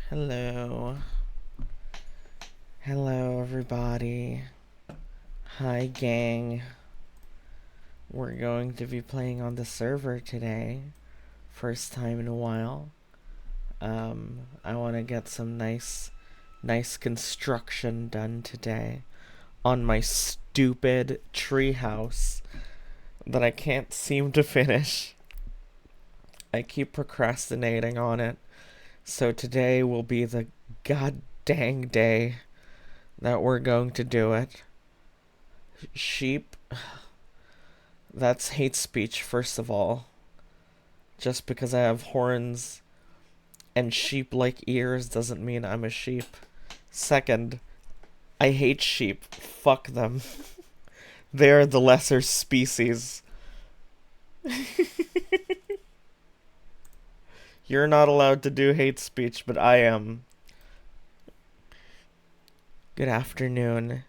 Hello. Hello, everybody. Hi, gang. We're going to be playing on the server today. First time in a while. I want to get some nice construction done today on my stupid treehouse that I can't seem to finish. I keep procrastinating on it. So today will be the god dang day that we're going to do it. Sheep. That's hate speech, first of all. Just because I have horns and sheep-like ears doesn't mean I'm a sheep. Second, I hate sheep. Fuck them. They're the lesser species. You're not allowed to do hate speech, but I am. Good afternoon.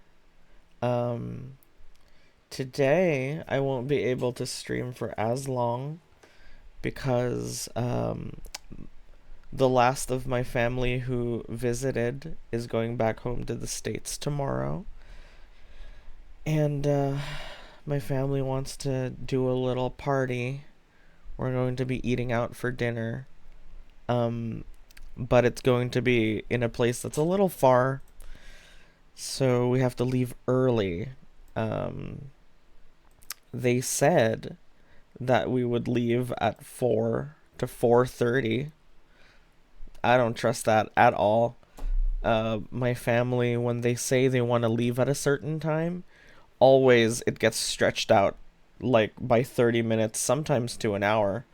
Today I won't be able to stream for as long because, the last of my family who visited is going back home to the States tomorrow. And, my family wants to do a little party. We're going to be eating out for dinner. But it's going to be in a place that's a little far. So we have to leave early. They said that we would leave at 4 to 4:30. I don't trust that at all. My family, when they say they want to leave at a certain time, always it gets stretched out like by 30 minutes, sometimes to an hour.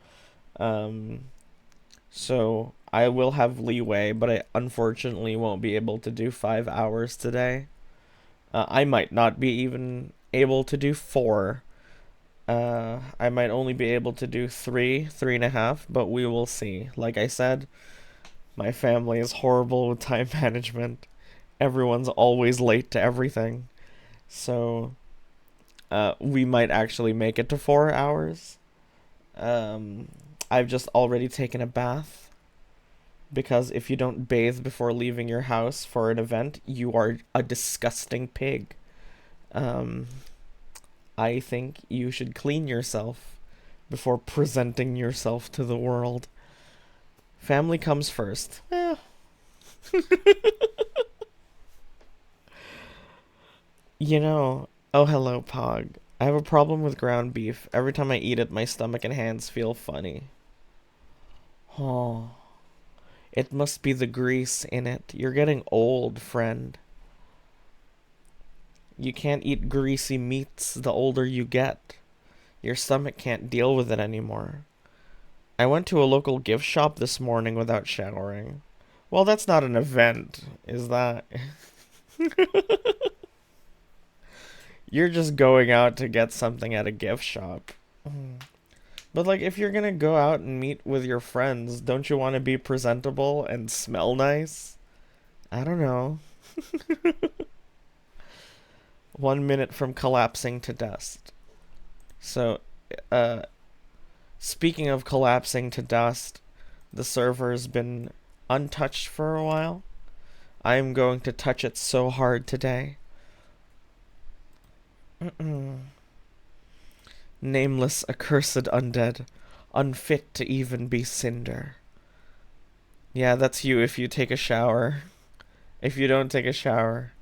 So I will have leeway, but I unfortunately won't be able to do 5 hours today. I might not be even able to do 4. I might only be able to do 3.5, but we will see. Like I said, my family is horrible with time management. Everyone's always late to everything. So, we might actually make it to 4 hours. I've just already taken a bath. Because if you don't bathe before leaving your house for an event, you are a disgusting pig. I think you should clean yourself before presenting yourself to the world. Family comes first. You know, oh hello, Pog. I have a problem with ground beef. Every time I eat it, my stomach and hands feel funny. Oh, it must be the grease in it. You're getting old, friend. You can't eat greasy meats the older you get. Your stomach can't deal with it anymore. I went to a local gift shop this morning without showering. Well, that's not an event, is that? You're just going out to get something at a gift shop. But, like, if you're gonna go out and meet with your friends, don't you want to be presentable and smell nice? I don't know. 1 minute from collapsing to dust. So, uh, speaking of collapsing to dust, the server's been untouched for a while. I am going to touch it so hard today. Nameless, accursed undead, unfit to even be cinder. Yeah, that's you if you take a shower. If you don't take a shower.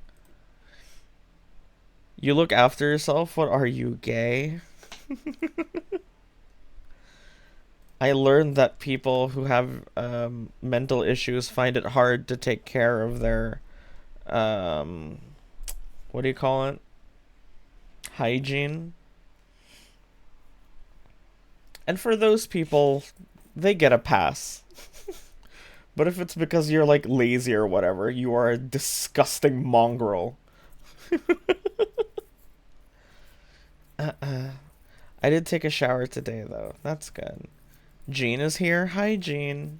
You look after yourself? What are you, gay? I learned that people who have mental issues find it hard to take care of their, what do you call it? Hygiene. And for those people, they get a pass. But if it's because you're like lazy or whatever, you are a disgusting mongrel. I did take a shower today though. That's good. Jean is here. Hi, Jean.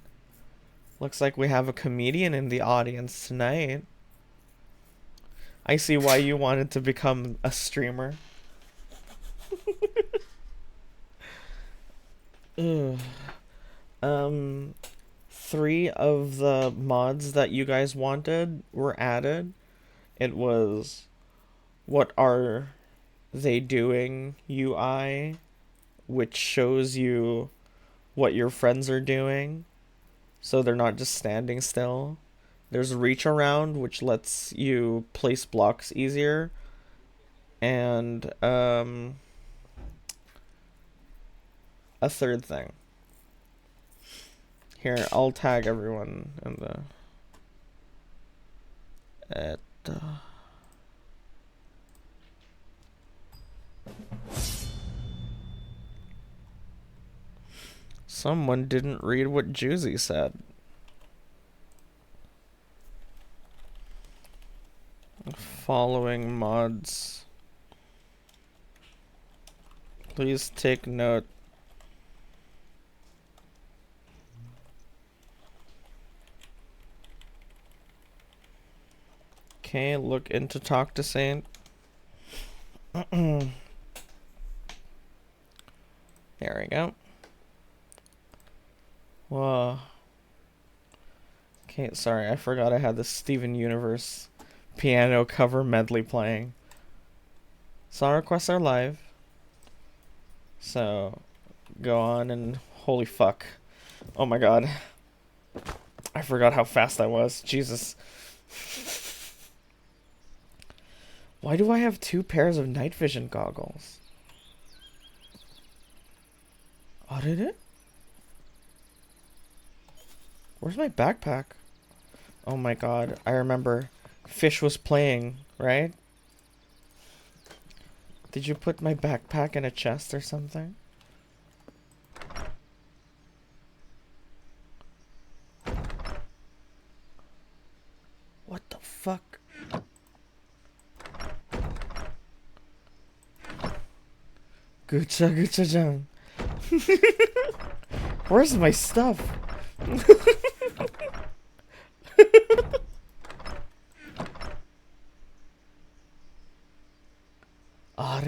Looks like we have a comedian in the audience tonight. I see why you wanted to become a streamer. Ugh. 3 of the mods that you guys wanted were added. It was what are they doing UI, which shows you what your friends are doing, so they're not just standing still. There's reach around, which lets you place blocks easier, and a third thing. Here, I'll tag everyone in the at someone didn't read what Juicy said. Following mods. Please take note. Okay, look into Talk to Saint. There we go. Whoa. Okay, sorry, I forgot I had the Steven Universe piano cover medley playing. Song requests are live. So, go on and... Holy fuck. Oh my god. I forgot how fast I was. Jesus. Why do I have 2 pairs of night vision goggles? Oh, did it? Where's my backpack? Oh my god, I remember. Fish was playing, right? Did you put my backpack in a chest or something? What the fuck? Gucha gucha-jang. Where's my stuff? Are?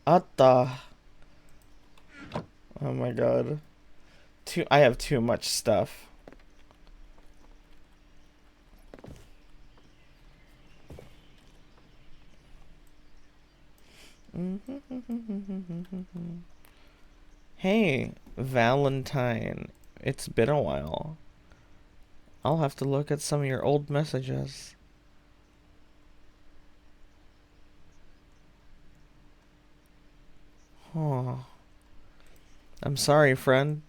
Atta. Oh my god. I have too much stuff. Hey, Valentine. It's been a while. I'll have to look at some of your old messages. Oh. I'm sorry, friend.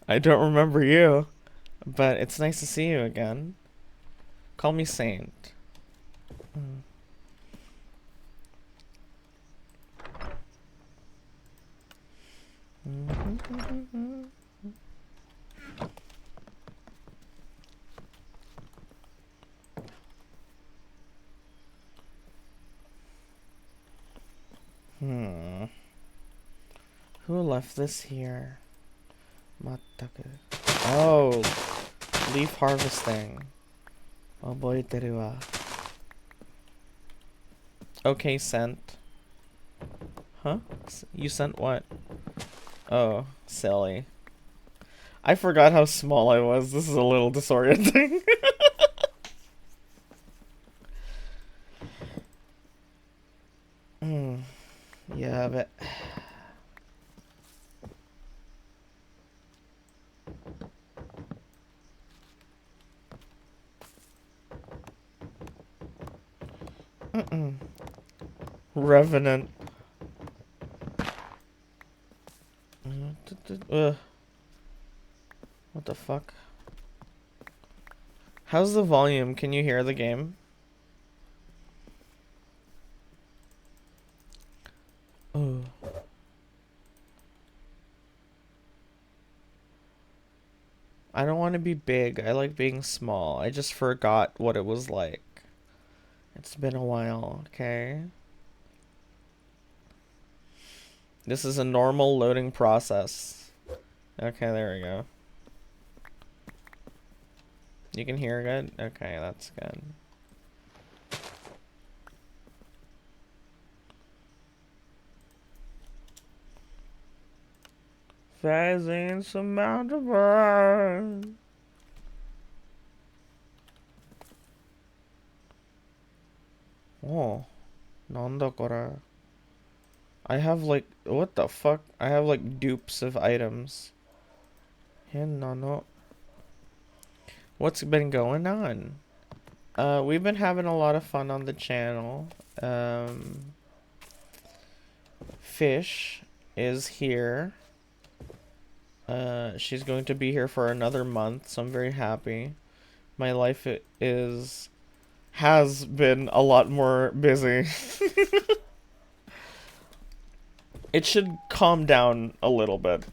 I don't remember you, but it's nice to see you again. Call me Saint. Mm. Who left this here? Mattaku. Oh, leaf harvesting. Oboiteru wa. Okay, sent. Huh? You sent what? Oh, silly. I forgot how small I was. This is a little disorienting. Yeah, but... Revenant. What the fuck? How's the volume? Can you hear the game? Oh. I don't want to be big. I like being small. I just forgot what it was like. It's been a while, okay? This is a normal loading process. Okay, there we go. You can hear good? Okay, that's good. Space insurmountable. Oh, nanda kore. I have like, what the fuck? I have like dupes of items. No. What's been going on? We've been having a lot of fun on the channel. Fish is here. She's going to be here for another month, so I'm very happy. My life has been a lot more busy. It should calm down a little bit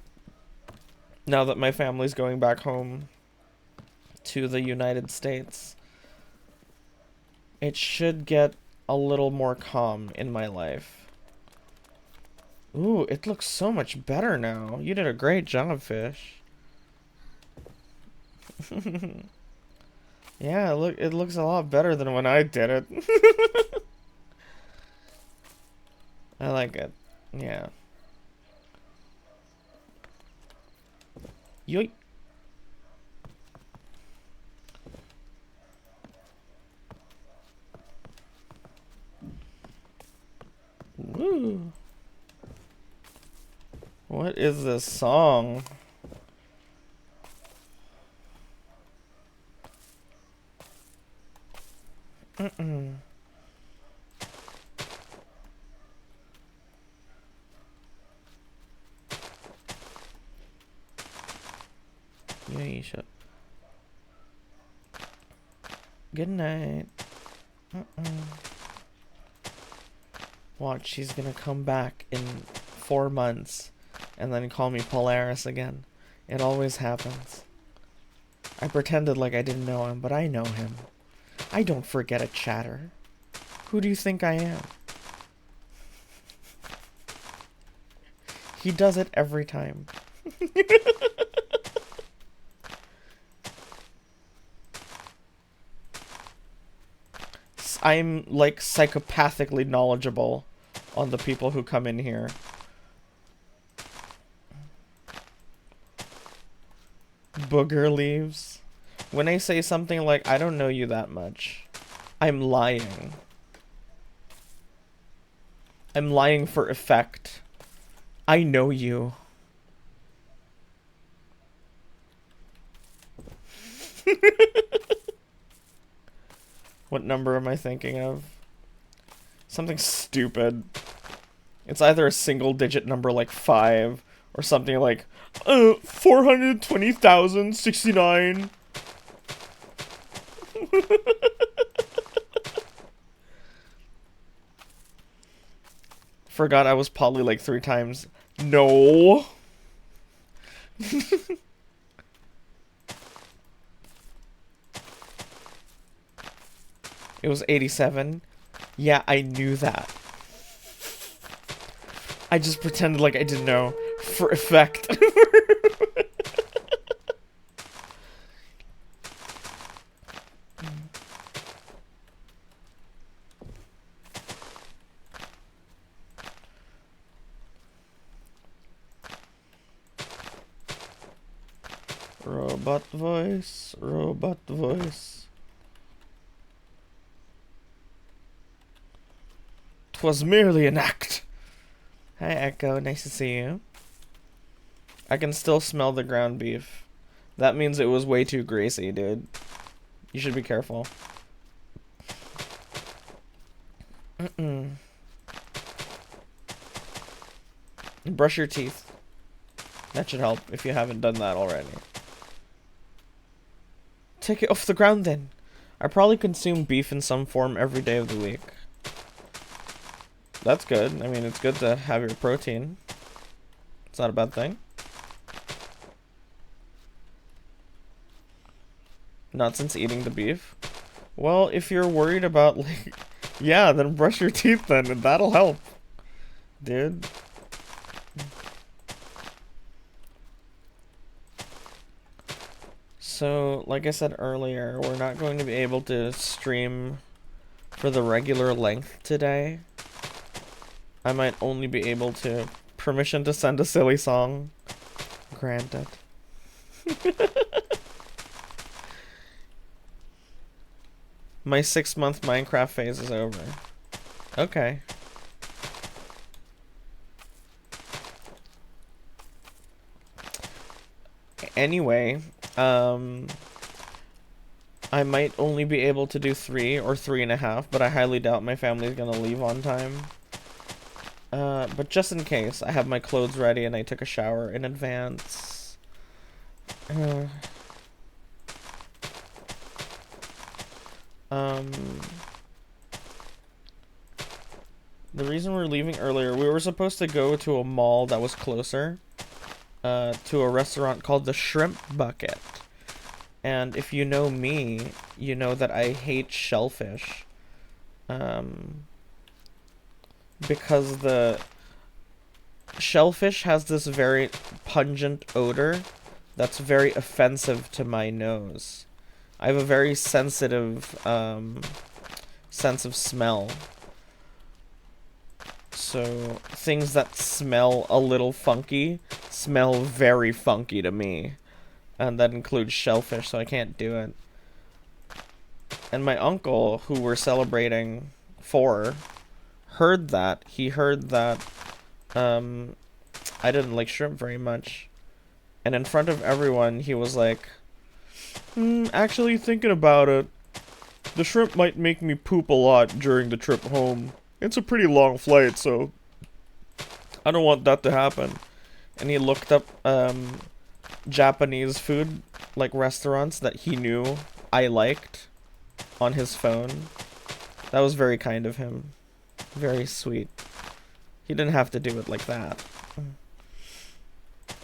now that my family's going back home to the United States. It should get a little more calm in my life. Ooh, it looks so much better now. You did a great job, Fish. Yeah, look, it looks a lot better than when I did it. I like it. Yeah. Yoink. Woo. What is this song? Yeah, you should. Good night. Watch, she's gonna come back in 4 months and then call me Polaris again. It always happens. I pretended like I didn't know him, but I know him. I don't forget a chatter. Who do you think I am? He does it every time. I'm like psychopathically knowledgeable on the people who come in here. Booger leaves. When I say something like, I don't know you that much, I'm lying. I'm lying for effect. I know you. What number am I thinking of? Something stupid. It's either a single digit number like 5 or something like 420,069. Forgot I was poly like 3 times. No. It was 87. Yeah, I knew that. I just pretended like I didn't know. For effect. Robot voice, robot voice. 'Twas merely an act. Hi, Echo. Nice to see you. I can still smell the ground beef. That means it was way too greasy, dude. You should be careful. Brush your teeth. That should help if you haven't done that already. Take it off the ground then. I probably consume beef in some form every day of the week. That's good. I mean, it's good to have your protein. It's not a bad thing. Not since eating the beef. Well, if you're worried about, like... Yeah, then brush your teeth then, and that'll help. Dude. So, like I said earlier, we're not going to be able to stream for the regular length today. I might only be able to permission to send a silly song Granted. My 6-month Minecraft phase is over. Okay. Anyway, I might only be able to do 3 or 3.5, but I highly doubt my family's gonna leave on time. But just in case, I have my clothes ready and I took a shower in advance. The reason we're leaving earlier, we were supposed to go to a mall that was closer, to a restaurant called the Shrimp Bucket. And if you know me, you know that I hate shellfish. Because the shellfish has this very pungent odor that's very offensive to my nose. I have a very sensitive sense of smell. So things that smell a little funky smell very funky to me. And that includes shellfish, so I can't do it. And my uncle, who we're celebrating for, heard that. He heard that I didn't like shrimp very much. And in front of everyone, he was like, actually thinking about it, the shrimp might make me poop a lot during the trip home. It's a pretty long flight, so I don't want that to happen. And he looked up Japanese food, like restaurants that he knew I liked, on his phone. That was very kind of him. Very sweet. He didn't have to do it like that.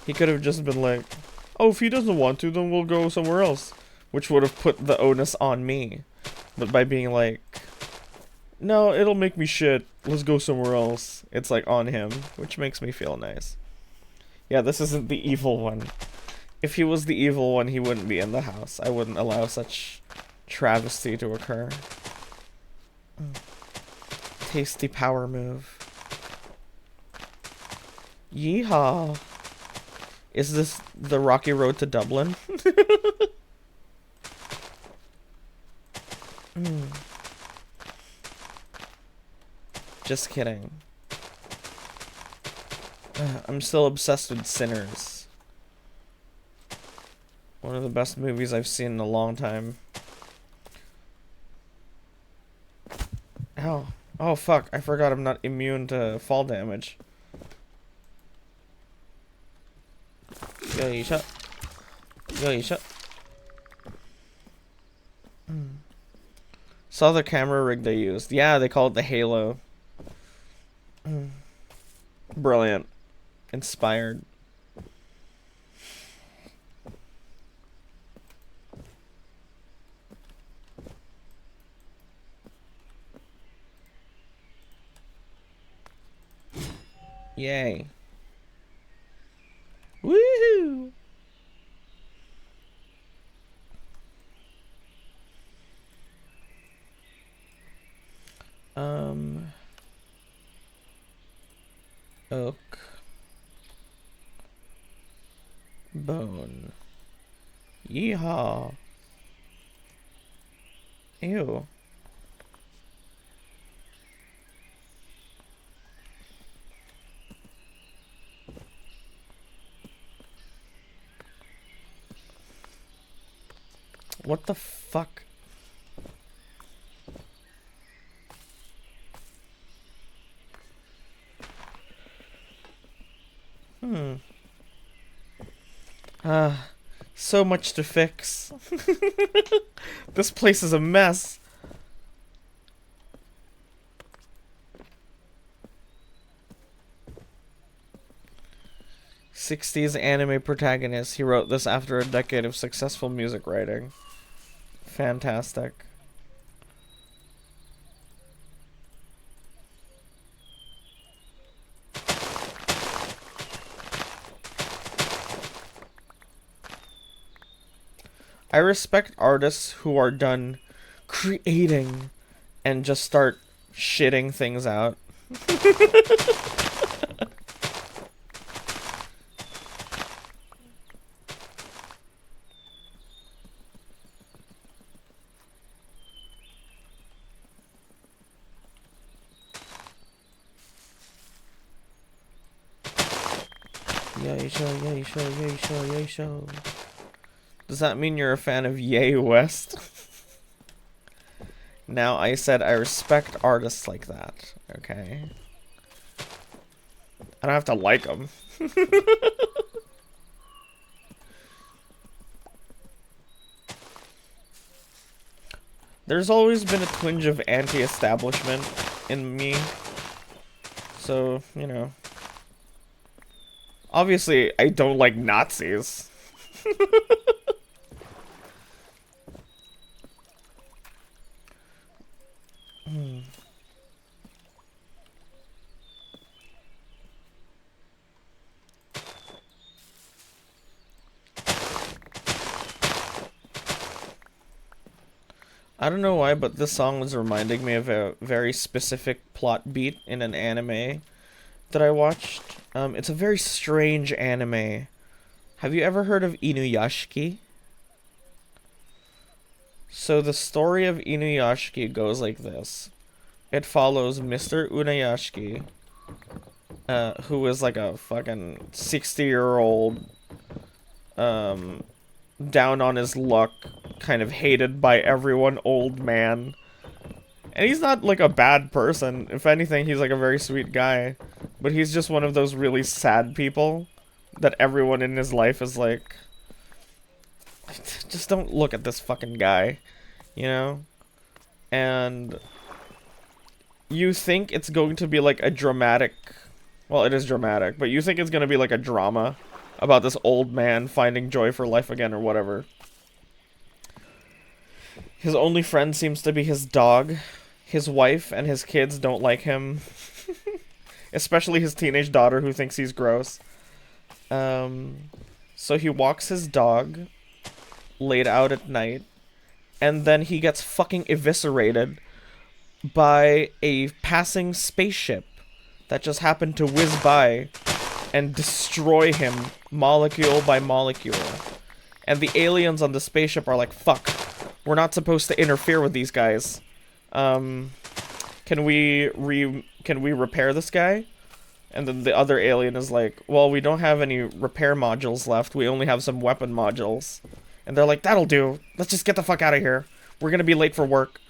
He could have just been like, oh, if he doesn't want to, then we'll go somewhere else. Which would have put the onus on me. But by being like, no, it'll make me shit, let's go somewhere else, it's like on him, which makes me feel nice. Yeah, this isn't the evil one. If he was the evil one, he wouldn't be in the house. I wouldn't allow such travesty to occur. Tasty power move. Yeehaw. Is this the rocky road to Dublin? Just kidding. I'm still obsessed with Sinners. One of the best movies I've seen in a long time. Ow. Oh fuck, I forgot I'm not immune to fall damage. Yoisha. Yoisha. Saw the camera rig they used. Yeah, they call it the Halo. Brilliant. Inspired. Yay. Woohoo! Oak. Bone. Yeehaw. Ew. What the fuck? So much to fix. This place is a mess. '60s anime protagonist. He wrote this after a decade of successful music writing. Fantastic. I respect artists who are done creating and just start shitting things out. Yay show, yay show, yay show, yay show. Does that mean you're a fan of Ye West? Now, I said I respect artists like that, okay? I don't have to like them. There's always been a twinge of anti-establishment in me. So, you know. Obviously, I don't like Nazis. I don't know why, but this song was reminding me of a very specific plot beat in an anime that I watched. It's a very strange anime. Have you ever heard of Inuyashiki? So the story of Inuyashiki goes like this. It follows Mr. Inuyashiki, who is like a fucking 60-year-old, down on his luck, kind of hated by everyone old man. And he's not like a bad person. If anything, he's like a very sweet guy. But he's just one of those really sad people that everyone in his life is like, just don't look at this fucking guy, you know? And you think it's going to be like a dramatic, well, it is dramatic, but you think it's going to be like a drama about this old man finding joy for life again or whatever. His only friend seems to be his dog. His wife and his kids don't like him. Especially his teenage daughter who thinks he's gross. So he walks his dog late out at night, and then he gets fucking eviscerated by a passing spaceship that just happened to whiz by and destroy him molecule by molecule. And the aliens on the spaceship are like, fuck, we're not supposed to interfere with these guys. Can we repair this guy? And then the other alien is like, well, we don't have any repair modules left. We only have some weapon modules. And they're like, that'll do. Let's just get the fuck out of here. We're gonna be late for work.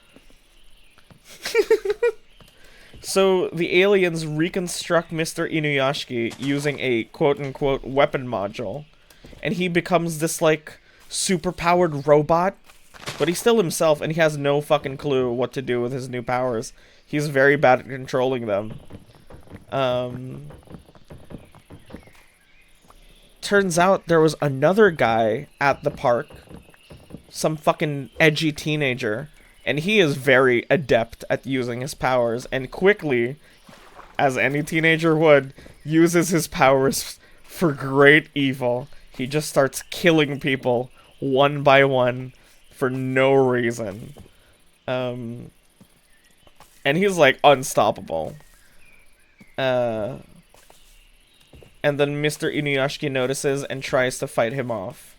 So the aliens reconstruct Mr. Inuyashiki using a quote-unquote weapon module. And he becomes this, like, super-powered robot. But he's still himself, and he has no fucking clue what to do with his new powers. He's very bad at controlling them. Turns out there was another guy at the park. Some fucking edgy teenager. And he is very adept at using his powers. And quickly, as any teenager would, uses his powers for great evil. He just starts killing people one by one for no reason. And he's like unstoppable. And then Mr. Inuyashiki notices and tries to fight him off.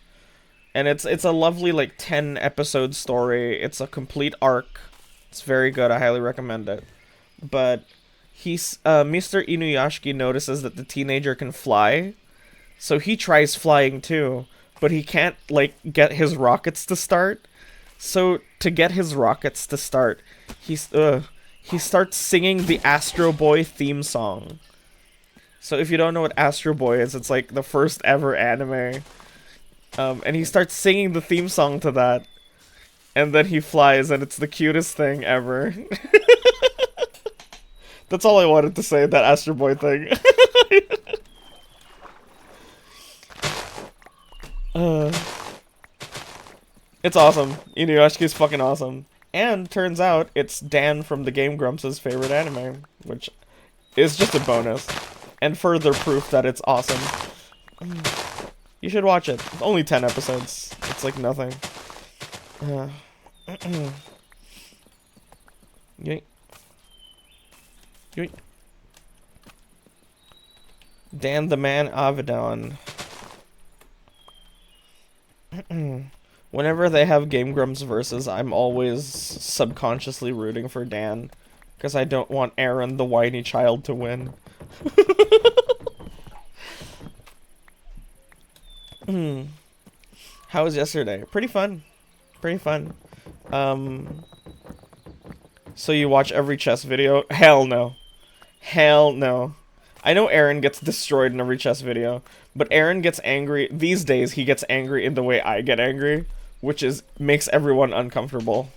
And it's a lovely, like, 10-episode story. It's a complete arc. It's very good. I highly recommend it. But Mr. Inuyashiki notices that the teenager can fly. So he tries flying too. But he can't, like, get his rockets to start. So to get his rockets to start, he starts singing the Astro Boy theme song. So if you don't know what Astro Boy is, it's like the first ever anime. And he starts singing the theme song to that. And then he flies, and it's the cutest thing ever. That's all I wanted to say, that Astro Boy thing. It's awesome. Inuyashiki's fucking awesome. And turns out it's Dan from the Game Grumps' favorite anime, which is just a bonus. And further proof that it's awesome. You should watch it. It's only 10 episodes. It's like nothing. Yoink. Yoink. Dan the Man Avedon. Whenever they have Game Grumps versus, I'm always subconsciously rooting for Dan. Because I don't want Aaron, the whiny child, to win. How was yesterday? Pretty fun. Pretty fun. So you watch every chess video? Hell no. Hell no. I know Aaron gets destroyed in every chess video, but Aaron gets angry. These days, he gets angry in the way I get angry, which is makes everyone uncomfortable.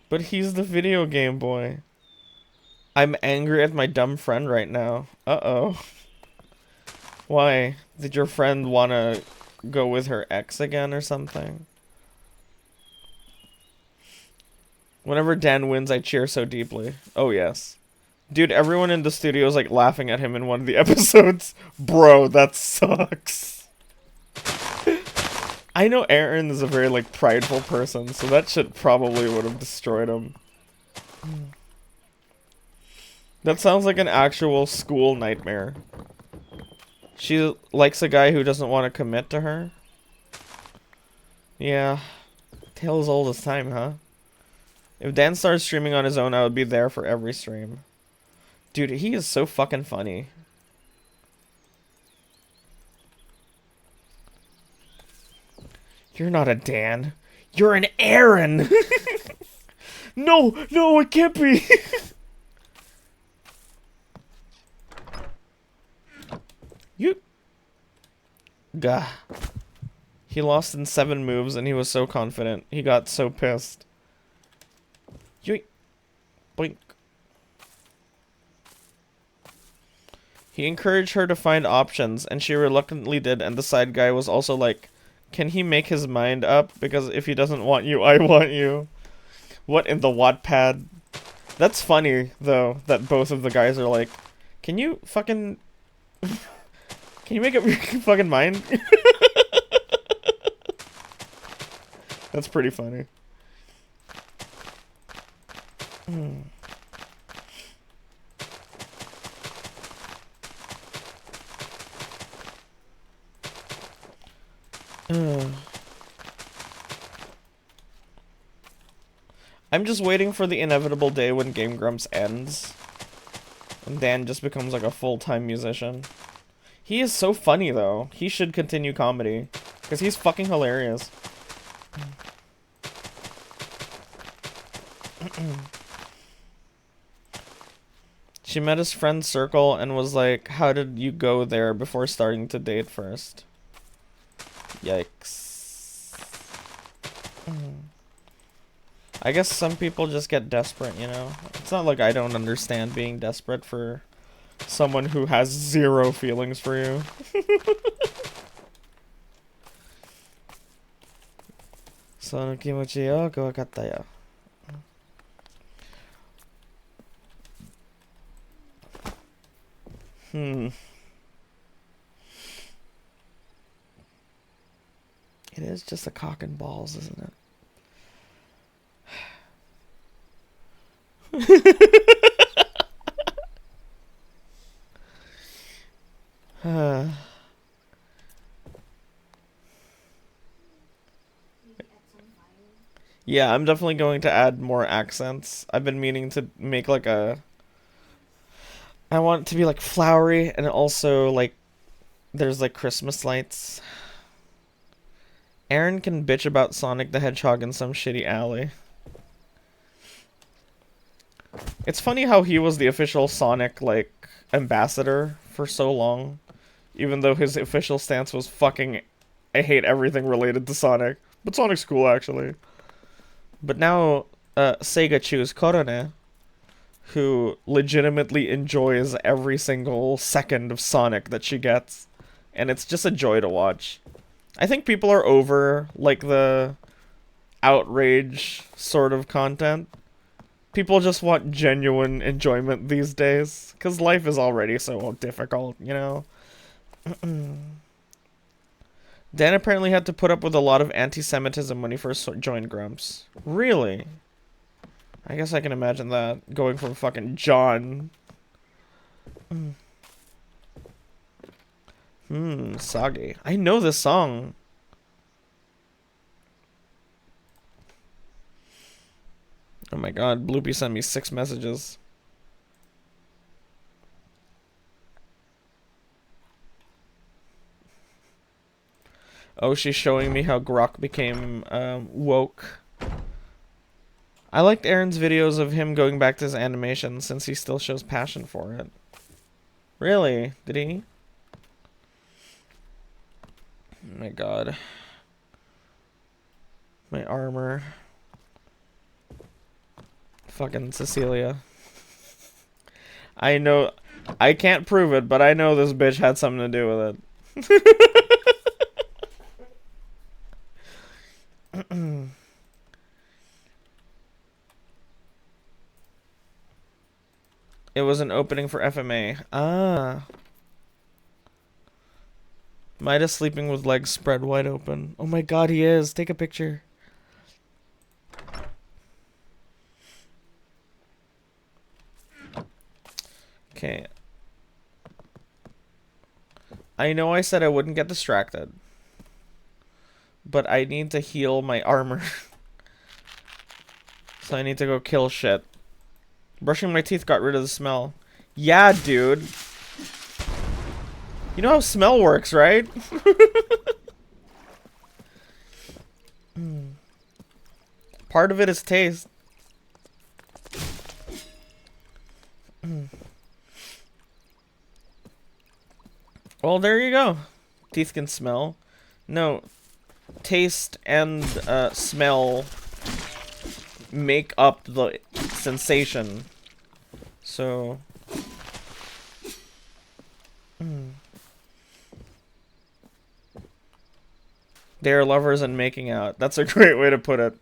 But he's the video game boy. I'm angry at my dumb friend right now. Uh-oh. Why? Did your friend want to go with her ex again or something? Whenever Dan wins, I cheer so deeply. Oh, yes. Dude, everyone in the studio is like laughing at him in one of the episodes. Bro, that sucks. I know Aaron is a very like prideful person, so that shit probably would have destroyed him. That sounds like an actual school nightmare. She likes a guy who doesn't want to commit to her. Yeah. Tale as old as time, huh? If Dan started streaming on his own, I would be there for every stream. Dude, he is so fucking funny. You're not a Dan. You're an Aaron! No, it can't be! You... Gah. He lost in 7 moves and he was so confident. He got so pissed. Yoink. Boink. He encouraged her to find options, and she reluctantly did, and the side guy was also like, can he make his mind up? Because if he doesn't want you, I want you. What in the Wattpad? That's funny, though, that both of the guys are like, can you fucking... Can you make up your fucking mind? That's pretty funny. I'm just waiting for the inevitable day when Game Grumps ends. And Dan just becomes like a full-time musician. He is so funny, though. He should continue comedy. Because he's fucking hilarious. She met his friend's circle and was like, how did you go there before starting to date first? Yikes. I guess some people just get desperate, you know? It's not like I don't understand being desperate for someone who has 0 feelings for you. So, kimochi yo wakatta yo. It is just a cock and balls, isn't it? Yeah, I'm definitely going to add more accents. I've been meaning to make like a... I want it to be like flowery and also like there's like Christmas lights. Aaron can bitch about Sonic the Hedgehog in some shitty alley. It's funny how he was the official Sonic, like, ambassador for so long. Even though his official stance was fucking, I hate everything related to Sonic. But Sonic's cool, actually. But now, Sega choose Korone, who legitimately enjoys every single second of Sonic that she gets. And it's just a joy to watch. I think people are over, like, the outrage sort of content. People just want genuine enjoyment these days, because life is already so difficult, you know? Dan apparently had to put up with a lot of anti-Semitism when he first joined Grumps. Really? I guess I can imagine that, going from fucking John. Sagi. I know this song. my god, Bloopy sent me 6 messages. Oh, she's showing me how Grok became woke. I liked Aaron's videos of him going back to his animation since he still shows passion for it. Really? Did he? Oh my god. My armor. Fucking Cecilia. I know. I can't prove it, but I know this bitch had something to do with it. It was an opening for FMA. Ah. Midas sleeping with legs spread wide open. Oh my god, he is. Take a picture. Okay. I know I said I wouldn't get distracted. But I need to heal my armor. So I need to go kill shit. Brushing my teeth got rid of the smell. Yeah, dude. You know how smell works, right? Part of it is taste. Well, there you go. Teeth can smell. No. Taste and smell make up the sensation. So... They're lovers and making out. That's a great way to put it.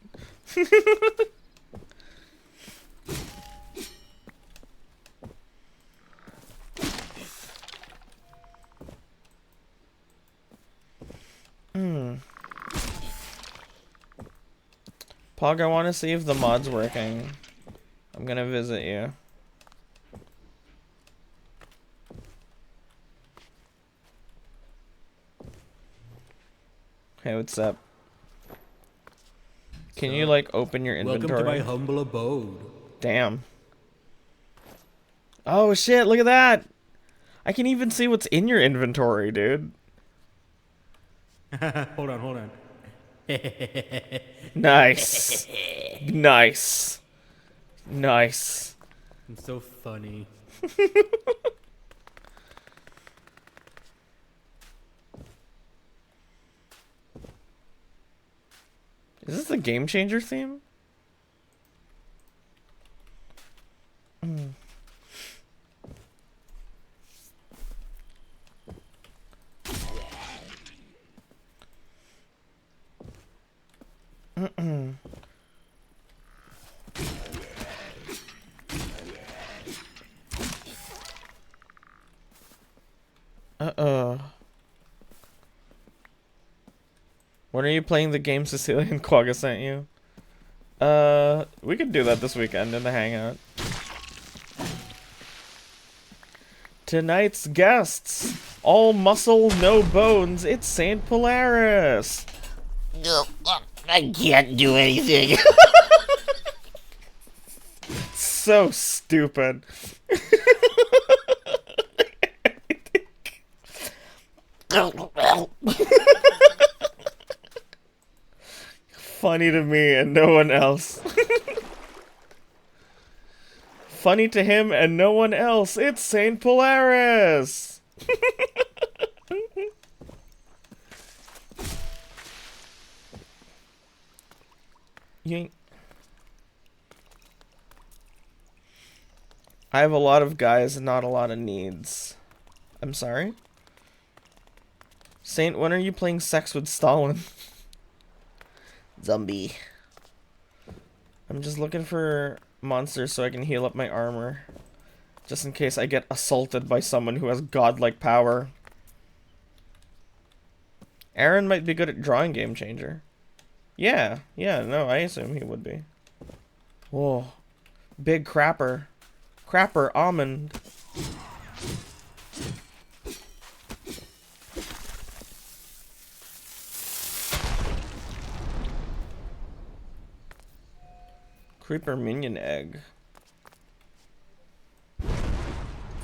Pog, I want to see if the mod's working. I'm gonna visit you. Hey, what's up? Can you, like, open your inventory? Welcome to my humble abode. Damn. Oh, shit, look at that! I can even see what's in your inventory, dude. Hold on. Nice. Nice. Nice. I'm so funny. Is this the Game Changer theme? When are you playing the game Cecilia Quagga sent you? We could do that this weekend in the hangout. Tonight's guests, all muscle, no bones, it's Saint Polaris. No, I can't do anything. So stupid. Funny to me and no one else. Funny to him and no one else. It's Saint Polaris. Yank. I have a lot of guys and not a lot of needs. I'm sorry? Saint, when are you playing Sex with Stalin? Zombie. I'm just looking for monsters so I can heal up my armor. Just in case I get assaulted by someone who has godlike power. Aaron might be good at drawing Game Changer. Yeah, no, I assume he would be. Whoa. Big crapper. Crapper almond. Creeper minion egg.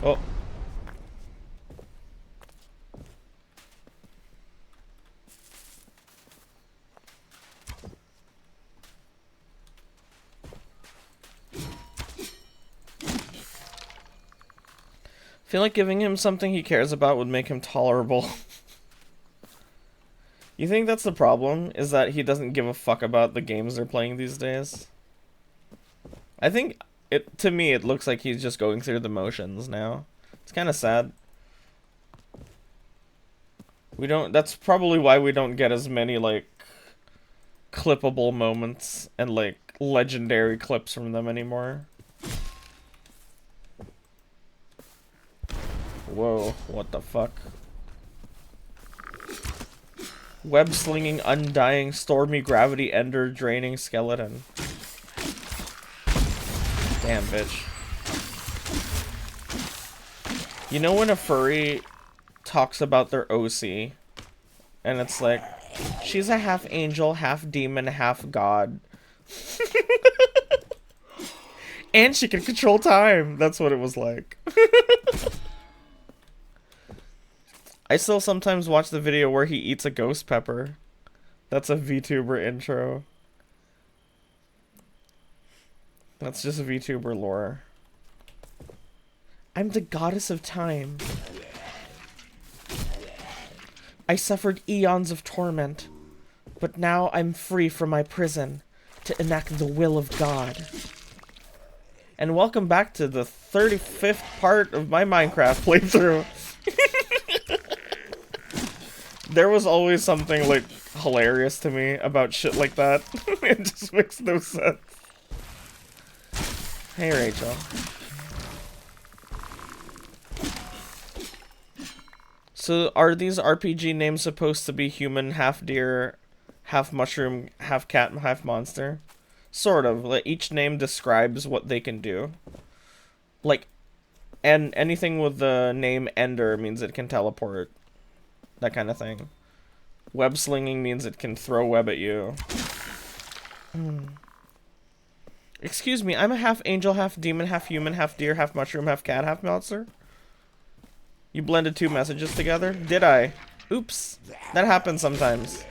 Oh. I feel like giving him something he cares about would make him tolerable. You think that's the problem? Is that he doesn't give a fuck about the games they're playing these days? I think to me it looks like he's just going through the motions now. It's kind of sad. That's probably why we don't get as many like clippable moments and like legendary clips from them anymore. Whoa, what the fuck? Web slinging, undying, stormy gravity, ender draining skeleton. Damn, bitch. You know when a furry talks about their OC, and it's like, she's a half angel, half demon, half god. And she can control time. That's what it was like. I still sometimes watch the video where he eats a ghost pepper. That's a VTuber intro. That's just VTuber lore. I'm the goddess of time. I suffered eons of torment, but now I'm free from my prison to enact the will of God. And welcome back to the 35th part of my Minecraft playthrough. There was always something, like, hilarious to me about shit like that. It just makes no sense. Hey, Rachel. So, are these RPG names supposed to be human, half deer, half mushroom, half cat, half monster? Sort of. Like, each name describes what they can do. Like, and anything with the name Ender means it can teleport. That kind of thing. Web slinging means it can throw web at you. Excuse me, I'm a half angel, half demon, half human, half deer, half mushroom, half cat, half monster? You blended two messages together? Did I? Oops. That happens sometimes.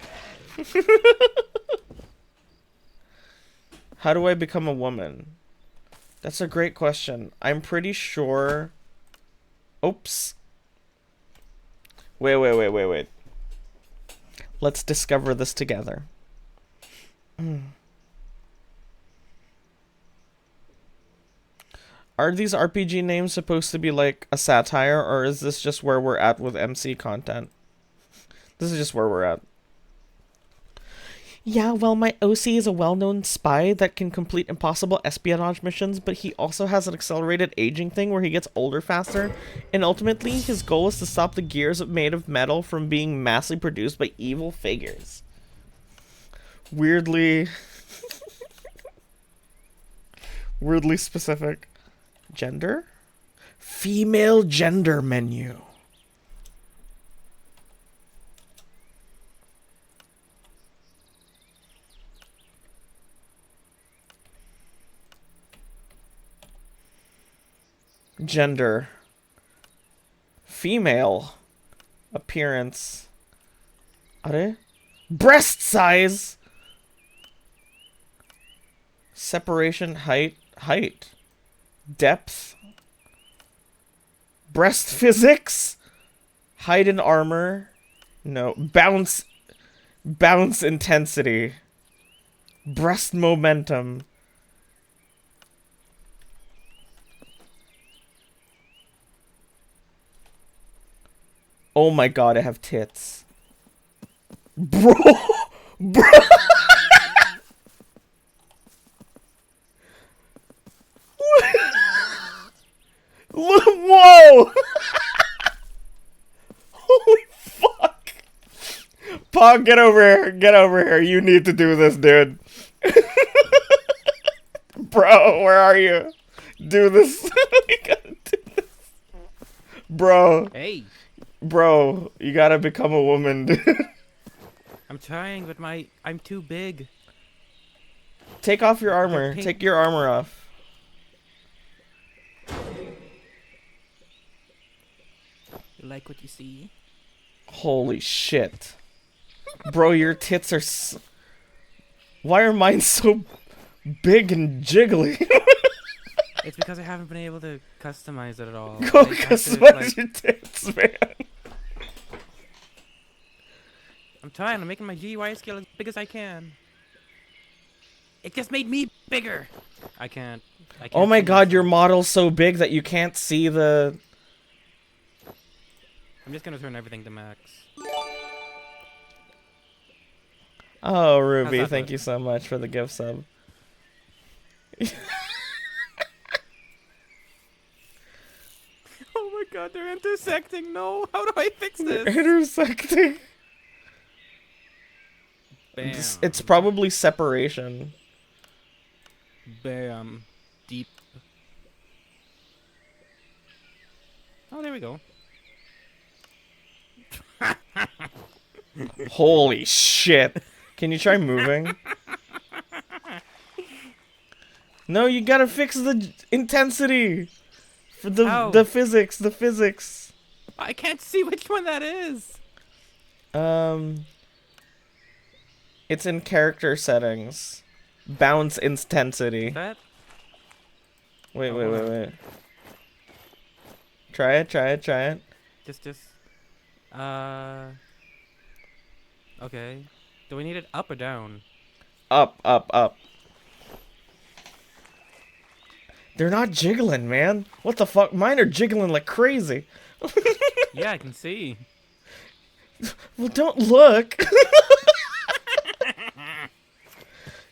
How do I become a woman? That's a great question. I'm pretty sure... Oops. Wait. Let's discover this together. Are these RPG names supposed to be like a satire, or is this just where we're at with MC content? This is just where we're at. Yeah, well, my OC is a well-known spy that can complete impossible espionage missions, but he also has an accelerated aging thing where he gets older faster, and ultimately, his goal is to stop the gears made of metal from being massively produced by evil figures. Weirdly... weirdly specific. Gender? Female gender menu. Gender. Female. Appearance. Are? Breast size! Separation, height. Depth. Breast physics. Height and armor. No. Bounce intensity. Breast momentum. Oh my god, I have tits. Bro! Whoa! Holy fuck! Pog, get over here. You need to do this, dude. Bro, where are you? Do this. We gotta do this. Bro. Hey, Bro, you gotta become a woman, dude. I'm trying, but I'm too big. Take off your armor. pink- Take your armor off. You like what you see? Holy shit. Bro, your tits are Why are mine so big and jiggly? It's because I haven't been able to customize it at all. Go I have to, customize your tits, man. I'm trying. I'm making my GUI scale as big as I can. It just made me bigger. I can't. Oh my see god, your myself. model's so big that you can't see the... I'm just gonna turn everything to max. Oh, Ruby, that thank look? you so much for the gift sub. Oh my god, they're intersecting. No, how do I fix They're this? intersecting. Bam. It's probably separation. Bam. Deep. Oh, there we go. Holy shit. Can you try moving? No, you gotta fix the intensity. For How? the physics. I can't see which one that is. It's in character settings. Bounce intensity. That? Wait. Try it. Just. Okay. Do we need it up or down? Up. They're not jiggling, man. What the fuck? Mine are jiggling like crazy. Yeah, I can see. Well, don't look.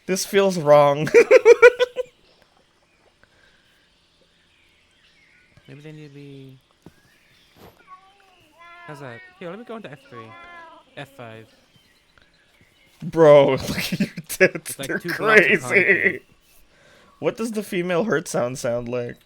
This feels wrong. Maybe they need to be... How's that? Here, let me go into F3. F5. Bro, look at your tits. It's like They're 2 blocks of crazy. concrete. What does the female hurt sound like?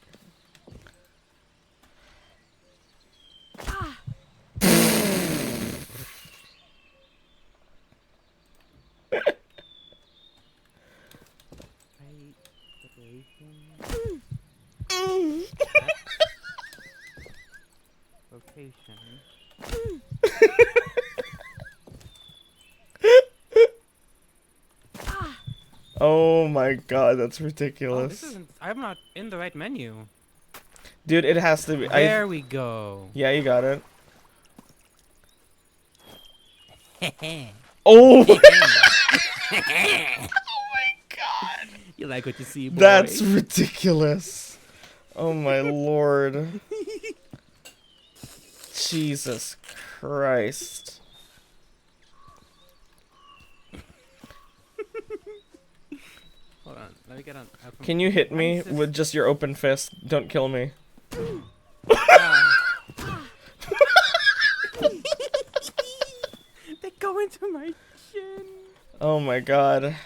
Location. Oh my god, that's Oh, ridiculous. this isn't... I'm not in the right menu. Dude, it has to be. There we go. Yeah, you got it. Oh! You like what you see, boy. That's ridiculous. Oh my lord. Jesus Christ. Hold on, let me get on. Can you hit me Nice. with just your open fist? Don't kill me. They go into my chin. Oh my god.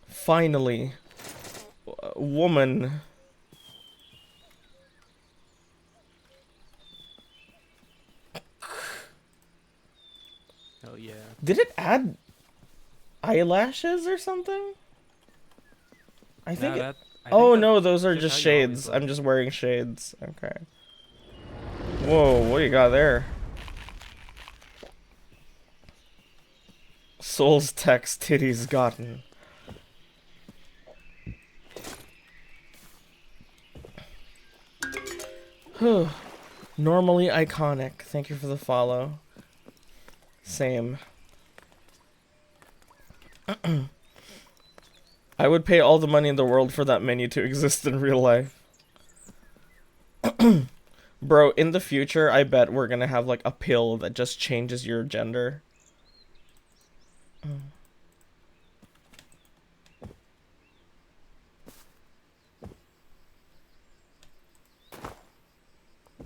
Finally. Woman. Hell yeah. Did it add eyelashes or something? I think it... Oh no, those are just shades. I'm just wearing shades. Okay. Whoa, what do you got there? Soul's text titties gotten. Normally iconic. Thank you for the follow. Same. I would pay all the money in the world for that menu to exist in real life. Bro, in the future, I bet we're gonna have like a pill that just changes your gender.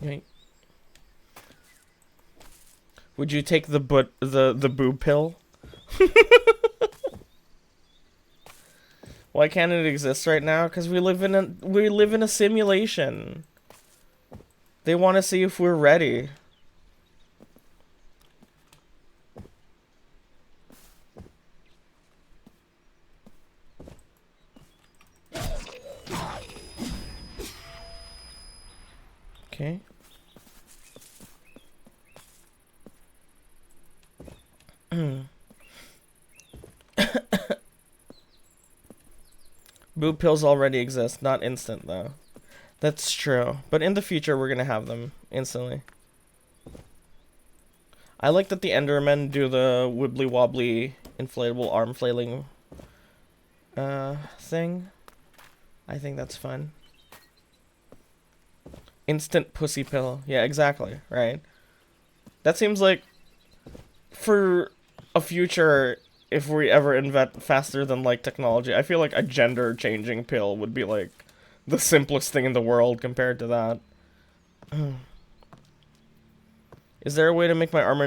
Right. Would you take the boob pill? Why can't it exist right now? Because we live in a simulation. They want to see if we're ready. Okay. Boob pills already exist, not instant though. That's true. But in the future, we're gonna have them instantly. I like that the Endermen do the wibbly wobbly inflatable arm flailing thing. I think that's fun. Instant pussy pill. Yeah, exactly, right? That seems like for a future, if we ever invent faster than like technology, I feel like a gender changing pill would be like the simplest thing in the world compared to that. Is there a way to make my armor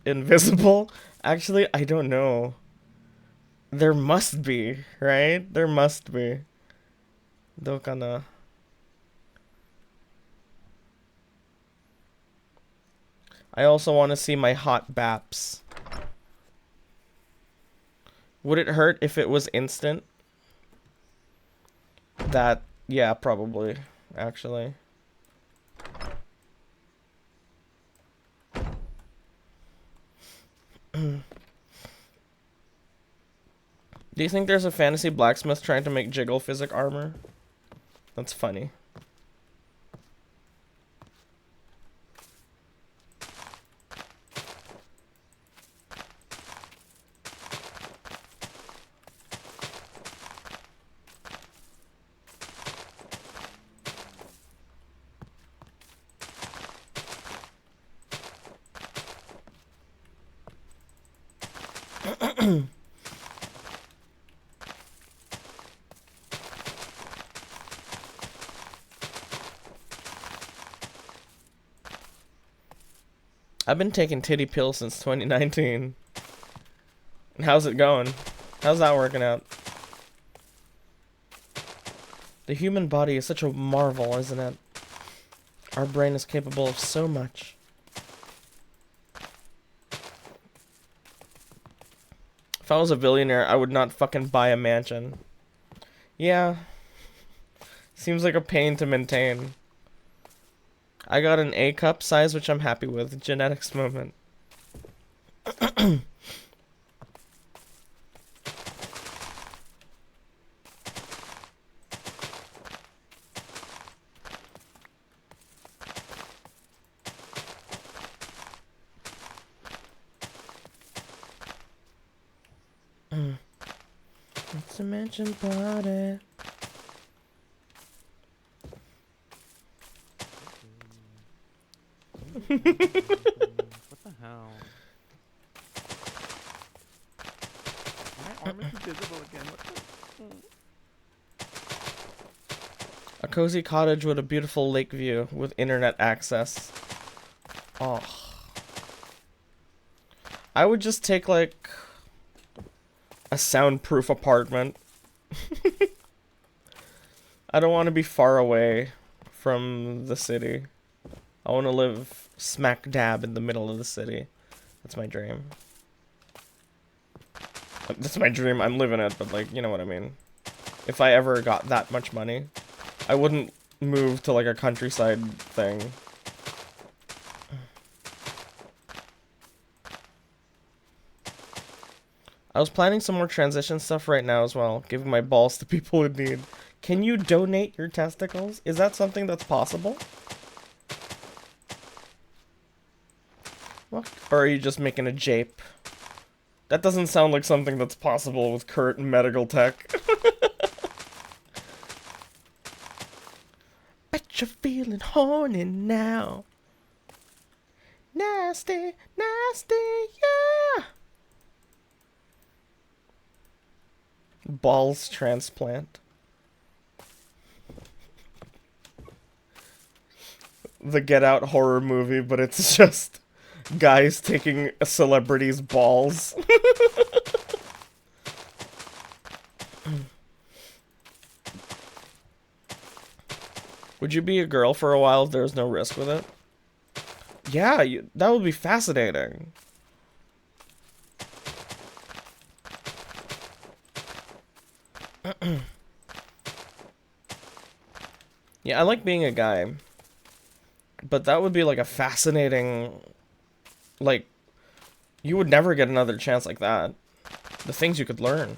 invisible? Actually, I don't know. There must be, right? There must be. Dokana. I also want to see my hot baps. Would it hurt if it was instant? That, yeah, probably, actually. Do you think there's a fantasy blacksmith trying to make jiggle physic armor? That's funny. I've been taking titty pills since 2019. How's it going? How's that working out? The human body is such a marvel, isn't it? Our brain is capable of so much. If I was a billionaire, I would not fucking buy a mansion. Yeah. Seems like a pain to maintain. I got an A cup size, which I'm happy with. Genetics moment. It's a mansion party. What the hell? My arm is invisible again. What the? A cozy cottage with a beautiful lake view with internet access. Oh. I would just take like a soundproof apartment. I don't want to be far away from the city. I want to live smack dab in the middle of the city. That's my dream. That's my dream. I'm living it, but like, you know what I mean. If I ever got that much money, I wouldn't move to like a countryside thing. I was planning some more transition stuff right now as well, giving my balls to people in need. Can you donate your testicles? Is that something that's possible? What? Or are you just making a jape? That doesn't sound like something that's possible with current medical tech. Bet you're feeling horny now. Nasty, nasty, yeah! Balls transplant. The Get Out horror movie, but it's just guys taking a celebrity's balls. Would you be a girl for a while if there was no risk with it? Yeah, that would be fascinating. Yeah, I like being a guy. But that would be like a fascinating, like, you would never get another chance like that. The things you could learn.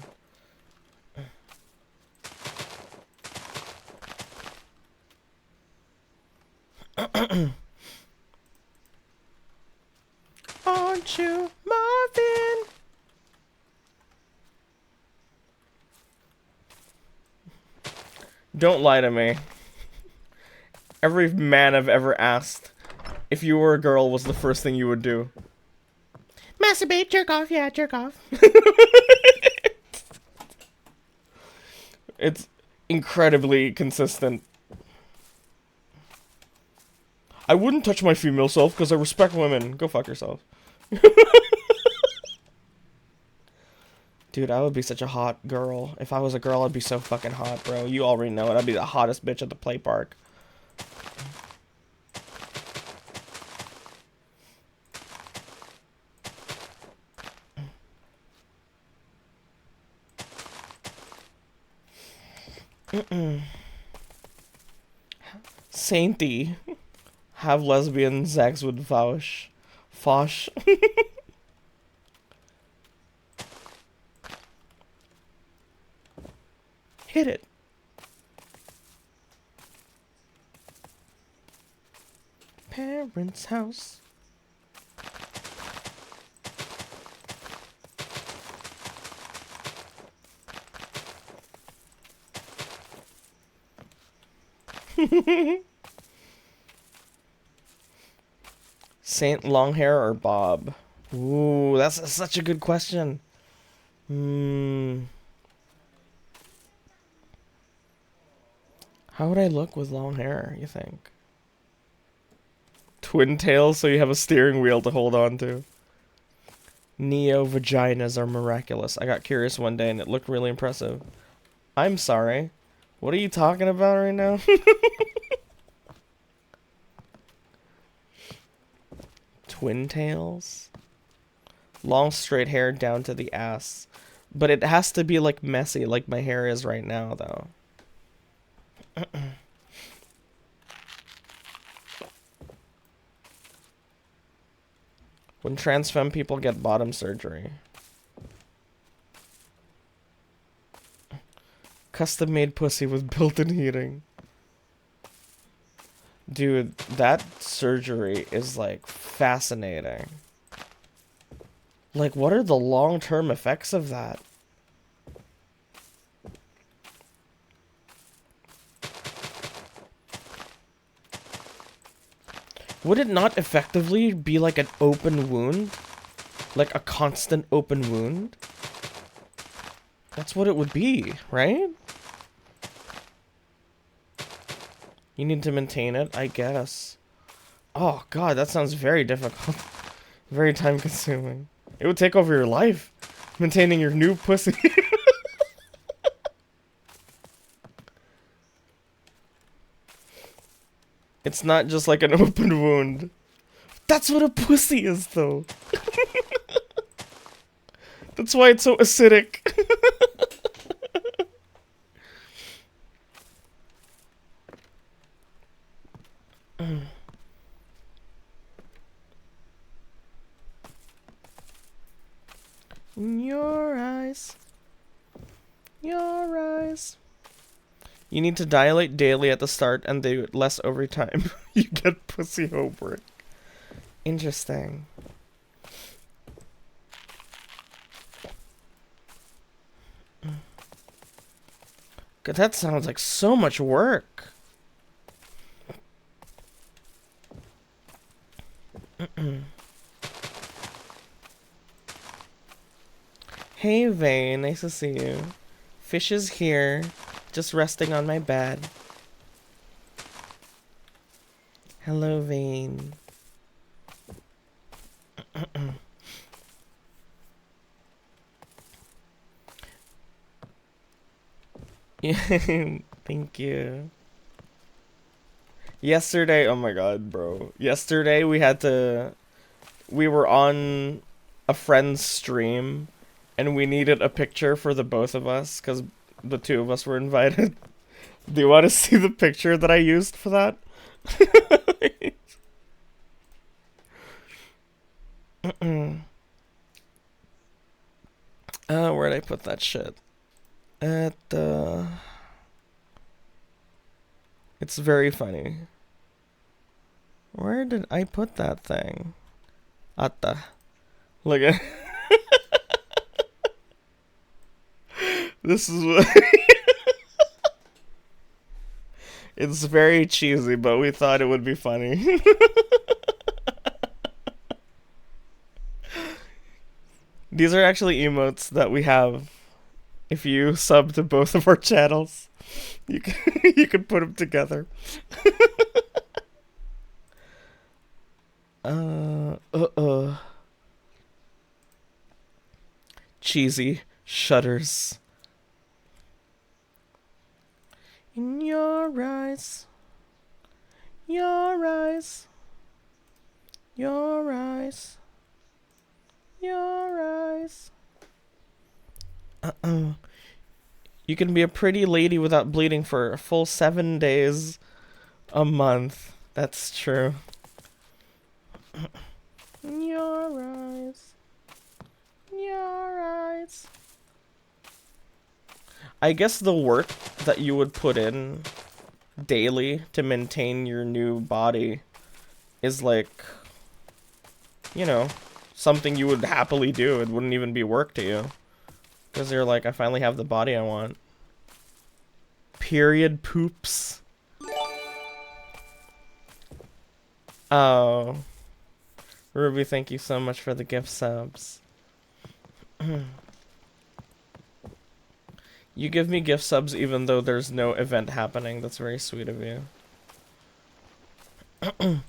Aren't you Marvin? Don't lie to me. Every man I've ever asked if you were a girl was the first thing you would do. Masturbate, jerk off, yeah, jerk off. It's incredibly consistent. I wouldn't touch my female self because I respect women. Go fuck yourself. Dude, I would be such a hot girl. If I was a girl, I'd be so fucking hot, bro. You already know it. I'd be the hottest bitch at the play park. Sainty. Have lesbian sex with Fosh. Fosh. Hit it. Parents' house. Saint Longhair or Bob? Ooh, that's such a good question. How would I look with long hair, you think? Twin tails so you have a steering wheel to hold on to. Neo vaginas are miraculous. I got curious one day and it looked really impressive. I'm sorry. What are you talking about right now? Twin tails? Long straight hair down to the ass. But it has to be like messy like my hair is right now though. When trans femme people get bottom surgery. Custom made pussy with built-in heating. Dude, that surgery is like fascinating. Like, what are the long-term effects of that? Would it not effectively be like an open wound? Like a constant open wound? That's what it would be, right? You need to maintain it, I guess. Oh god, that sounds very difficult. Very time consuming. It would take over your life. Maintaining your new pussy. It's not just like an open wound. That's what a pussy is, though. That's why it's so acidic. Your eyes. Your eyes. You need to dilate daily at the start and do less over time. You get pussy homework. Interesting. God, that sounds like so much work. Hey Vane, nice to see you. Fish is here, just resting on my bed. Hello Vane. Thank you. Yesterday, oh my god, bro. Yesterday we were on a friend's stream and we needed a picture for the both of us because the two of us were invited. Do you want to see the picture that I used for that? Where'd I put that shit? At the... It's very funny. Where did I put that thing? Atta. Look at... This is what... It's very cheesy, but we thought it would be funny. These are actually emotes that we have. If you sub to both of our channels, you can, you can put them together. Cheesy shudders. In your eyes, your eyes, your eyes, your eyes. You can be a pretty lady without bleeding for a full 7 days a month. That's true. In your eyes, your eyes. I guess the work that you would put in daily to maintain your new body is like, you know, something you would happily do. It wouldn't even be work to you. Because you're like, I finally have the body I want. Period poops. Oh. Ruby, thank you so much for the gift subs. You give me gift subs even though there's no event happening. That's very sweet of you. Okay.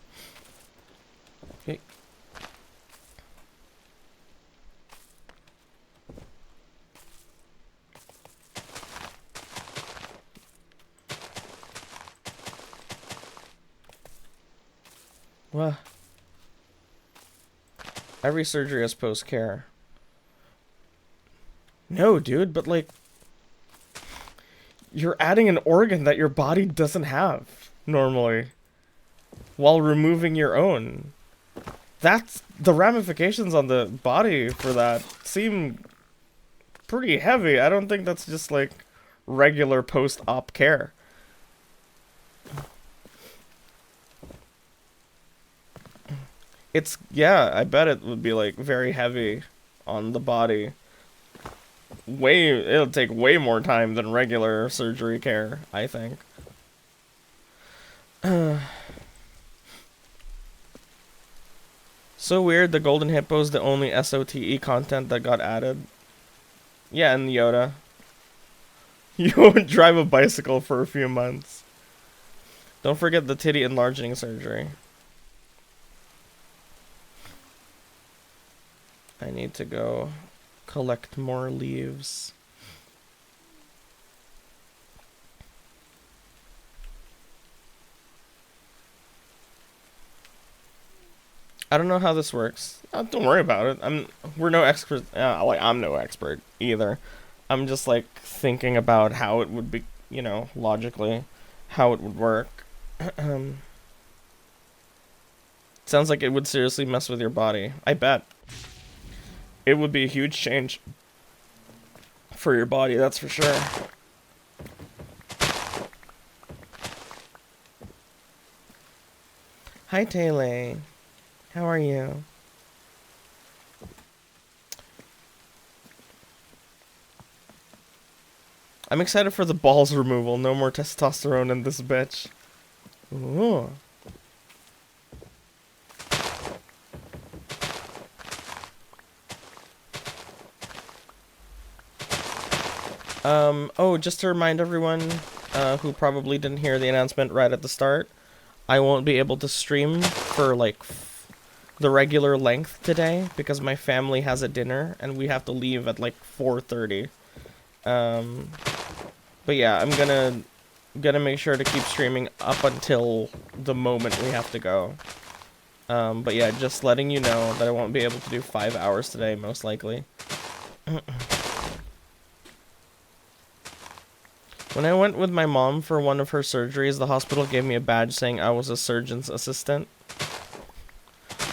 What? Every surgery has post-care. No, dude, but like... You're adding an organ that your body doesn't have, normally. While removing your own. That's... The ramifications on the body for that seem pretty heavy. I don't think that's just like regular post-op care. It's... Yeah, I bet it would be like very heavy on the body. It'll take way more time than regular surgery care, I think. So weird, the Golden Hippo's the only SOTE content that got added. Yeah, and Yoda. You won't drive a bicycle for a few months. Don't forget the titty enlarging surgery. I need to go collect more leaves. I don't know how this works. Don't worry about it. We're no expert. I'm no expert either. I'm just like thinking about how it would be, you know, logically, how it would work. Sounds like it would seriously mess with your body. I bet. It would be a huge change for your body, that's for sure. Hi, Taylor. How are you? I'm excited for the balls removal. No more testosterone in this bitch. Ooh. Oh, just to remind everyone who probably didn't hear the announcement right at the start, I won't be able to stream for like the regular length today because my family has a dinner and we have to leave at like 4:30. But yeah, I'm gonna make sure to keep streaming up until the moment we have to go. But yeah, just letting you know that I won't be able to do 5 hours today, most likely. When I went with my mom for one of her surgeries, the hospital gave me a badge saying I was a surgeon's assistant.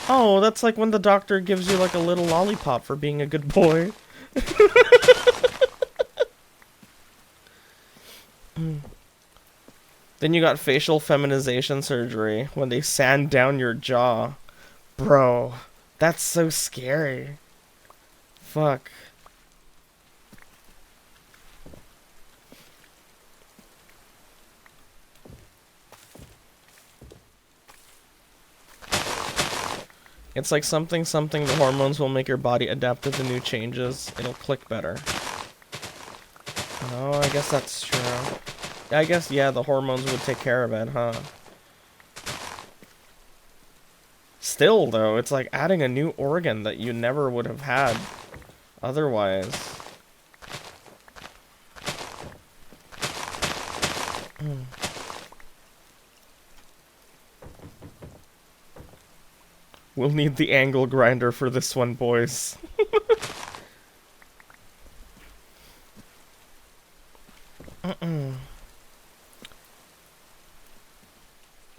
Oh, that's like when the doctor gives you like a little lollipop for being a good boy. Then you got facial feminization surgery when they sand down your jaw. Bro, that's so scary. Fuck. It's like something the hormones will make your body adapt to the new changes. It'll click better. Oh, I guess that's true. I guess, yeah, the hormones would take care of it, huh? Still, though, it's like adding a new organ that you never would have had otherwise. We'll need the angle grinder for this one, boys.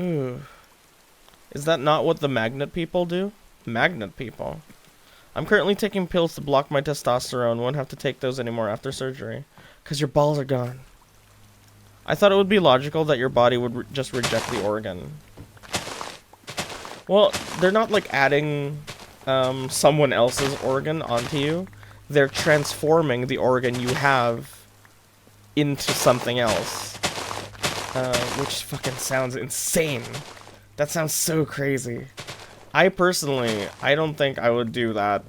Ooh. Is that not what the magnet people do? Magnet people. I'm currently taking pills to block my testosterone. Won't have to take those anymore after surgery. 'Cause your balls are gone. I thought it would be logical that your body would just reject the organ. Well, they're not like adding someone else's organ onto you. They're transforming the organ you have into something else. Which fucking sounds insane. That sounds so crazy. I personally, I don't think I would do that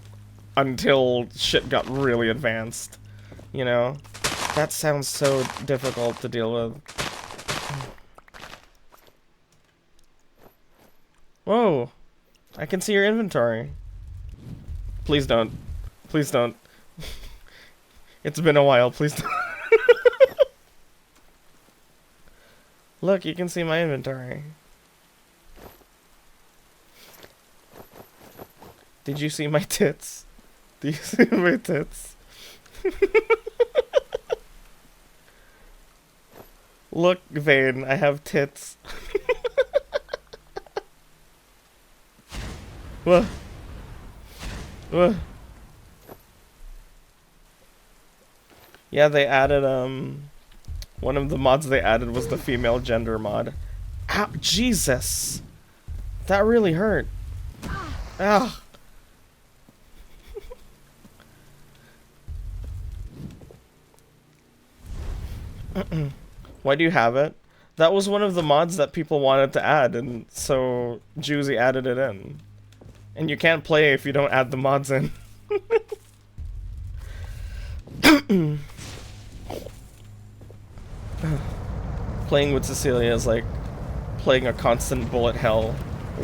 until shit got really advanced. You know? That sounds so difficult to deal with. Whoa. I can see your inventory. Please don't. Please don't. It's been a while. Please don't. Look, you can see my inventory. Did you see my tits? Do you see my tits? Look, Vane, I have tits. What? What? Yeah, they added, one of the mods they added was the female gender mod. Ow, Jesus! That really hurt. Ugh. Why do you have it? That was one of the mods that people wanted to add, and so Juicy added it in. And you can't play if you don't add the mods in. Playing with Cecilia is like playing a constant bullet hell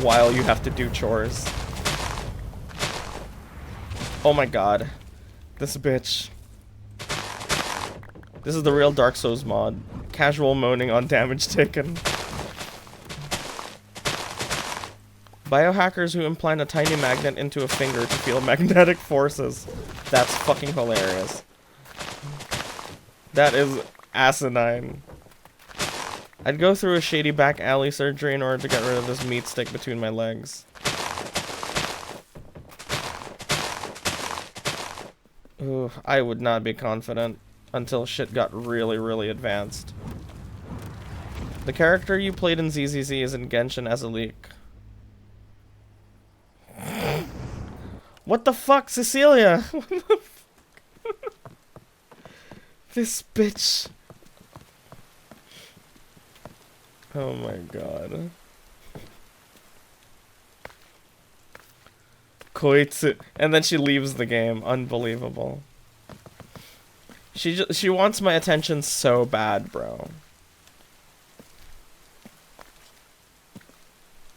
while you have to do chores. Oh my god. This bitch. This is the real Dark Souls mod. Casual moaning on damage taken. Biohackers who implant a tiny magnet into a finger to feel magnetic forces. That's fucking hilarious. That is asinine. I'd go through a shady back alley surgery in order to get rid of this meat stick between my legs. Ooh, I would not be confident until shit got really, really advanced. The character you played in ZZZ is in Genshin as a leak. What the fuck, Cecilia? What the fuck? This bitch. Oh my god. Koitsu. And then she leaves the game. Unbelievable. She wants my attention so bad, bro.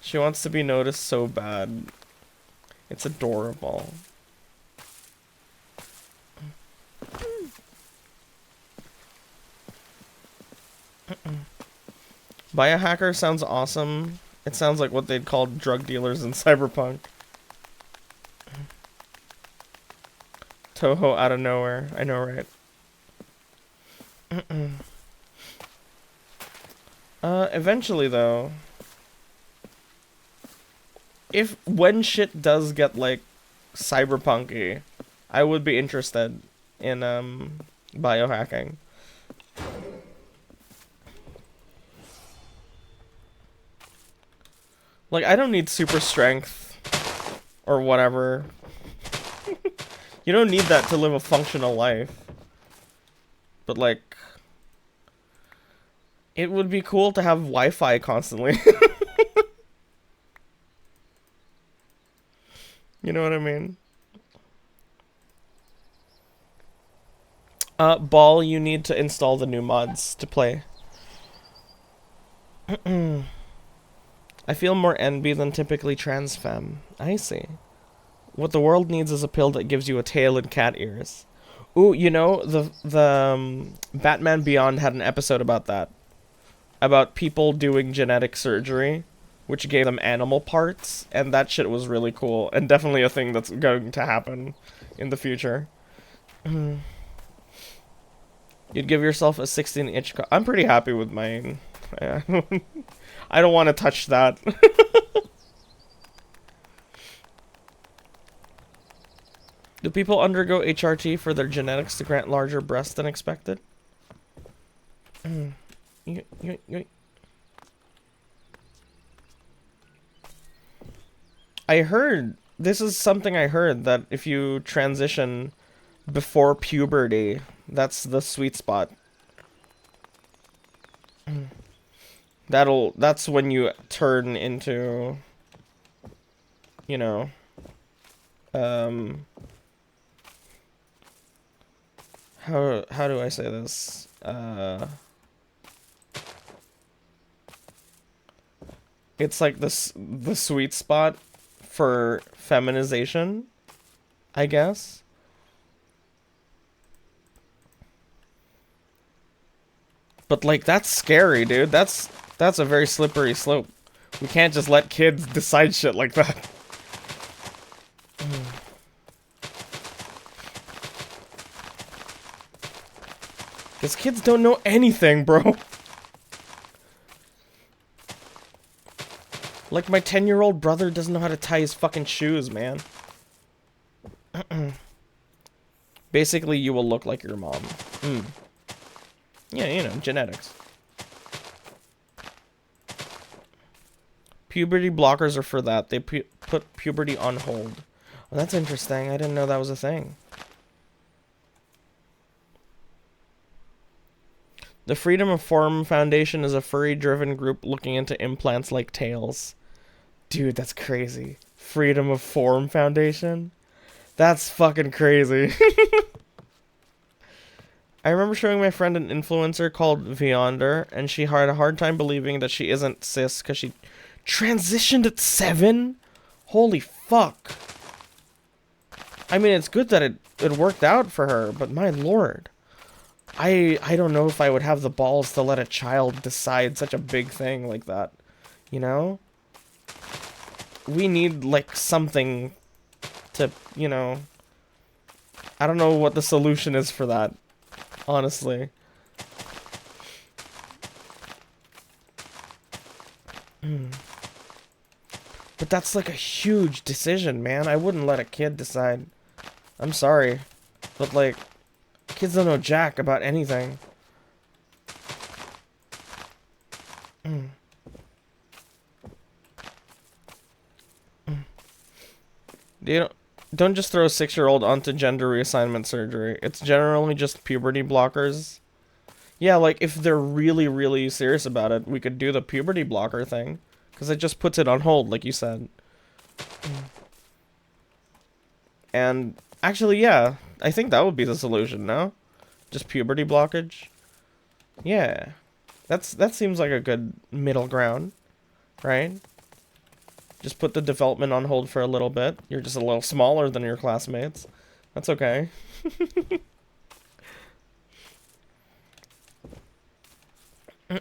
She wants to be noticed so bad. It's adorable. Biohacker sounds awesome. It sounds like what they'd call drug dealers in Cyberpunk. Toho out of nowhere. I know, right? Eventually, though, if when shit does get like cyberpunky, I would be interested in biohacking. Like, I don't need super strength or whatever. You don't need that to live a functional life. But like, it would be cool to have Wi-Fi constantly. You know what I mean? Ball, you need to install the new mods to play. I feel more NB than typically trans femme. I see. What the world needs is a pill that gives you a tail and cat ears. Ooh, you know, the Batman Beyond had an episode about that. About people doing genetic surgery, which gave them animal parts, and that shit was really cool, and definitely a thing that's going to happen in the future. You'd give yourself a 16-inch... I'm pretty happy with mine. I don't want to touch that. Do people undergo HRT for their genetics to grant larger breasts than expected? I heard, this is something I heard, that if you transition before puberty, that's the sweet spot. That's when you turn into, you know, how do I say this? It's like the sweet spot for feminization, I guess. But like, that's scary, dude. That's a very slippery slope. We can't just let kids decide shit like that. Because kids don't know anything, bro. Like, my 10-year-old brother doesn't know how to tie his fucking shoes, man. Basically, you will look like your mom. Yeah, you know, genetics. Puberty blockers are for that. They put puberty on hold. Oh, that's interesting. I didn't know that was a thing. The Freedom of Form Foundation is a furry-driven group looking into implants like tails. Dude, that's crazy. Freedom of Form Foundation? That's fucking crazy. I remember showing my friend an influencer called Viander, and she had a hard time believing that she isn't cis because she transitioned at 7? Holy fuck. I mean, it's good that it worked out for her, but my lord. I don't know if I would have the balls to let a child decide such a big thing like that. You know? We need, like, something to, you know... I don't know what the solution is for that. Honestly. But that's like a huge decision, man. I wouldn't let a kid decide. I'm sorry. But, like... Kids don't know jack about anything. Don't just throw a 6-year-old onto gender reassignment surgery. It's generally just puberty blockers. Yeah, like, if they're really, really serious about it, we could do the puberty blocker thing. Because it just puts it on hold, like you said. And, actually, yeah. I think that would be the solution, no? Just puberty blockage? Yeah. That seems like a good middle ground. Right? Just put the development on hold for a little bit. You're just a little smaller than your classmates. That's okay. This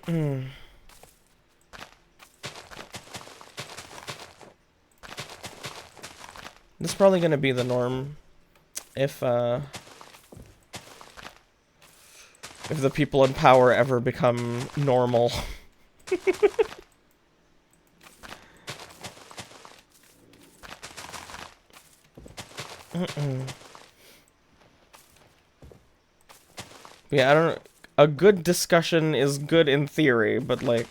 is probably gonna be the norm if the people in power ever become normal. Yeah, I don't. A good discussion is good in theory, but like,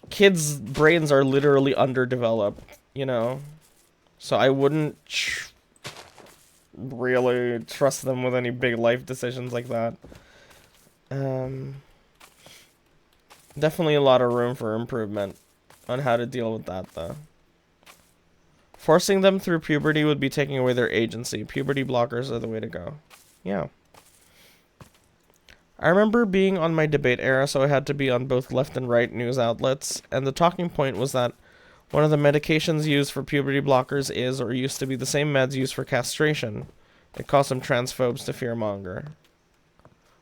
kids' brains are literally underdeveloped, you know. So I wouldn't really trust them with any big life decisions like that. Definitely a lot of room for improvement on how to deal with that, though. Forcing them through puberty would be taking away their agency. Puberty blockers are the way to go. Yeah. I remember being on my debate era, so I had to be on both left and right news outlets, and the talking point was that one of the medications used for puberty blockers is, or used to be, the same meds used for castration. It caused some transphobes to fearmonger.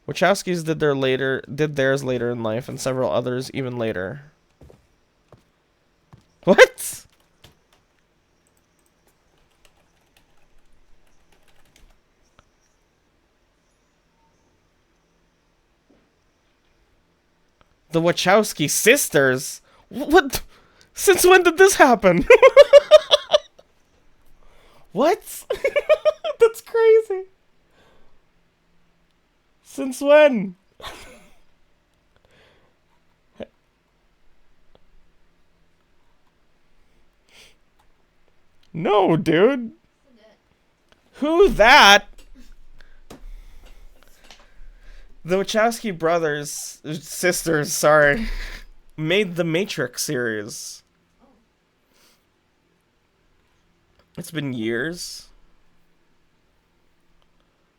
Wachowskis did theirs later in life, and several others even later. What? The Wachowski sisters? What? Since when did this happen? What? That's crazy. Since when? No, dude. Who that? The Wachowski sisters, sorry, made the Matrix series. It's been years.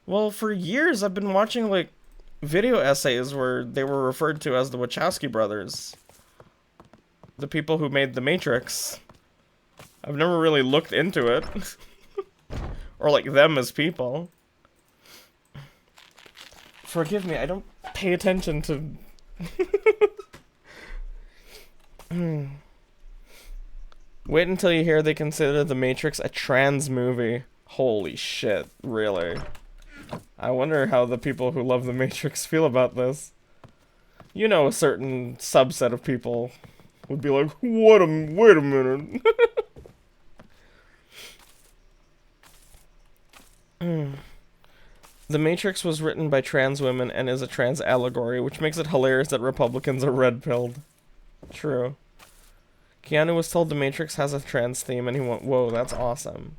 Well, for years I've been watching like video essays where they were referred to as the Wachowski brothers. The people who made the Matrix. I've never really looked into it. Or like them as people. Forgive me, I don't pay attention to... Wait until you hear they consider The Matrix a trans movie. Holy shit, really? I wonder how the people who love The Matrix feel about this. You know, a certain subset of people would be like, wait a minute. The Matrix was written by trans women and is a trans allegory, which makes it hilarious that Republicans are red-pilled. True. Keanu was told The Matrix has a trans theme and he went, whoa, that's awesome.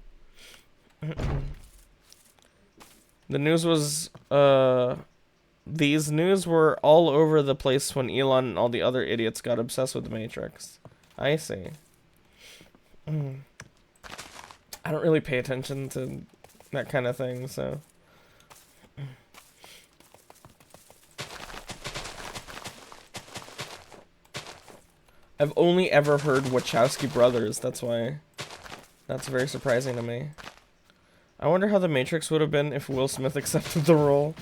The news was, these news were all over the place when Elon and all the other idiots got obsessed with The Matrix. I see. I don't really pay attention to that kind of thing, so... I've only ever heard Wachowski brothers, that's why. That's very surprising to me. I wonder how The Matrix would have been if Will Smith accepted the role.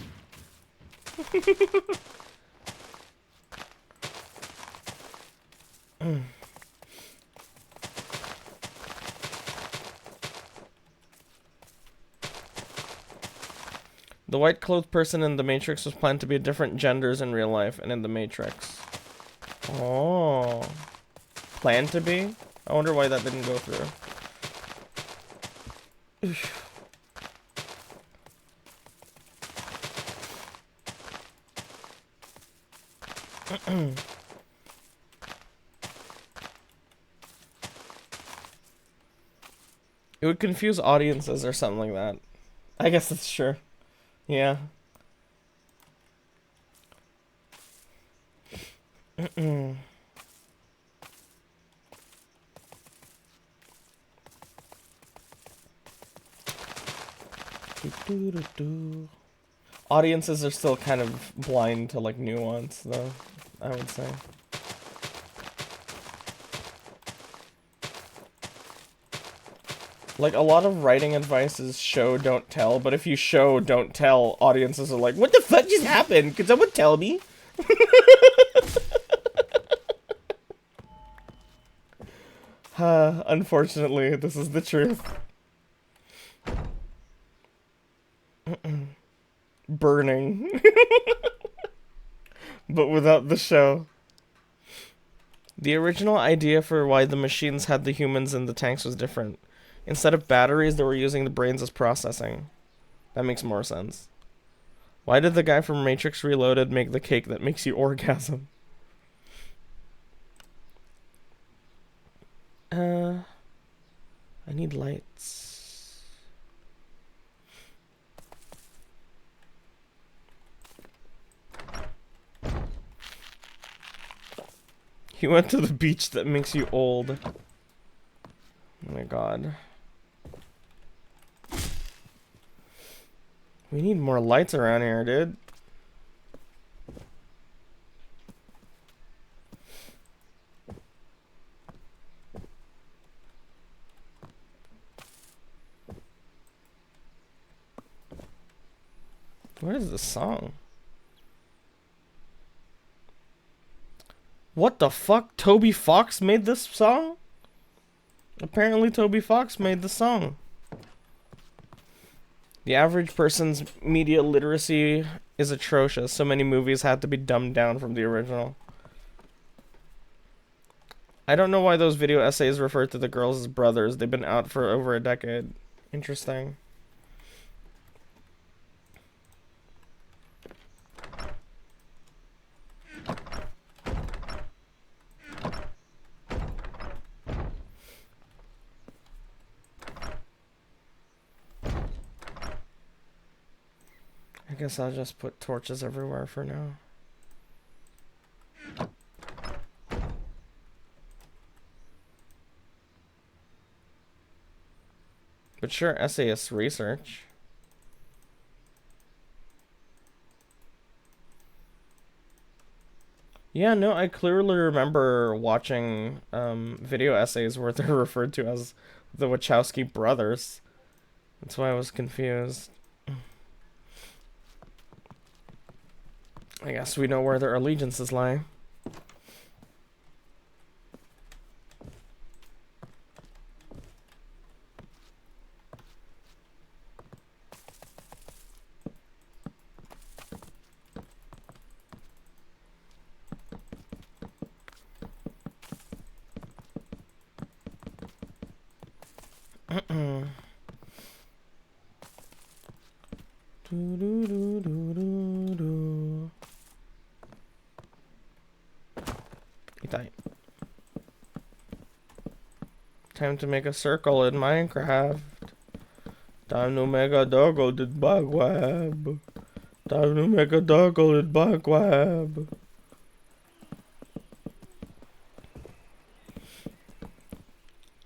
The white-clothed person in The Matrix was planned to be different genders in real life and in The Matrix. Oh. Planned to be? I wonder why that didn't go through. It would confuse audiences or something like that. I guess that's true. Yeah. Audiences are still kind of blind to like nuance, though, I would say. Like, a lot of writing advice is show, don't tell, but if you show, don't tell, audiences are like, what the fuck just happened? Could someone tell me? Unfortunately, this is the truth. Burning. But without the show. The original idea for why the machines had the humans in the tanks was different. Instead of batteries, they were using the brains as processing. That makes more sense. Why did the guy from Matrix Reloaded make the cake that makes you orgasm? I need lights. He went to the beach that makes you old. Oh my god. We need more lights around here, dude. What is this song? What the fuck? Toby Fox made this song? Apparently Toby Fox made the song. The average person's media literacy is atrocious. So many movies had to be dumbed down from the original. I don't know why those video essays refer to the girls as brothers. They've been out for over a decade. Interesting. I guess I'll just put torches everywhere for now. But sure, essayist research. Yeah, no, I clearly remember watching video essays where they're referred to as the Wachowski brothers. That's why I was confused. I guess we know where their allegiances lie. Time to make a circle in Minecraft. Time to make a doggle in bug web. Time to make a doggle in bug web.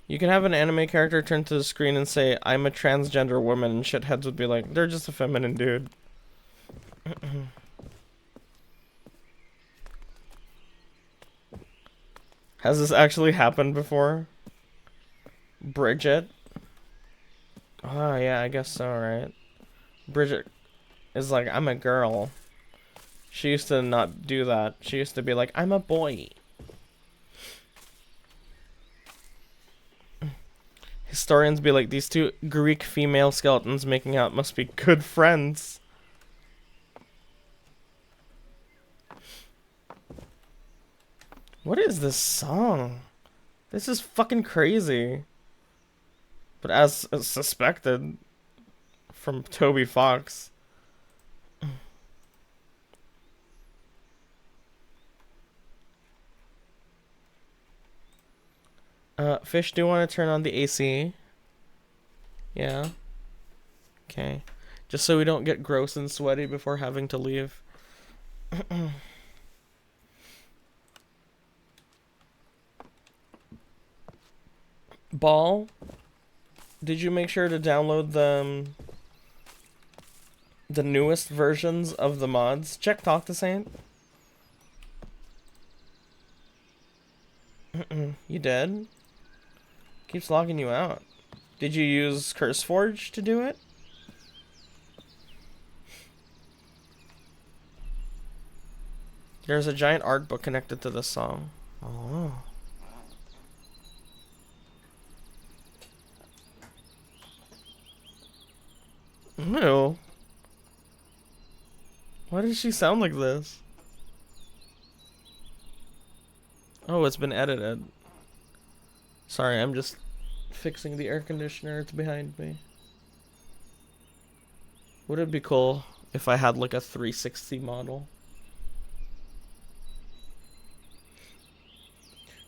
You can have an anime character turn to the screen and say, I'm a transgender woman, and shitheads would be like, they're just a feminine dude. Has this actually happened before? Bridget? Oh, yeah, I guess so, right? Bridget is like, I'm a girl. She used to not do that. She used to be like, I'm a boy. Historians be like, these two Greek female skeletons making out must be good friends. What is this song? This is fucking crazy. But as suspected from Toby Fox. Fish, do you want to turn on the AC? Yeah. Okay. Just so we don't get gross and sweaty before having to leave. Ball, did you make sure to download the newest versions of the mods? Check Talk to Saint. You did? Keeps logging you out. Did you use CurseForge to do it? There's a giant art book connected to this song. Oh. Ew. Why does she sound like this? Oh, it's been edited. Sorry, I'm just fixing the air conditioner. It's behind me. Would it be cool if I had like a 360 model?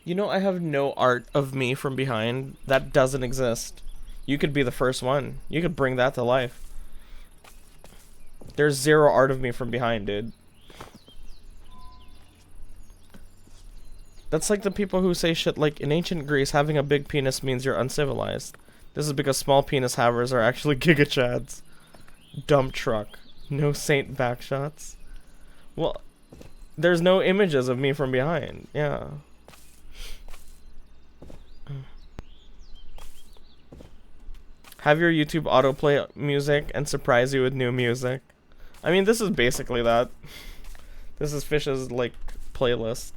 You know, I have no art of me from behind. That doesn't exist. You could be the first one. You could bring that to life. There's zero art of me from behind, dude. That's like the people who say shit like, in ancient Greece, having a big penis means you're uncivilized. This is because small penis havers are actually gigachads. Dump truck. No saint backshots. Well, there's no images of me from behind. Yeah. Have your YouTube autoplay music and surprise you with new music. I mean, this is basically that. This is Fish's, like, playlist.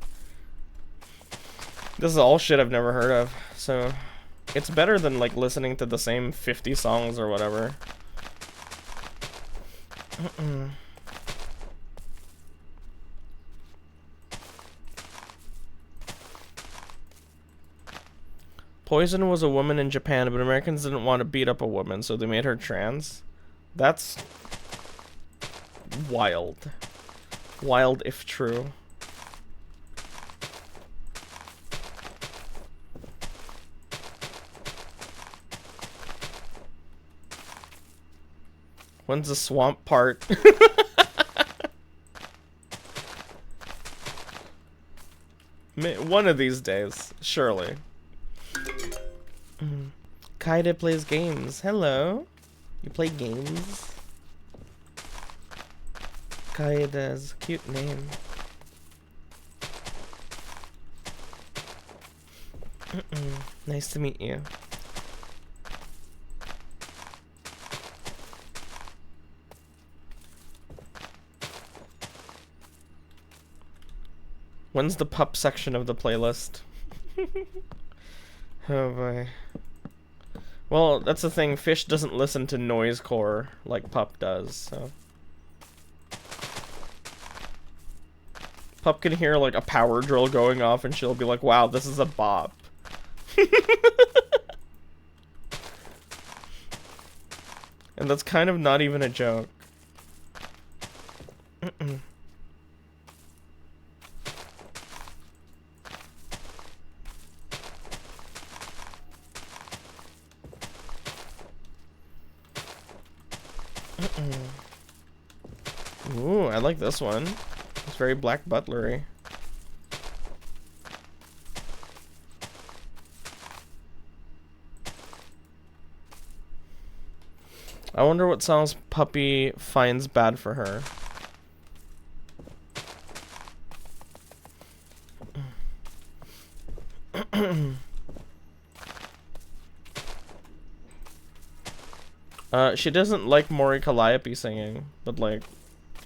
This is all shit I've never heard of, so it's better than, like, listening to the same 50 songs or whatever. Poison was a woman in Japan, but Americans didn't want to beat up a woman, so they made her trans. That's wild. Wild if true. When's the swamp part? One of these days, surely. Kaide plays games. Hello. You play games? Kaide's cute name. Nice to meet you. When's the pup section of the playlist? Oh boy. Well, that's the thing. Fish doesn't listen to noisecore like Pup does, so. Pup can hear like a power drill going off and she'll be like, wow, this is a bop. And that's kind of not even a joke. Ooh, I like this one. It's very Black Butlery. I wonder what songs Puppy finds bad for her. She doesn't like Mori Calliope singing, but like,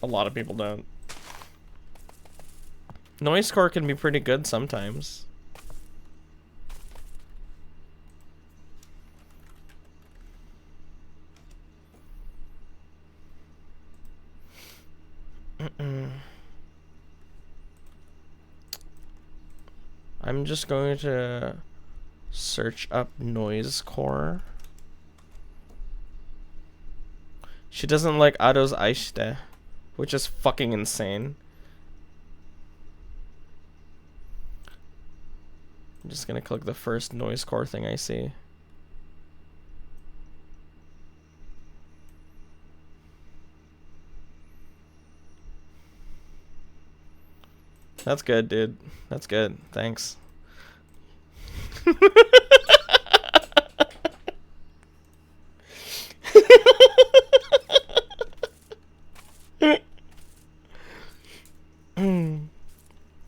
a lot of people don't. Noisecore can be pretty good sometimes. I'm just going to search up noisecore. She doesn't like Ados Aishite, which is fucking insane. I'm just gonna click the first noisecore thing I see. That's good, dude. That's good. Thanks.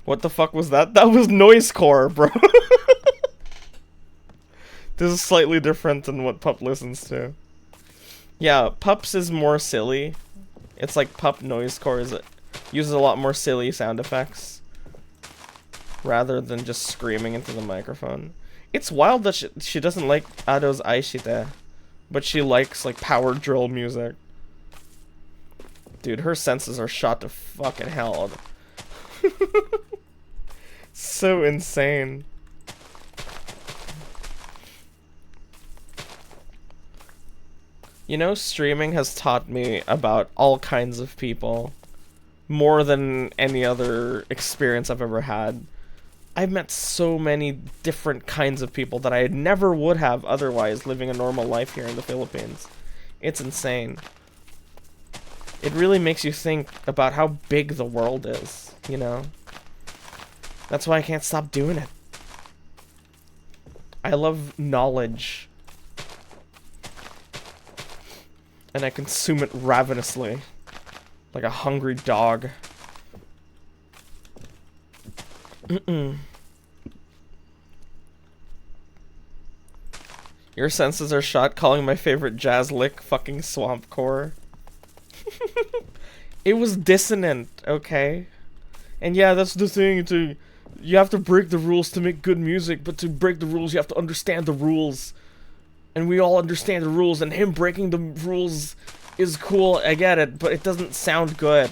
What the fuck was that? That was noisecore, bro. This is slightly different than what Pup listens to. Yeah, Pup's is more silly. It's like Pup noisecore uses a lot more silly sound effects rather than just screaming into the microphone. It's wild that she doesn't like Ados Aishite, but she likes like power drill music. Dude, her senses are shot to fucking hell. So insane. You know, streaming has taught me about all kinds of people more than any other experience I've ever had. I've met so many different kinds of people that I never would have otherwise living a normal life here in the Philippines. It's insane. It really makes you think about how big the world is, you know? That's why I can't stop doing it. I love knowledge. And I consume it ravenously. Like a hungry dog. Your senses are shot calling my favorite jazz lick fucking swamp core. It was dissonant, okay? And yeah, that's the thing, you have to break the rules to make good music, but to break the rules you have to understand the rules. And we all understand the rules, and him breaking the rules is cool, I get it, but it doesn't sound good.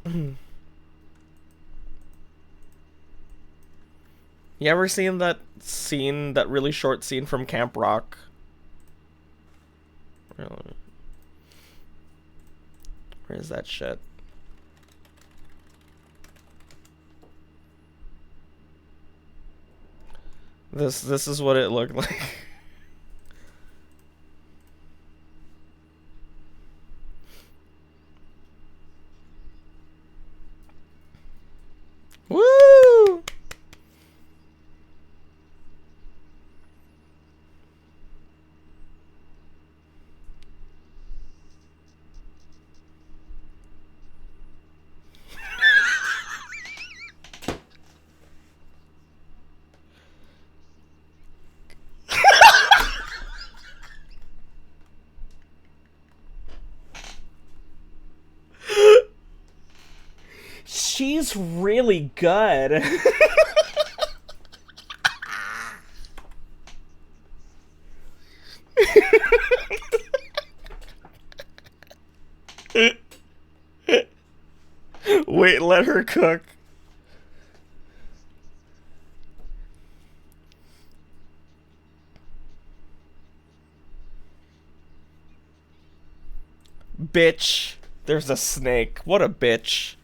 You ever seen that scene, that really short scene from Camp Rock? Really? Where is that shit? This is what it looked like. Woo! She's really good. Wait, let her cook. Bitch. There's a snake. What a bitch.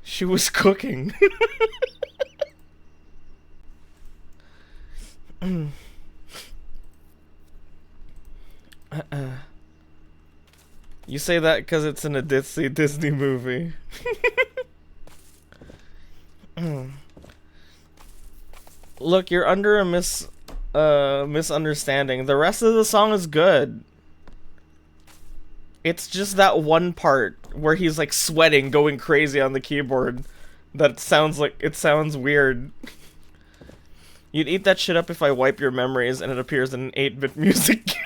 She was cooking. You say that because it's in a Disney movie. Look, you're under a misunderstanding. The rest of the song is good. It's just that one part where he's like sweating, going crazy on the keyboard. That sounds like, it sounds weird. You'd eat that shit up if I wipe your memories and it appears in an 8-bit music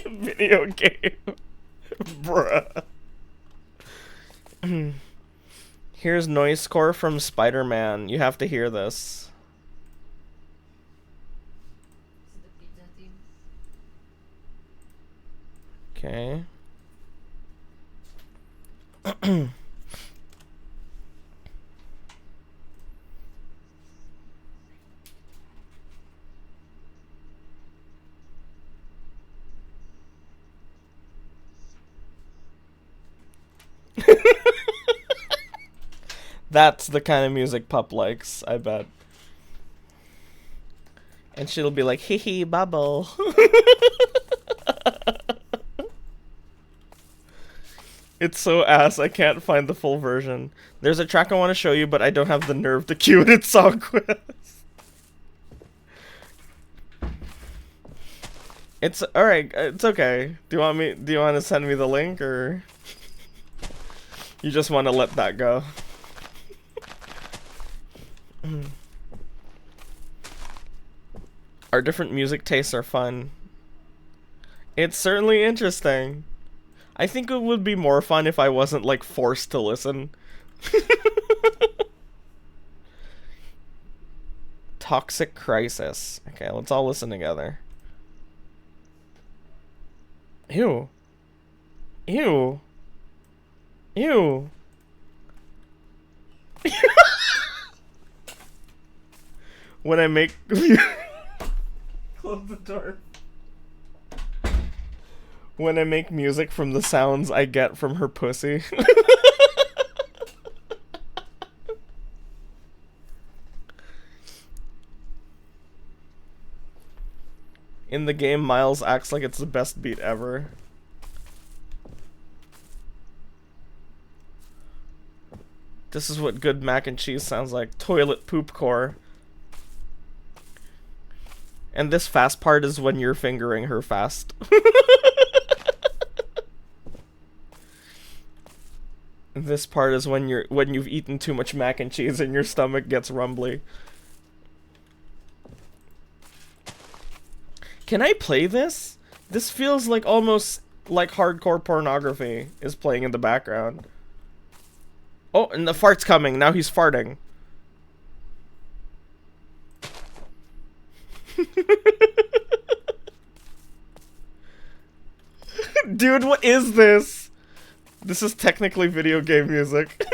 video game. Bruh. Here's noise score from Spider-Man. You have to hear this. Okay. That's the kind of music Pup likes, I bet. And she'll be like, hee hee, bubble. It's so ass, I can't find the full version. There's a track I want to show you, but I don't have the nerve to cue it in Song Quest. It's alright, it's okay. Do you want to send me the link, or you just want to let that go? Our different music tastes are fun. It's certainly interesting. I think it would be more fun if I wasn't, like, forced to listen. Toxic Crisis. Okay, let's all listen together. Ew. Ew. Ew. When I make... Close the door. When I make music from the sounds I get from her pussy. In the game, Miles acts like it's the best beat ever. This is what good mac and cheese sounds like. Toilet poop core. And this fast part is when you're fingering her fast. This part is when you've eaten too much mac and cheese and your stomach gets rumbly. Can I play this? This feels like almost like hardcore pornography is playing in the background. Oh, and the fart's coming. Now he's farting. Dude, what is this? This is technically video game music.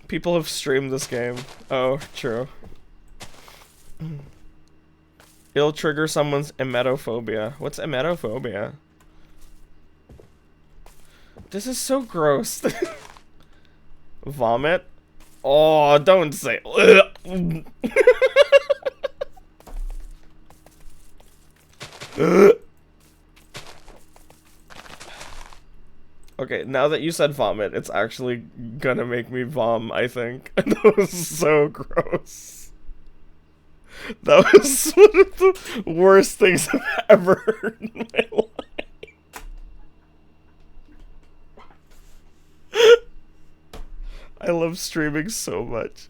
People have streamed this game. Oh, true. It'll trigger someone's emetophobia. What's emetophobia? This is so gross. Vomit? Oh, don't say. Okay, now that you said vomit, it's actually gonna make me vom, I think. That was so gross. That was one of the worst things I've ever heard in my life. I love streaming so much.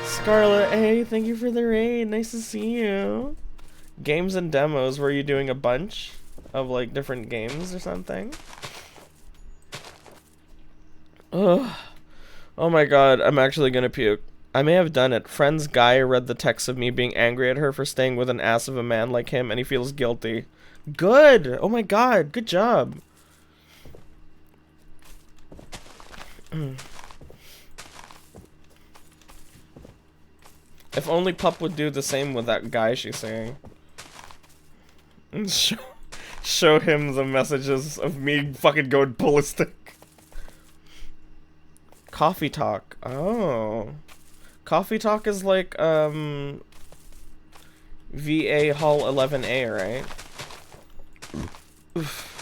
Scarlet, hey, thank you for the raid. Nice to see you. Games and demos, were you doing a bunch of like different games or something? Ugh. Oh my god, I'm actually gonna puke. I may have done it. Friend's guy read the text of me being angry at her for staying with an ass of a man like him, and he feels guilty. Good! Oh my god, good job. If only Pup would do the same with that guy she's saying. And show him the messages of me fucking going ballistic. Coffee Talk. Oh. Coffee Talk is like, VA Hall 11A, right? Oof.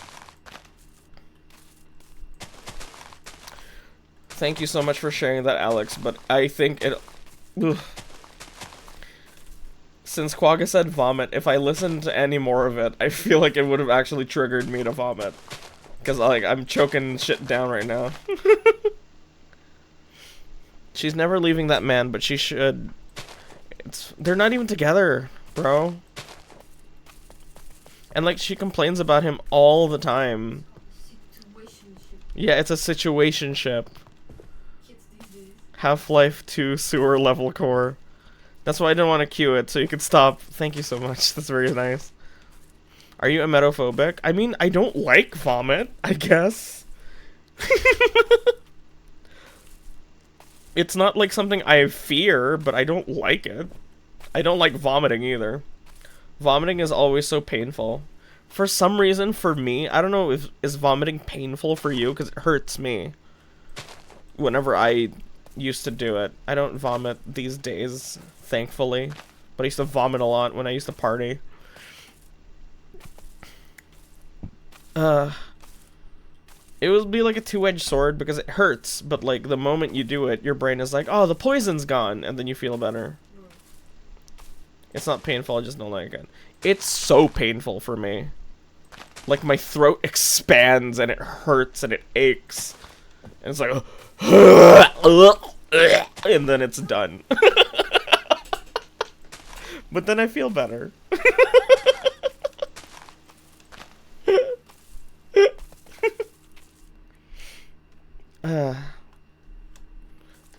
Thank you so much for sharing that, Alex, but I think it... Oof. Since Quagga said vomit, if I listened to any more of it, I feel like it would have actually triggered me to vomit. Because, like, I'm choking shit down right now. She's never leaving that man, but she should. They're not even together, bro. And, like, she complains about him all the time. Yeah, it's a situationship. Half-Life 2 sewer level core. That's why I didn't want to cue it, so you could stop. Thank you so much. That's very nice. Are you emetophobic? I mean, I don't like vomit, I guess. It's not like something I fear, but I don't like it. I don't like vomiting either. Vomiting is always so painful. For some reason, for me, I don't know if is vomiting painful for you, because it hurts me. Whenever I used to do it. I don't vomit these days, thankfully. But I used to vomit a lot when I used to party. It would be like a two-edged sword because it hurts, but like the moment you do it, your brain is like, oh, the poison's gone, and then you feel better. It's not painful, I just don't like it. It's so painful for me. Like my throat expands and it hurts and it aches. And it's like, and then it's done. But then I feel better.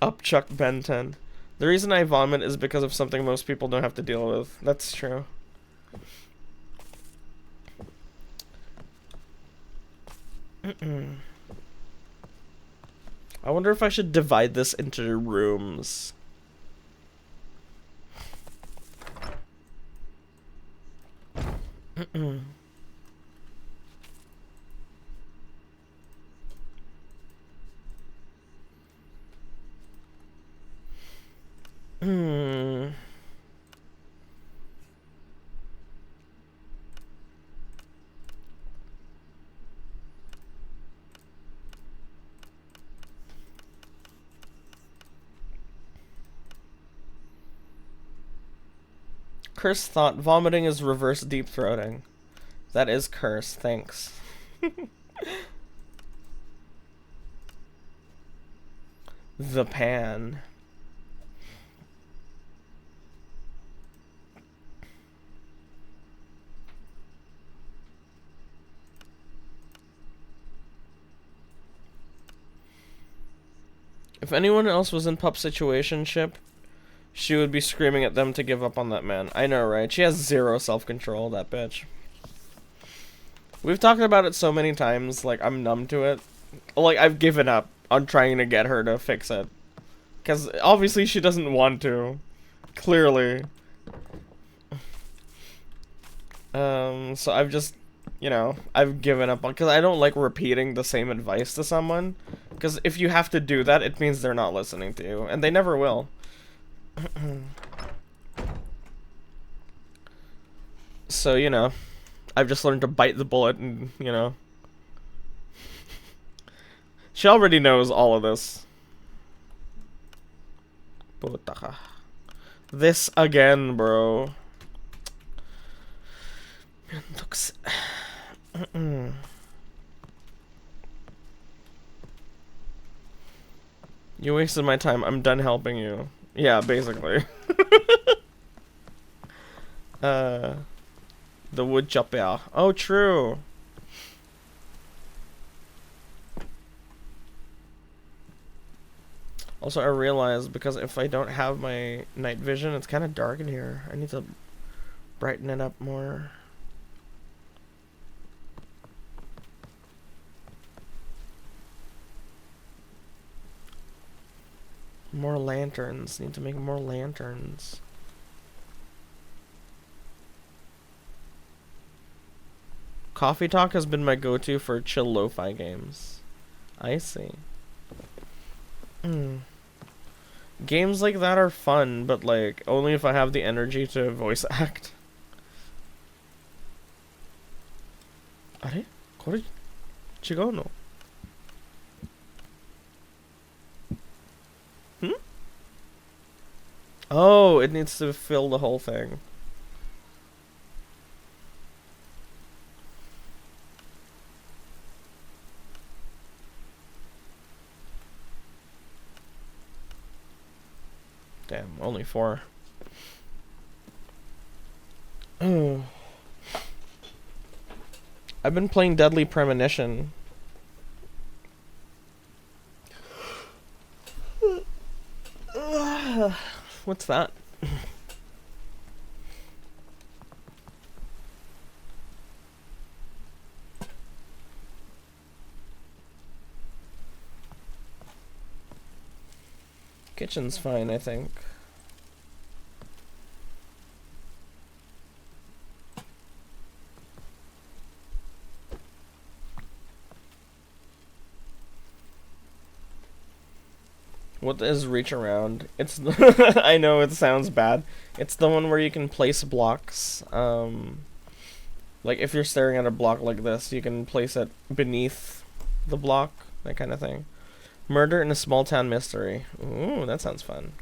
Upchuck Ben 10. The reason I vomit is because of something most people don't have to deal with. That's true. I wonder if I should divide this into rooms. Curse thought, vomiting is reverse deep throating. That is curse, thanks. The pan. If anyone else was in pup situationship, she would be screaming at them to give up on that man. I know, right? She has zero self-control, that bitch. We've talked about it so many times, like, I'm numb to it. Like, I've given up on trying to get her to fix it. Because, obviously, she doesn't want to. Clearly. So I've just, you know, I've given up on... Because I don't like repeating the same advice to someone. Because if you have to do that, it means they're not listening to you. And they never will. So, you know, I've just learned to bite the bullet and, you know. She already knows all of this. This again, bro. You wasted my time. I'm done helping you. Yeah, basically. The wood chopper. Oh, true. Also, I realized because if I don't have my night vision, it's kind of dark in here. I need to brighten it up more. More lanterns. Need to make more lanterns. Coffee Talk has been my go-to for chill lo-fi games. I see. Games like that are fun, but like only if I have the energy to voice act. あれ? これ違うの? Oh, it needs to fill the whole thing. Damn, only 4. Oh. I've been playing Deadly Premonition. What's that? Kitchen's fine, I think. What is reach around? It's I know it sounds bad. It's the one where you can place blocks. Like if you're staring at a block like this, you can place it beneath the block, that kind of thing. Murder in a Small Town Mystery. Ooh, that sounds fun.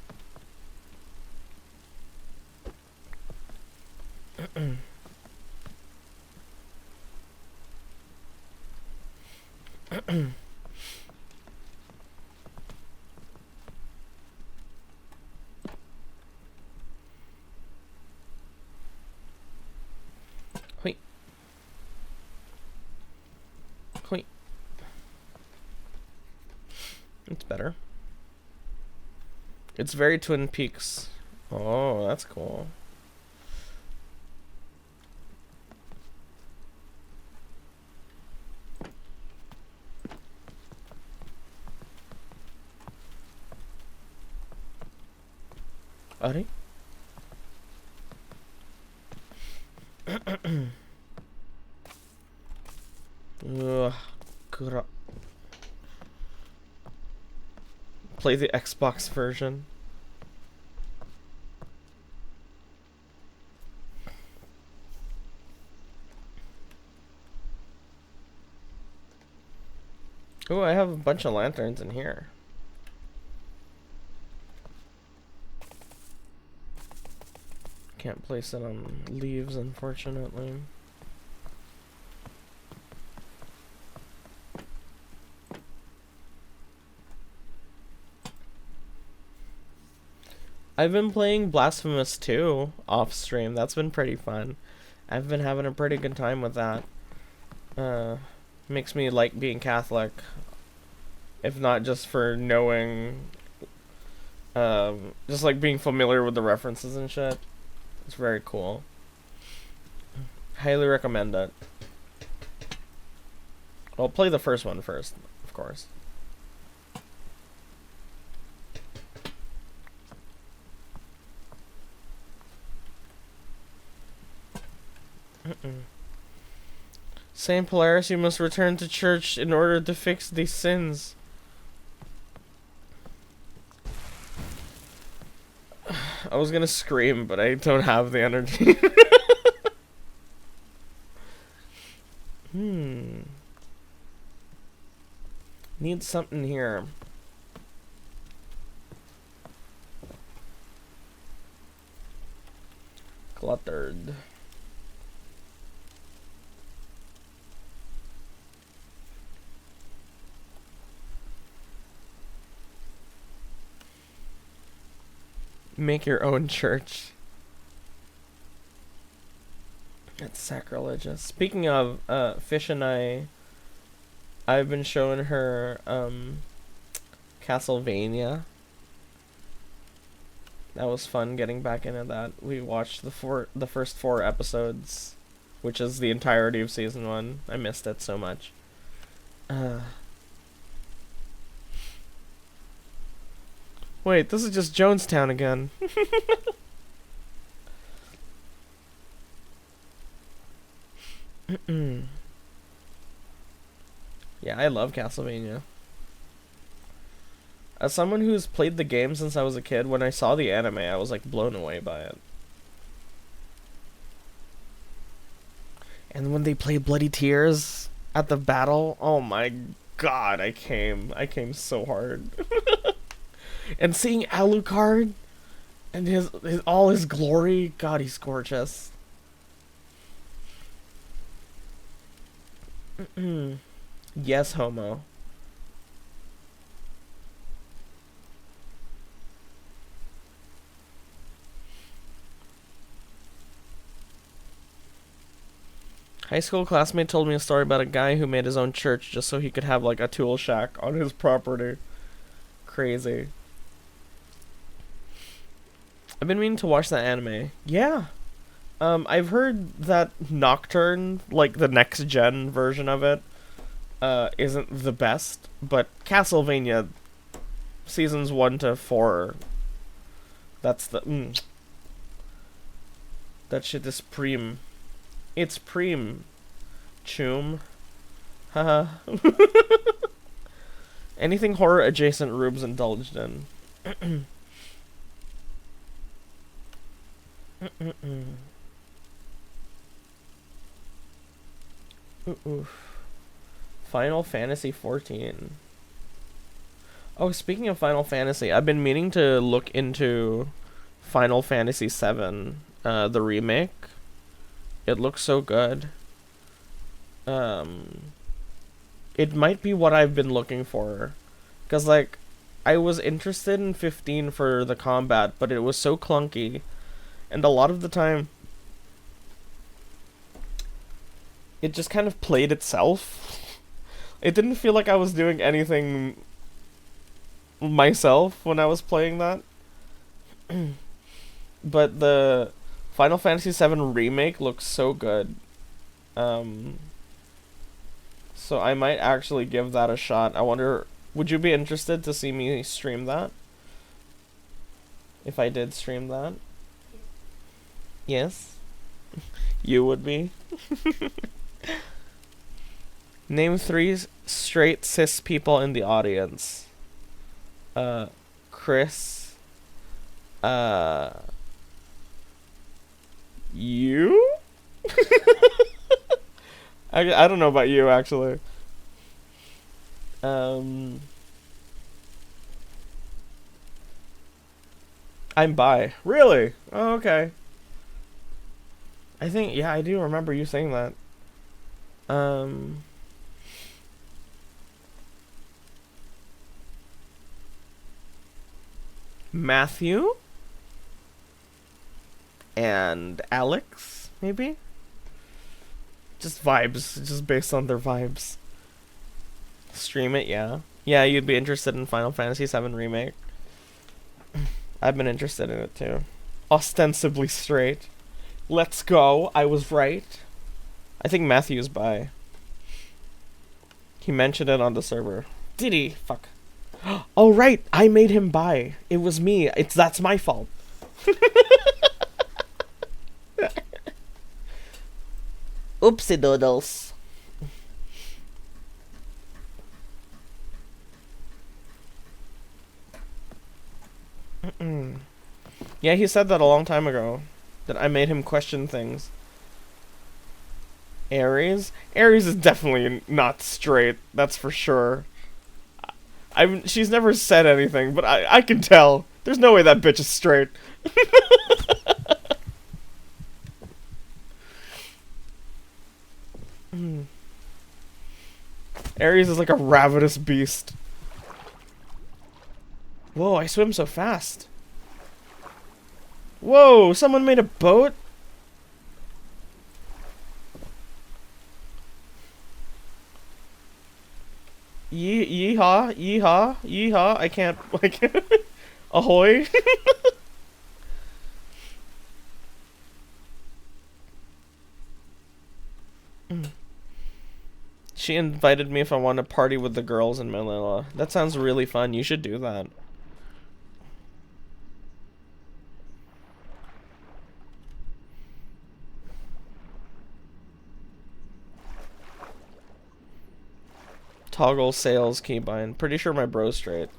Wait. Wait. It's better. It's very Twin Peaks. Oh, that's cool. Are? Ugh. Play the Xbox version. Oh, I have a bunch of lanterns in here. Can't place it on leaves, unfortunately. I've been playing Blasphemous 2 off stream. That's been pretty fun. I've been having a pretty good time with that. Makes me like being Catholic. If not just for knowing, just like being familiar with the references and shit. It's very cool. Highly recommend it. I'll play the first one first, of course. Saint Polaris, you must return to church in order to fix these sins. I was gonna scream, but I don't have the energy. Need something here. Cluttered. Make your own church. That's sacrilegious. Speaking of, Fish and I've been showing her, Castlevania. That was fun getting back into that. We watched the first 4 episodes, which is the entirety of season 1. I missed it so much. Wait, this is just Jonestown again. Yeah, I love Castlevania. As someone who's played the game since I was a kid, when I saw the anime, I was like blown away by it. And when they play Bloody Tears at the battle, oh my god, I came so hard. And seeing Alucard and his all his glory, god, he's gorgeous. Yes, homo. High school classmate told me a story about a guy who made his own church just so he could have like a tool shack on his property. Crazy. I've been meaning to watch that anime. Yeah. I've heard that Nocturne, like the next gen version of it, isn't the best, but Castlevania seasons 1 to 4, that's the that shit is preem. It's preem. Choom. Haha. Anything horror adjacent Rube's indulged in. Final Fantasy 14. Oh, speaking of Final Fantasy, I've been meaning to look into Final Fantasy 7, the remake. It looks so good. It might be what I've been looking for. Because, like, I was interested in 15 for the combat, but it was so clunky. And a lot of the time, it just kind of played itself. It didn't feel like I was doing anything myself when I was playing that. But the Final Fantasy VII Remake looks so good. So I might actually give that a shot. I wonder, would you be interested to see me stream that? if I did stream that. Yes. You would be. Name 3 straight cis people in the audience. Chris. You? I don't know about you, actually. I'm bi. Really? Oh, okay. I think, yeah, I do remember you saying that. Matthew? And Alex, maybe? Just vibes, just based on their vibes. Stream it, yeah. Yeah, you'd be interested in Final Fantasy VII Remake. I've been interested in it too. Ostensibly straight. Let's go, I was right. I think Matthew's bi. He mentioned it on the server. Did he? Fuck. Oh right, I made him bi. It was me. That's my fault. Oopsie doodles. Yeah, he said that a long time ago. That I made him question things. Aries? Aries is definitely not straight. That's for sure. She's never said anything, but I can tell. There's no way that bitch is straight. Aries is like a ravenous beast. Whoa, I swim so fast. Whoa, someone made a boat? Yeehaw, yeehaw, yeehaw. I can't. Ahoy. She invited me if I want to party with the girls in Manila. That sounds really fun. You should do that. Toggle sales keybind. Pretty sure my bro's straight.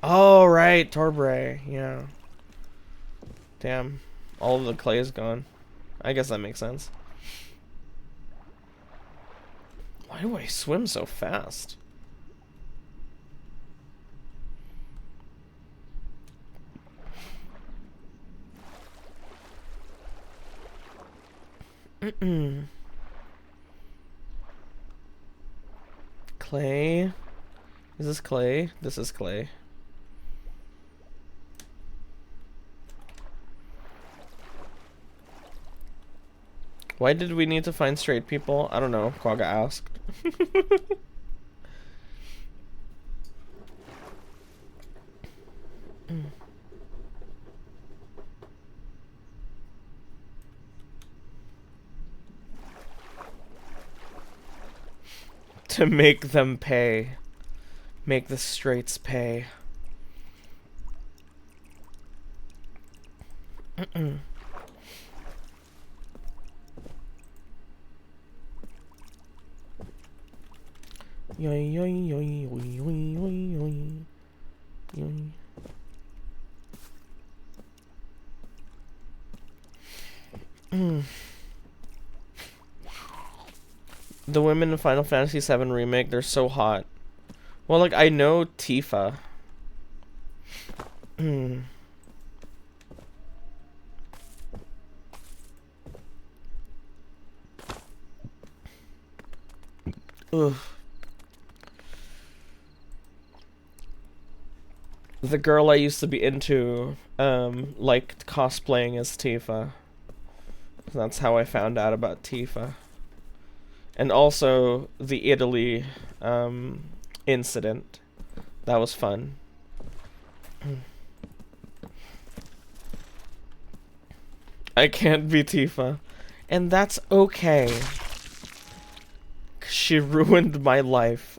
Oh, right. Torbray. Yeah. Damn. All of the clay is gone. I guess that makes sense. Why do I swim so fast? Clay. Is this clay? This is clay. Why did we need to find straight people? I don't know. Quagga asked. To make them pay. Make the straights pay. Yoy yoy yoy yoy yoy yoy yoy yoy. The women in Final Fantasy VII Remake, they're so hot. Well, like, I know Tifa. Ugh. The girl I used to be into, liked cosplaying as Tifa. That's how I found out about Tifa. And also the Italy, incident. That was fun. I can't be Tifa. And that's okay. 'Cause she ruined my life.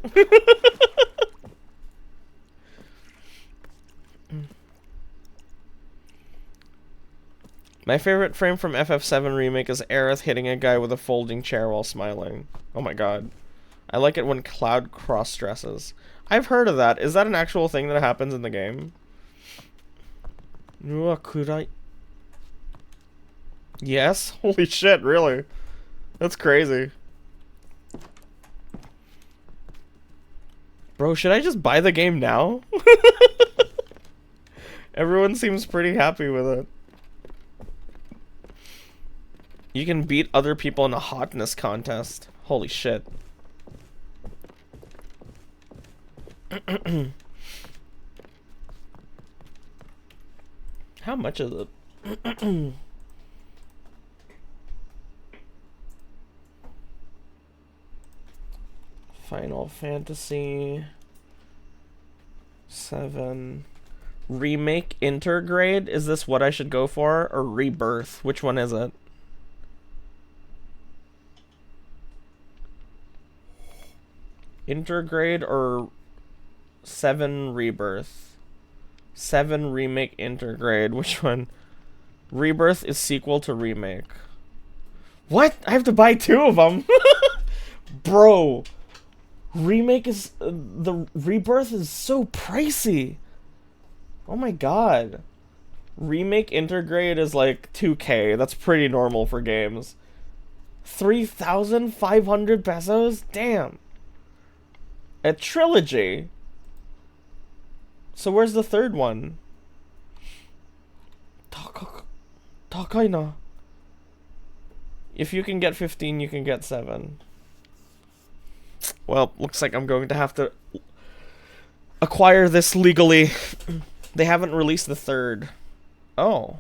My favorite frame from FF7 Remake is Aerith hitting a guy with a folding chair while smiling. Oh my god. I like it when Cloud cross-dresses. I've heard of that. Is that an actual thing that happens in the game? Yes? Holy shit, really? That's crazy. Bro, should I just buy the game now? Everyone seems pretty happy with it. You can beat other people in a hotness contest. Holy shit. How much is it? Final Fantasy 7 Remake Intergrade? Is this what I should go for? Or Rebirth? Which one is it? Intergrade or 7 Rebirth? 7 Remake Intergrade. Which one? Rebirth is sequel to Remake. What? I have to buy 2 of them? Bro. Remake is... the Rebirth is so pricey. Oh my god. Remake Intergrade is like 2K. That's pretty normal for games. 3,500 pesos? Damn. A trilogy. So where's the third one? Takai na. If you can get 15, you can get 7. Well, looks like I'm going to have to acquire this legally. They haven't released the third. Oh.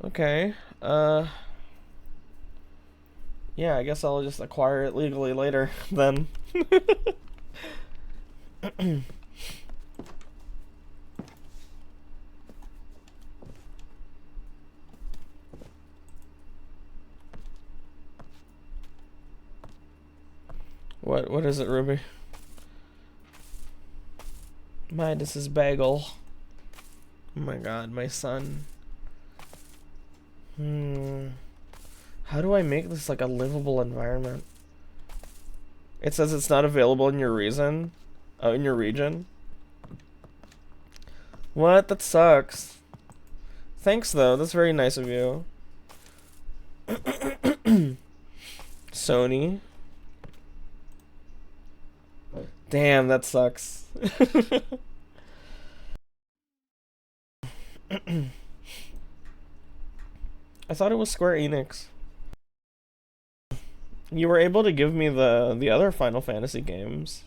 Okay. Yeah, I guess I'll just acquire it legally later, then. What is it, Ruby? This is Bagel. Oh my god, my son. How do I make this like a livable environment? It says it's not available in your region. In your region. What? That sucks. Thanks though. That's very nice of you. Sony. Damn, that sucks. I thought it was Square Enix. You were able to give me the other Final Fantasy games.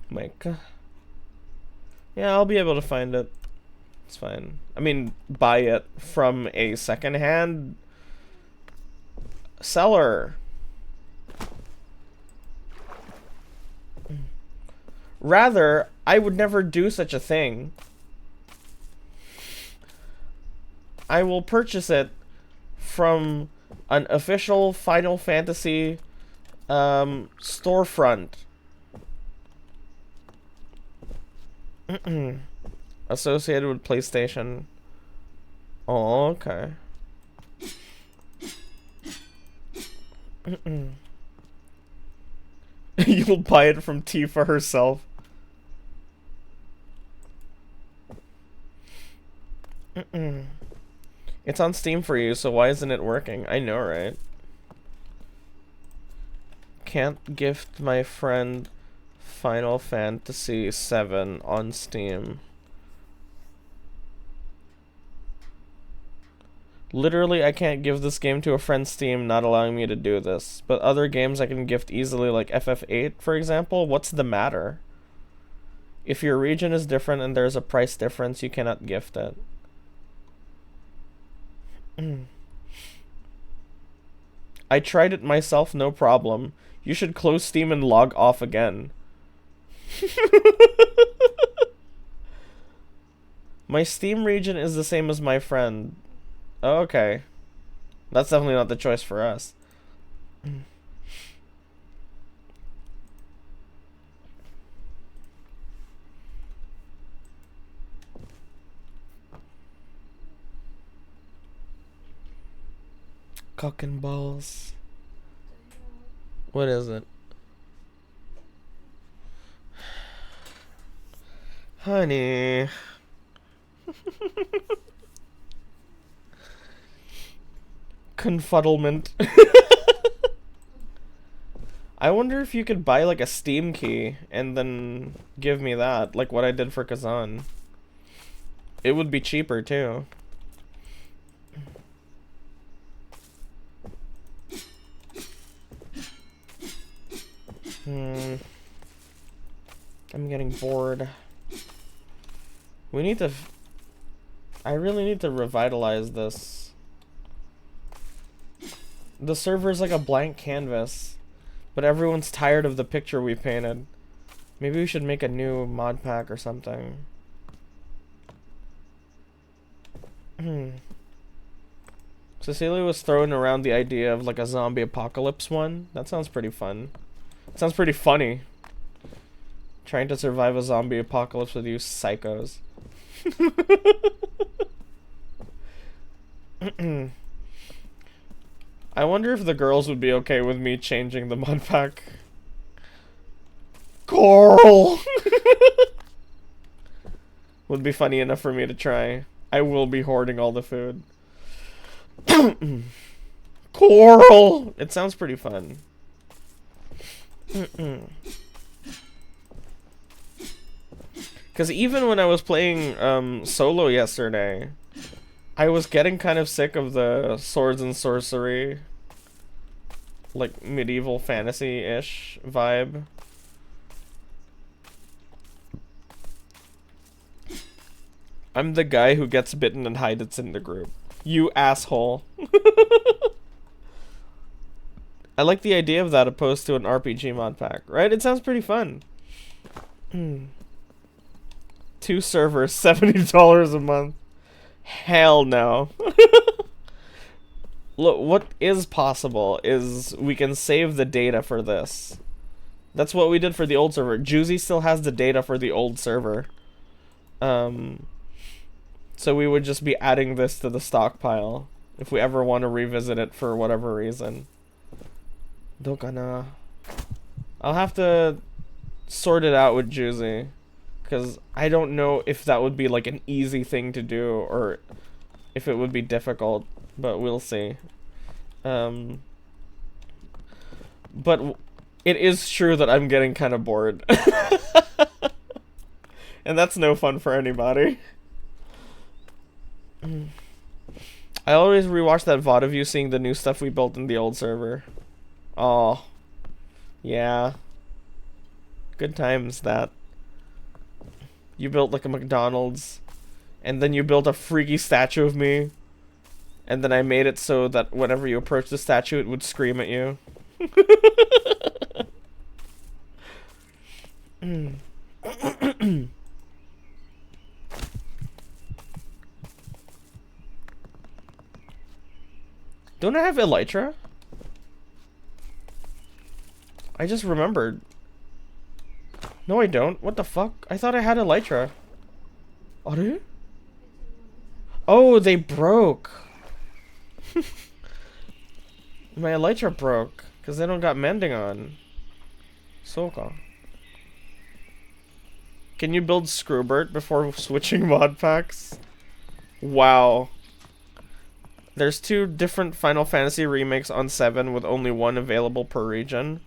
Mike. Yeah, I'll be able to find it. It's fine. I mean, buy it from a secondhand seller. Rather, I would never do such a thing. I will purchase it from an official Final Fantasy storefront. Associated with PlayStation. Oh, okay. You'll buy it from Tifa herself. It's on Steam for you, so why isn't it working? I know, right? Can't gift my friend Final Fantasy 7 on Steam. Literally, I can't give this game to a friend's Steam, not allowing me to do this. But other games I can gift easily, like FF8, for example. What's the matter? If your region is different and there's a price difference, you cannot gift it. I tried it myself, no problem. You should close Steam and log off again. My Steam region is the same as my friend. Oh, okay. That's definitely not the choice for us. Cock and balls. What is it? Honey. Confuddlement. I wonder if you could buy like a Steam key and then give me that, like what I did for Kazan. It would be cheaper too. I'm getting bored. We need to... I really need to revitalize this. The server's like a blank canvas, but everyone's tired of the picture we painted. Maybe we should make a new mod pack or something. Cecilia was throwing around the idea of like a zombie apocalypse one. That sounds pretty fun. It sounds pretty funny. Trying to survive a zombie apocalypse with you psychos. I wonder if the girls would be okay with me changing the mod pack. Coral! Would be funny enough for me to try. I will be hoarding all the food. Coral! It sounds pretty fun. Because even when I was playing solo yesterday, I was getting kind of sick of the swords and sorcery, like medieval fantasy-ish vibe. I'm the guy who gets bitten and hides in the group. You asshole. I like the idea of that opposed to an RPG mod pack, right? It sounds pretty fun. 2 servers, $70 a month. Hell no. Look, what is possible is we can save the data for this. That's what we did for the old server. Juicy still has the data for the old server. So we would just be adding this to the stockpile if we ever want to revisit it for whatever reason. Dokana. I'll have to sort it out with Juicy, because I don't know if that would be like an easy thing to do or if it would be difficult, but we'll see. But it is true that I'm getting kind of bored. And that's no fun for anybody. I always rewatch that VOD of you seeing the new stuff we built in the old server. Oh, yeah. Good times, that. You built like a McDonald's, and then you built a freaky statue of me, and then I made it so that whenever you approach the statue, it would scream at you. Don't I have Elytra? I just remembered. No, I don't. What the fuck? I thought I had Elytra. Are you? Oh, they broke. My Elytra broke because they don't got mending on. Soka. Can you build Screwbert before switching mod packs? Wow. There's 2 different Final Fantasy remakes on 7 with only 1 available per region.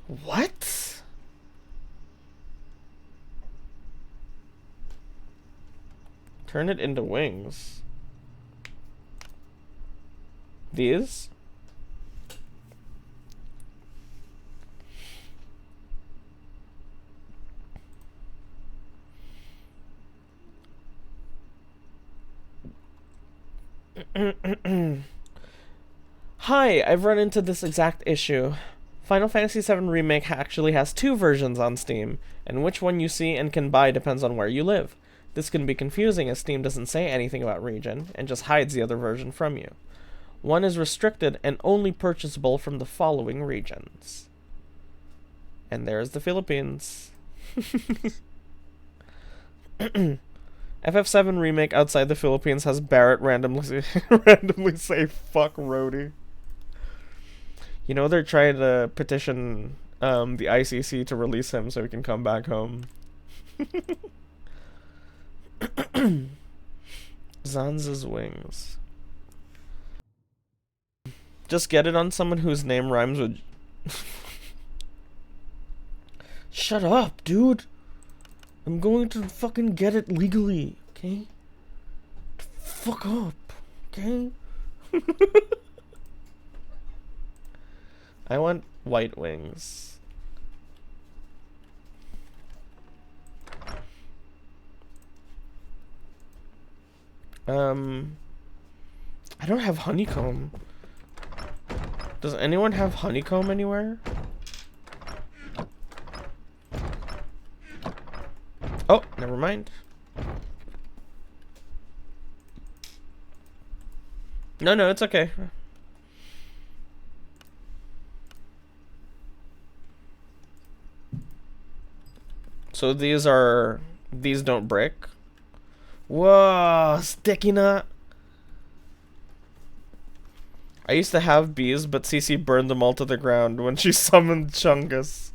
What? Turn it into wings. These? Hi, I've run into this exact issue. Final Fantasy VII Remake actually has 2 versions on Steam, and which one you see and can buy depends on where you live. This can be confusing as Steam doesn't say anything about region, and just hides the other version from you. One is restricted and only purchasable from the following regions. And there's the Philippines. FF7 Remake outside the Philippines has Barrett randomly say fuck Rhodey. You know they're trying to petition the ICC to release him so he can come back home. Zanza's wings. Just get it on someone whose name rhymes with... Shut up, dude! I'm going to fucking get it legally, okay? Fuck up, okay? I want white wings. I don't have honeycomb. Does anyone have honeycomb anywhere? Oh, never mind. No, it's okay. So these don't break. Whoa, sticky nut. I used to have bees, but Cece burned them all to the ground when she summoned Chungus.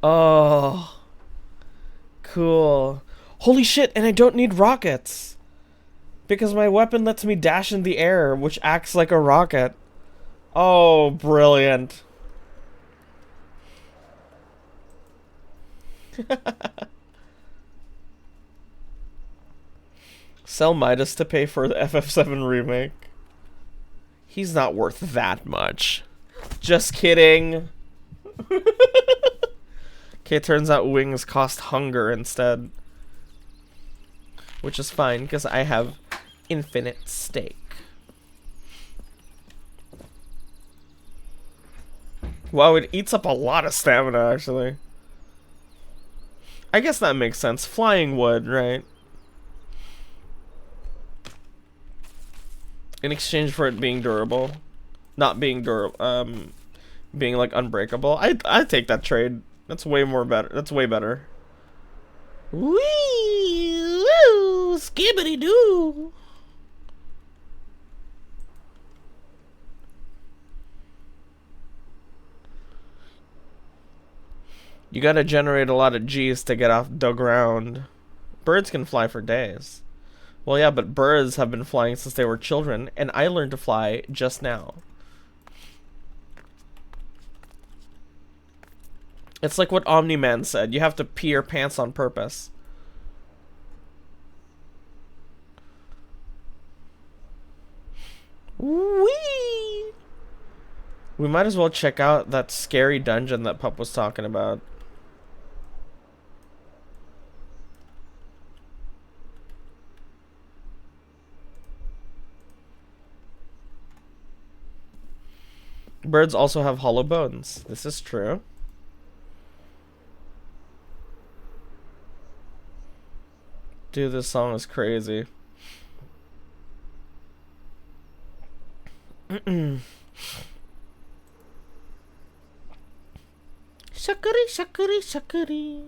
Oh. Cool. Holy shit, and I don't need rockets. Because my weapon lets me dash in the air, which acts like a rocket. Oh, brilliant. Sell Midas to pay for the FF7 remake. He's not worth that much. Just kidding. Okay, turns out wings cost hunger instead. Which is fine, because I have infinite steak. Wow, it eats up a lot of stamina, actually. I guess that makes sense. Flying would, right? In exchange for it being durable. Not being durable, being, like, unbreakable. I'd take that trade. That's way more better. That's way better. Wee! Woo! Skibbity-doo! You gotta generate a lot of G's to get off the ground. Birds can fly for days. Well, yeah, but birds have been flying since they were children, and I learned to fly just now. It's like what Omni-Man said. You have to pee your pants on purpose. Whee! We might as well check out that scary dungeon that Pup was talking about. Birds also have hollow bones. This is true. Dude, this song is crazy. Shakari, shakari, shakari.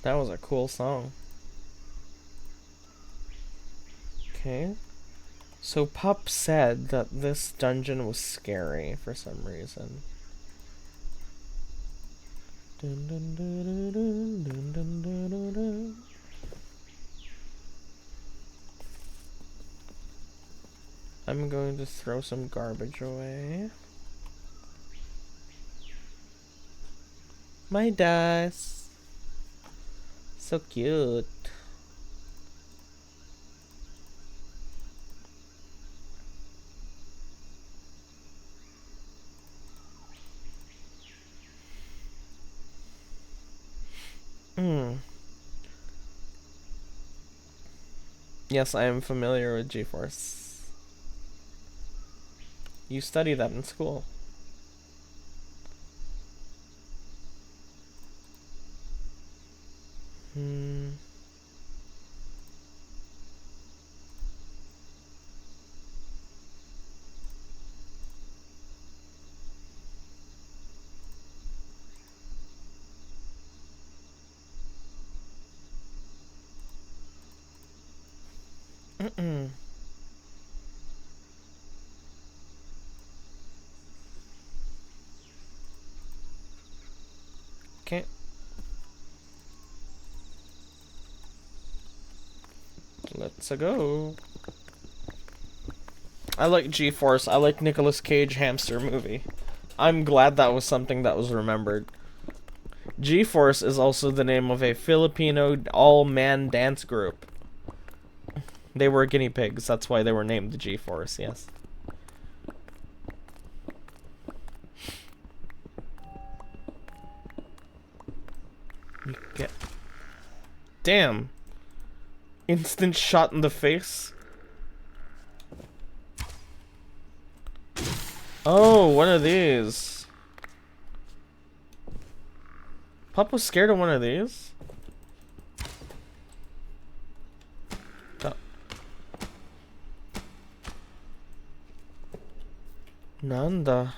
That was a cool song. Okay. So Pup said that this dungeon was scary for some reason. Dun, dun, dun, dun, dun, dun, dun, dun, dun. I'm going to throw some garbage away. My dust. So cute. Yes, I am familiar with GeForce. You study that in school. Okay. Let's go. I like GeForce. I like Nicolas Cage hamster movie. I'm glad that was something that was remembered. GeForce is also the name of a Filipino all-man dance group. They were guinea pigs. That's why they were named the GeForce, yes. You get... Damn. Instant shot in the face. Oh, one of these. Pup was scared of one of these? Nanda.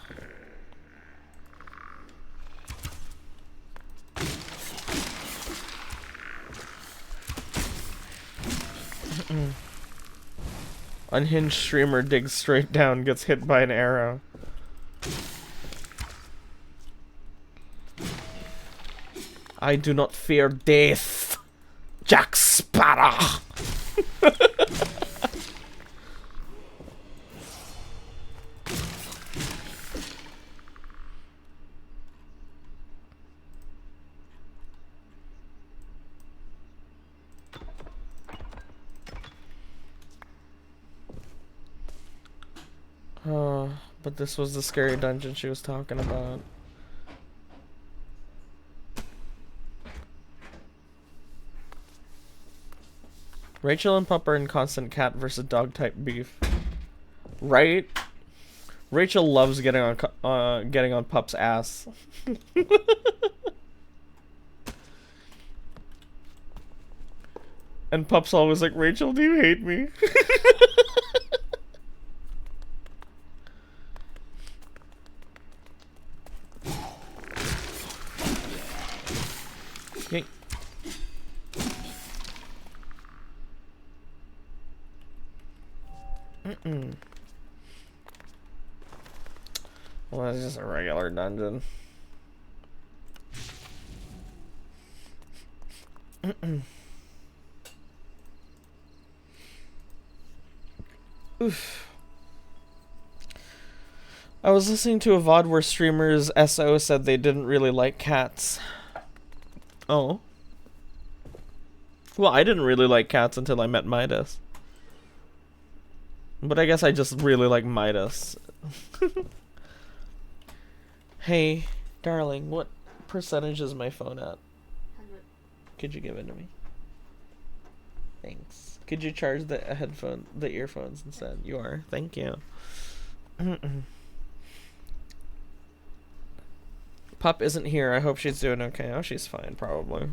Unhinged streamer digs straight down, gets hit by an arrow. I do not fear death, Jack Sparrow. Oh, but this was the scary dungeon she was talking about. Rachel and Pup are in constant cat versus dog type beef. Right? Rachel loves getting on Pup's ass. And Pup's always like, Rachel, do you hate me? Yay. Well, it's just a regular dungeon. Oof. I was listening to a VOD where streamers SO said they didn't really like cats. Oh. Well, I didn't really like cats until I met Midas. But I guess I just really like Midas. Hey, darling, what percentage is my phone at? 100. Could you give it to me? Thanks. Could you charge the earphones instead? You are. Thank you. Pup isn't here. I hope she's doing okay. Oh, she's fine, probably.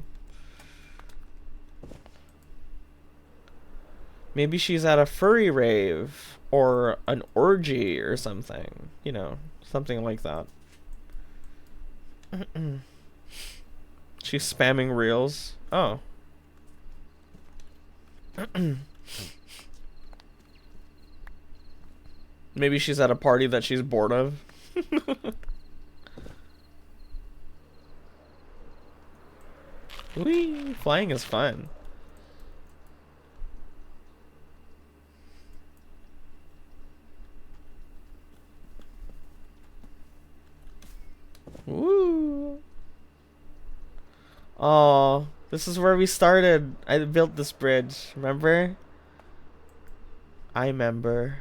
Maybe she's at a furry rave or an orgy or something. You know, something like that. She's spamming reels. Oh. Maybe she's at a party that she's bored of. Whee! Flying is fun. Woo! Oh, this is where we started. I built this bridge. Remember? I remember.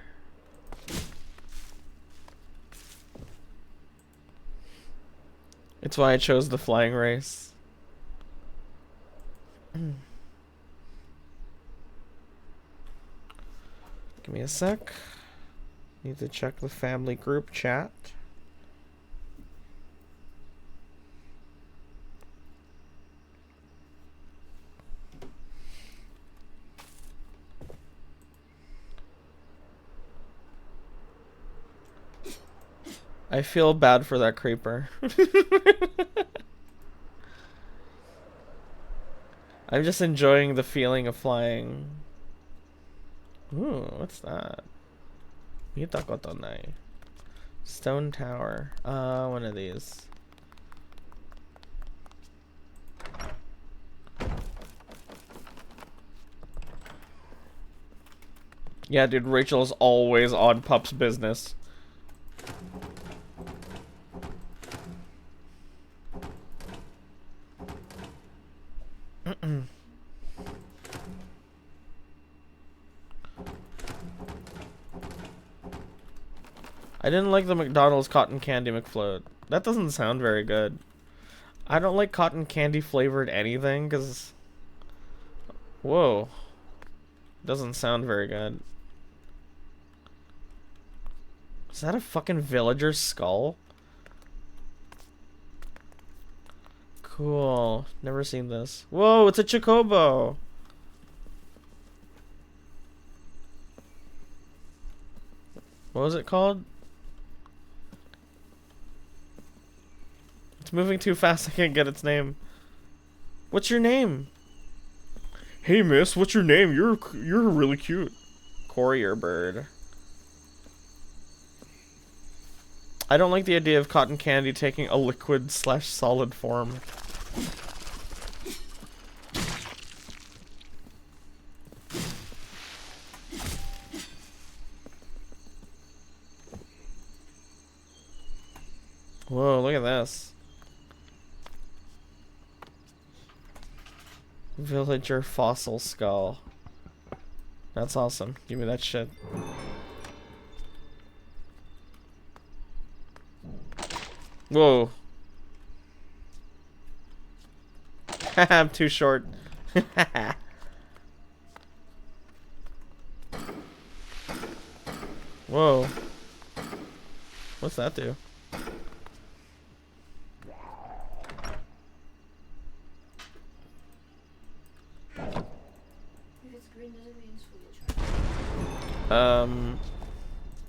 It's why I chose the flying race. Give me a sec. Need to check the family group chat. I feel bad for that creeper. I'm just enjoying the feeling of flying. Ooh, what's that? Mitakotonai. Stone tower. One of these. Yeah, dude, Rachel's always on Pup's business. I didn't like the McDonald's cotton candy McFloat. That doesn't sound very good. I don't like cotton candy flavored anything because... Whoa. Doesn't sound very good. Is that a fucking villager's skull? Cool. Never seen this. Whoa, it's a chocobo. What was it called? It's moving too fast, I can't get its name. What's your name? Hey miss, what's your name? You're really cute. Courier bird. I don't like the idea of cotton candy taking a liquid / solid form. Whoa, look at this. Villager fossil skull. That's awesome. Give me that shit. Whoa. I'm too short. Whoa. What's that do?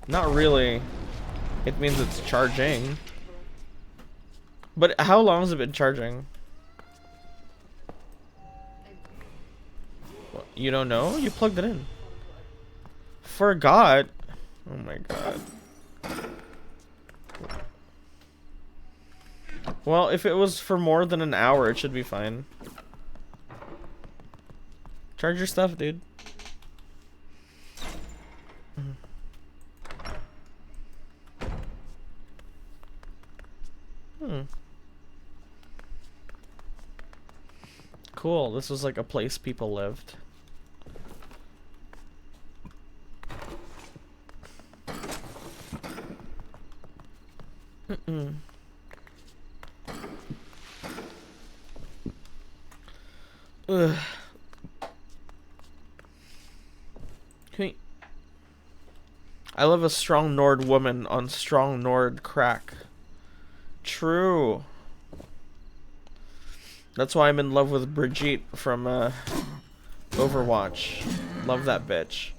Not really. It means it's charging. But how long has it been charging? What, you don't know? You plugged it in. Forgot. Oh my god. Well, if it was for more than an hour, it should be fine. Charge your stuff, dude. Cool, this was like a place people lived. Ugh. Hey. I love a strong Nord woman on strong Nord crack. True. That's why I'm in love with Brigitte from Overwatch. Love that bitch.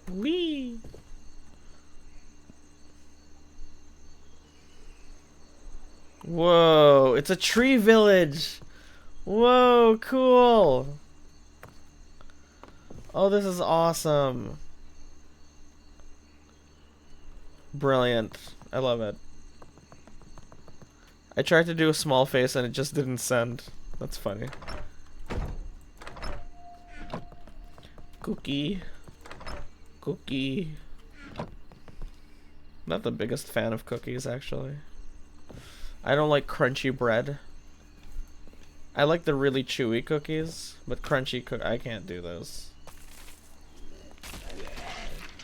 Wee. Whoa, it's a tree village. Whoa, cool. Oh, this is awesome. Brilliant. I love it. I tried to do a small face and it just didn't send. That's funny. Cookie. Cookie. Not the biggest fan of cookies, actually. I don't like crunchy bread. I like the really chewy cookies, but crunchy I can't do those.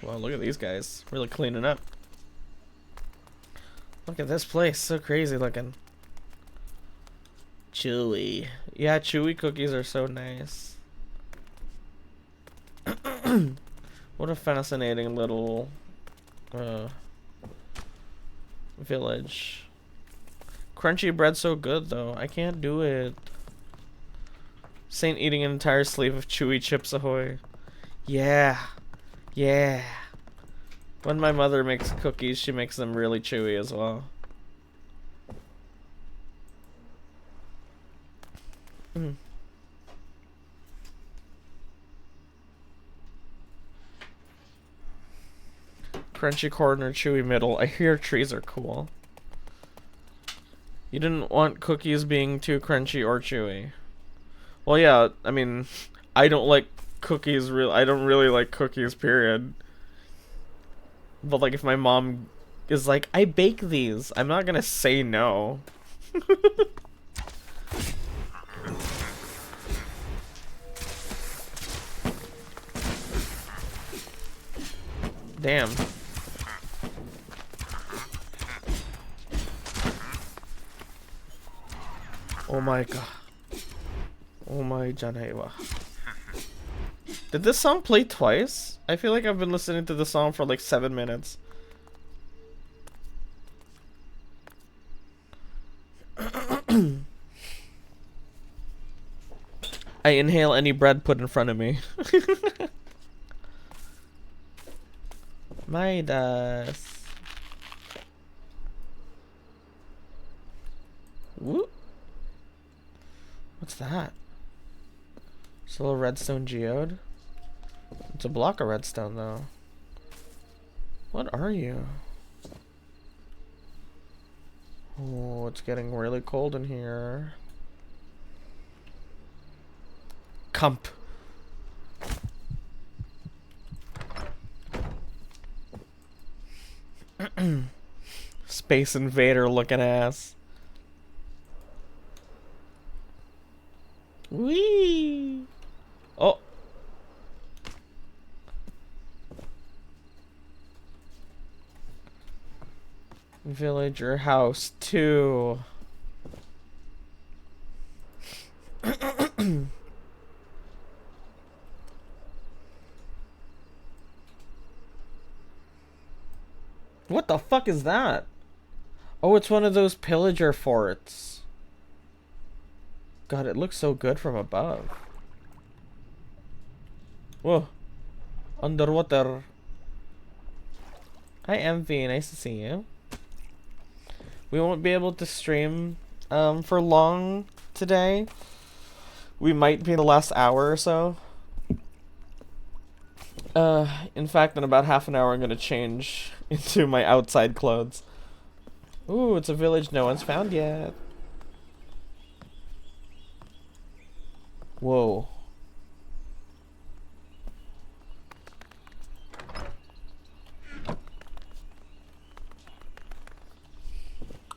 Well, look at these guys. Really cleaning up. Look at this place. So crazy looking. Chewy. Yeah, chewy cookies are so nice. What a fascinating little village. Crunchy bread's so good though. I can't do it. Saint eating an entire sleeve of chewy Chips Ahoy. Yeah. Yeah. When my mother makes cookies, she makes them really chewy as well. Crunchy corner, chewy middle. I hear trees are cool. You didn't want cookies being too crunchy or chewy. Well, yeah, I mean, I don't like cookies. I don't really like cookies, period. But like, if my mom is like, I bake these, I'm not gonna say no. Damn. Oh my god. Oh my Janaiwa. Did this song play twice? I feel like I've been listening to the song for like 7 minutes. I inhale any bread put in front of me. Midas. Whoop. What's that? It's a little redstone geode. It's a block of redstone though. What are you? Oh, it's getting really cold in here. Comp. Space Invader looking ass. Whee! Oh. Villager house 2. What the fuck is that? Oh, it's one of those pillager forts. God, it looks so good from above. Whoa. Underwater. Hi, MV. Nice to see you. We won't be able to stream for long today. We might be the last hour or so. In fact, in about half an hour, I'm gonna change into my outside clothes. Ooh, it's a village no one's found yet. Whoa.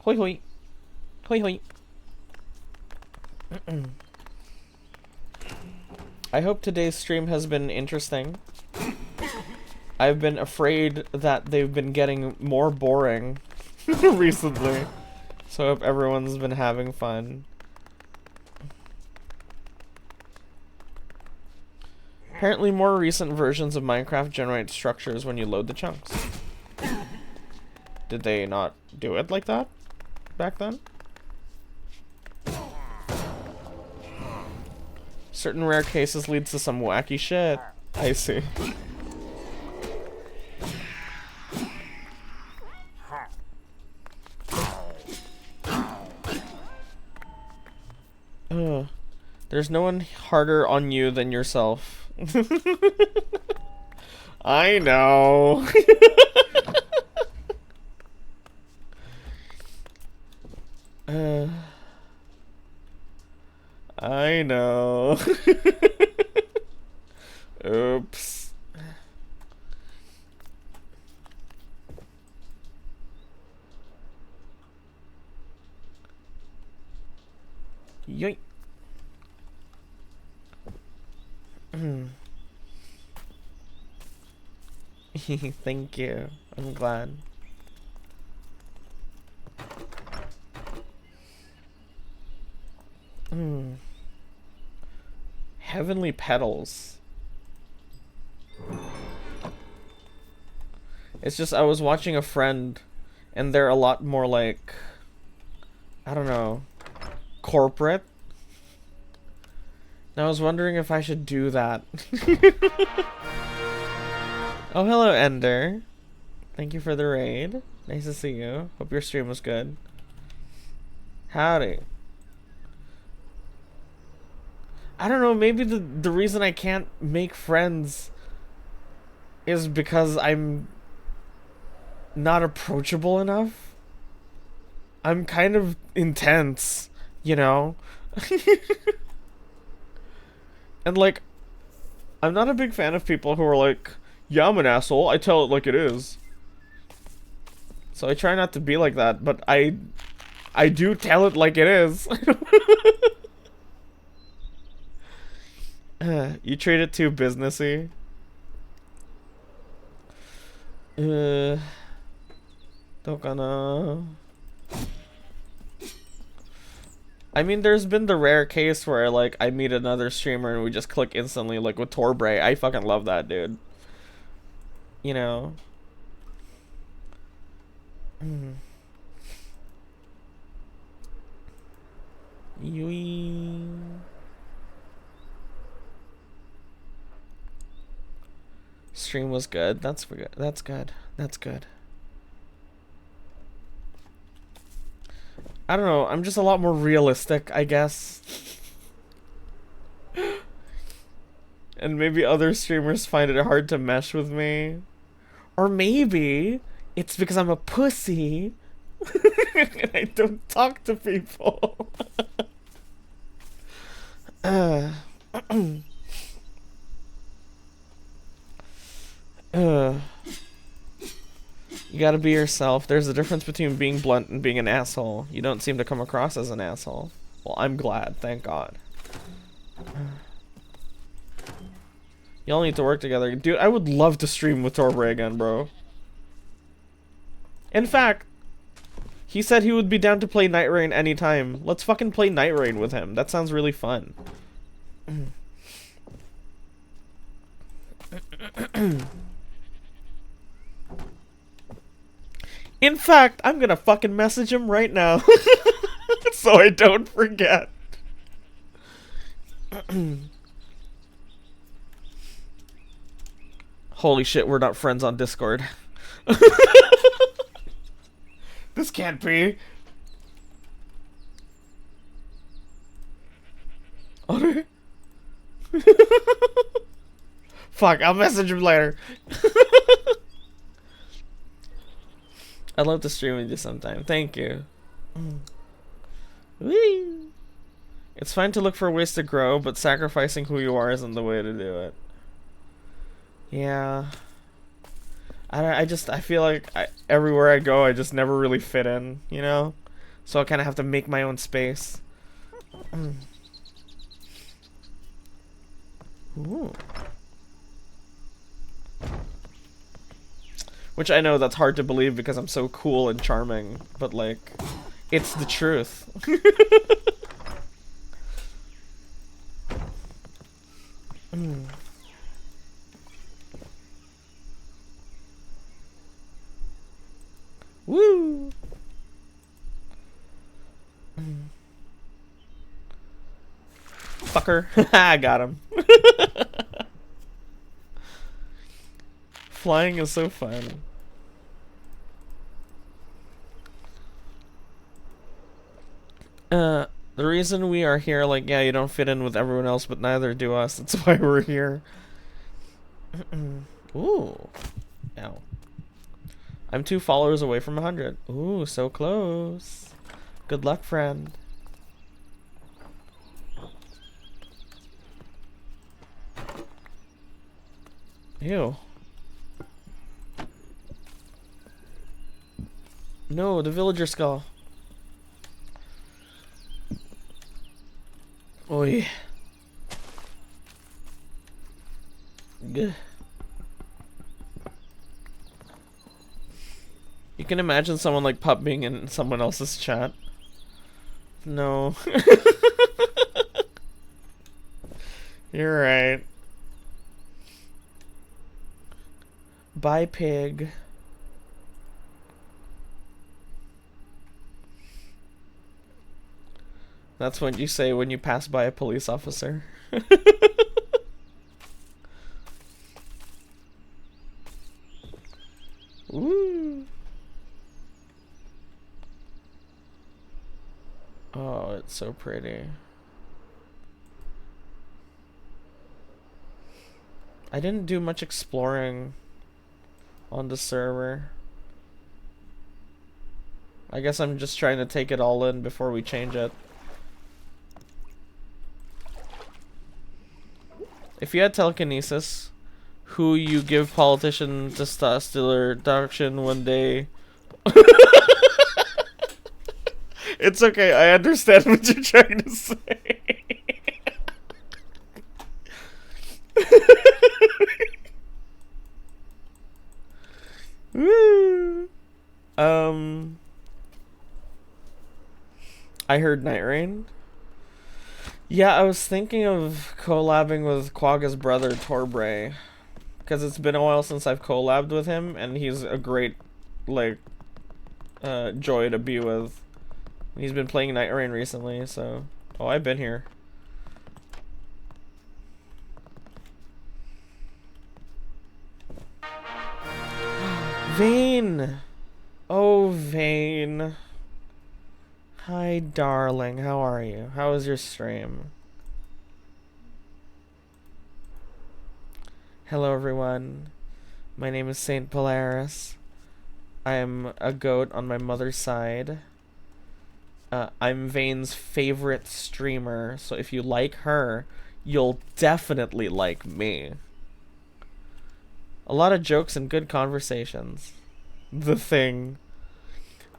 Hoi hoi. Hoi hoi. I hope today's stream has been interesting. I've been afraid that they've been getting more boring recently. So I hope everyone's been having fun. Apparently more recent versions of Minecraft generate structures when you load the chunks. Did they not do it like that back then? Certain rare cases leads to some wacky shit. I see. There's no one harder on you than yourself. I know. I know. Oops. Thank you. I'm glad. Heavenly petals. It's just I was watching a friend and they're a lot more like, I don't know, corporate. And I was wondering if I should do that. Oh, hello, Ender. Thank you for the raid. Nice to see you. Hope your stream was good. Howdy. I don't know, maybe the reason I can't make friends is because I'm not approachable enough. I'm kind of intense, you know? And like, I'm not a big fan of people who are like, yeah, I'm an asshole, I tell it like it is. So I try not to be like that, but I do tell it like it is. You treat it too businessy. I mean, there's been the rare case where like I meet another streamer and we just click instantly, like with Torbray. I fucking love that dude. You know. Yui. Stream was good. That's good. That's good. That's good. I don't know. I'm just a lot more realistic, I guess. And maybe other streamers find it hard to mesh with me. Or maybe it's because I'm a pussy and I don't talk to people. You gotta be yourself. There's a difference between being blunt and being an asshole. You don't seem to come across as an asshole. Well, I'm glad. Thank God. Y'all need to work together. Dude, I would love to stream with Torbray again, bro. In fact, he said he would be down to play Night Rain anytime. Let's fucking play Night Rain with him. That sounds really fun. In fact, I'm gonna fucking message him right now. So I don't forget. Holy shit, we're not friends on Discord. This can't be. Okay. Fuck, I'll message him later. I'd love to stream with you sometime. Thank you. Whee! It's fine to look for ways to grow, but sacrificing who you are isn't the way to do it. Yeah. I feel like everywhere I go, I just never really fit in, you know? So I kind of have to make my own space. Ooh. Which I know that's hard to believe because I'm so cool and charming, but like, it's the truth. Woo! Fucker. I got him. Flying is so fun. The reason we are here, like, yeah, you don't fit in with everyone else, but neither do us. That's why we're here. Ooh. Ow. I'm 2 followers away from 100. Ooh, so close. Good luck, friend. Ew. No, the villager skull. Oi. Gah. You can imagine someone like Pup being in someone else's chat. No. You're right. Bye, pig. That's what you say when you pass by a police officer. Woo. Oh, it's so pretty. I didn't do much exploring on the server. I guess I'm just trying to take it all in before we change it. If you had telekinesis, who you give politician testosterone reduction one day? It's okay, I understand what you're trying to say. Woo. I heard Night Rain. Yeah, I was thinking of collabing with Quagga's brother Torbray, because it's been a while since I've collabed with him, and he's a great, like, joy to be with. He's been playing Night Rain recently, so... Oh, I've been here. Vane! Oh, Vane. Hi, darling. How are you? How was your stream? Hello, everyone. My name is Saint Polaris. I am a goat on my mother's side. I'm Vane's favorite streamer, so if you like her, you'll definitely like me. A lot of jokes and good conversations. The Thing.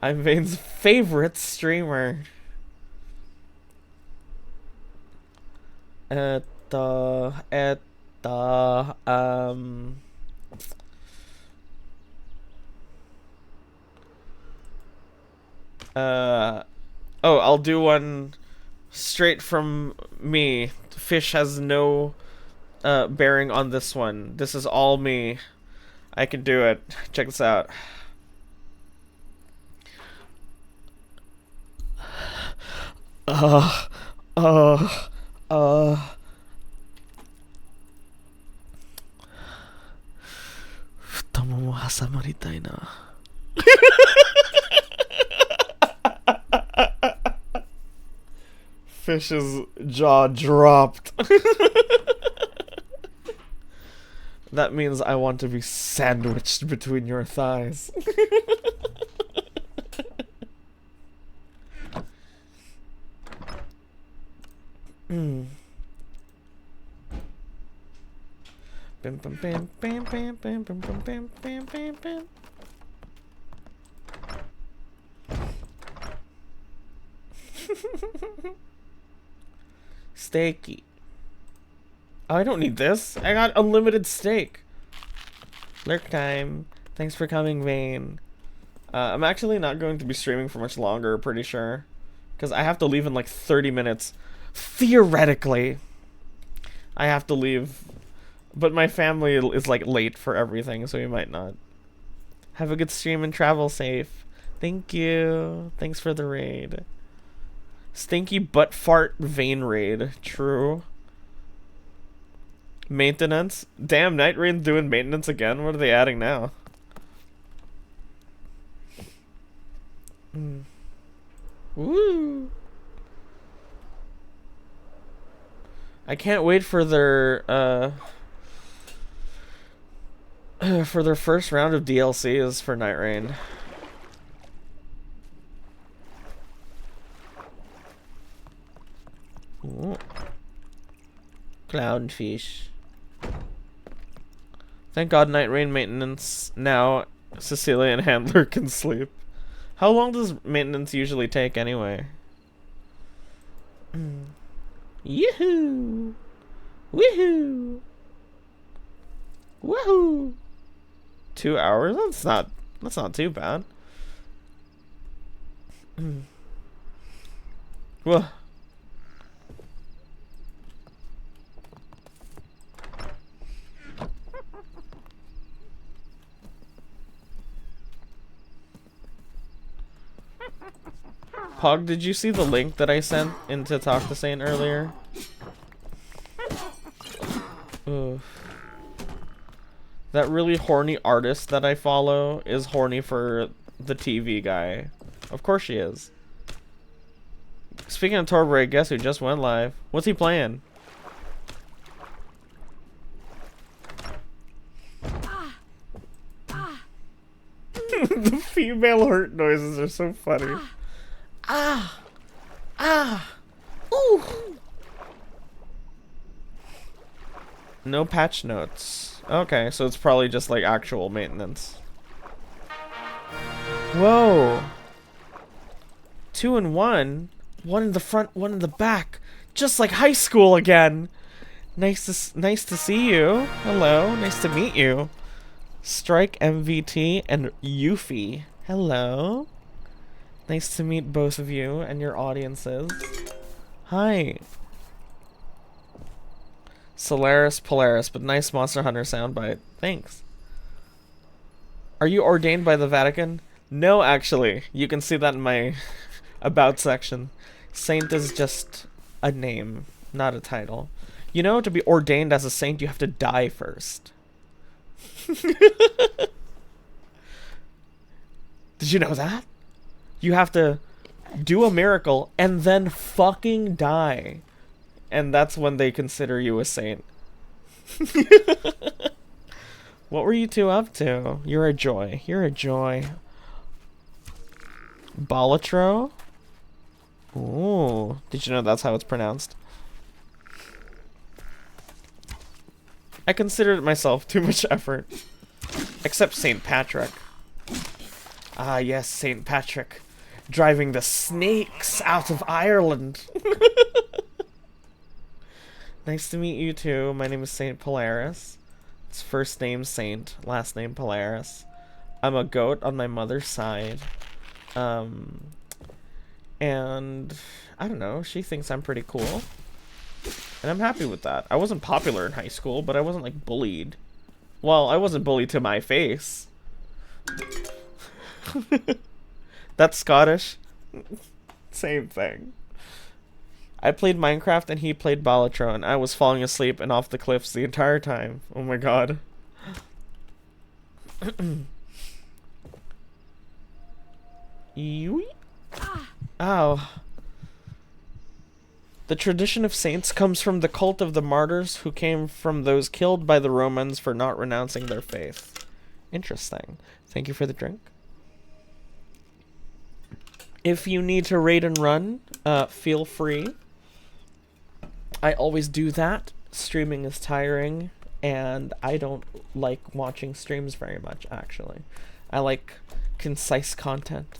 I'm Vane's favorite streamer. Oh, I'll do one straight from me. Fish has no bearing on this one. This is all me. I can do it. Check this out. Tomo mo hasamaritay na. Fish's jaw dropped. That means I want to be sandwiched between your thighs. Bam, bam, bam, bam, bam, bam, bam, bam, bam, bam, bam, bam. Steaky. Oh, I don't need this. I got unlimited steak. Lurk time. Thanks for coming, Vane. I'm actually not going to be streaming for much longer, pretty sure. Because I have to leave in like 30 minutes. Theoretically. I have to leave. But my family is like late for everything, so we might not. Have a good stream and travel safe. Thank you. Thanks for the raid. Stinky butt fart Vane raid. True. Maintenance. Damn, Night Rain's doing maintenance again. What are they adding now? Woo. I can't wait for their first round of DLCs for Night Rain. Ooh. Clownfish. Thank God Night Rain maintenance now. Cecilia and Handler can sleep. How long does maintenance usually take anyway? Yoo-hoo! Woohoo! Woohoo! 2 hours? That's not too bad. Well, Pog, did you see the link that I sent into Talk to Saint earlier? Ugh. That really horny artist that I follow is horny for the TV guy. Of course she is. Speaking of Torbray, guess who just went live? What's he playing? The female hurt noises are so funny. Ooh. No patch notes. Okay, so it's probably just like actual maintenance. Whoa. 2 and 1. One in the front, one in the back. Just like high school again. Nice to see you. Hello, nice to meet you. Strike MVT and Yuffie. Hello. Nice to meet both of you and your audiences. Hi. Solaris Polaris, but nice Monster Hunter soundbite. Thanks. Are you ordained by the Vatican? No, actually. You can see that in my about section. Saint is just a name, not a title. You know, to be ordained as a saint, you have to die first. Did you know that? You have to do a miracle and then fucking die. And that's when they consider you a saint. What were you two up to? You're a joy. You're a joy. Balatro? Ooh. Did you know that's how it's pronounced? I considered it myself too much effort. Except St. Patrick. Ah, yes, St. Patrick. Driving the snakes out of Ireland. Nice to meet you too. My name is Saint Polaris. It's first name Saint, last name Polaris. I'm a goat on my mother's side. And I don't know, she thinks I'm pretty cool. And I'm happy with that. I wasn't popular in high school, but I wasn't like bullied. Well, I wasn't bullied to my face. That's Scottish. Same thing. I played Minecraft and he played Balatro, and I was falling asleep and off the cliffs the entire time. Oh my god. Ow. The tradition of saints comes from the cult of the martyrs who came from those killed by the Romans for not renouncing their faith. Interesting. Thank you for the drink. If you need to raid and run, feel free. I always do that. Streaming is tiring, and I don't like watching streams very much, actually. I like concise content.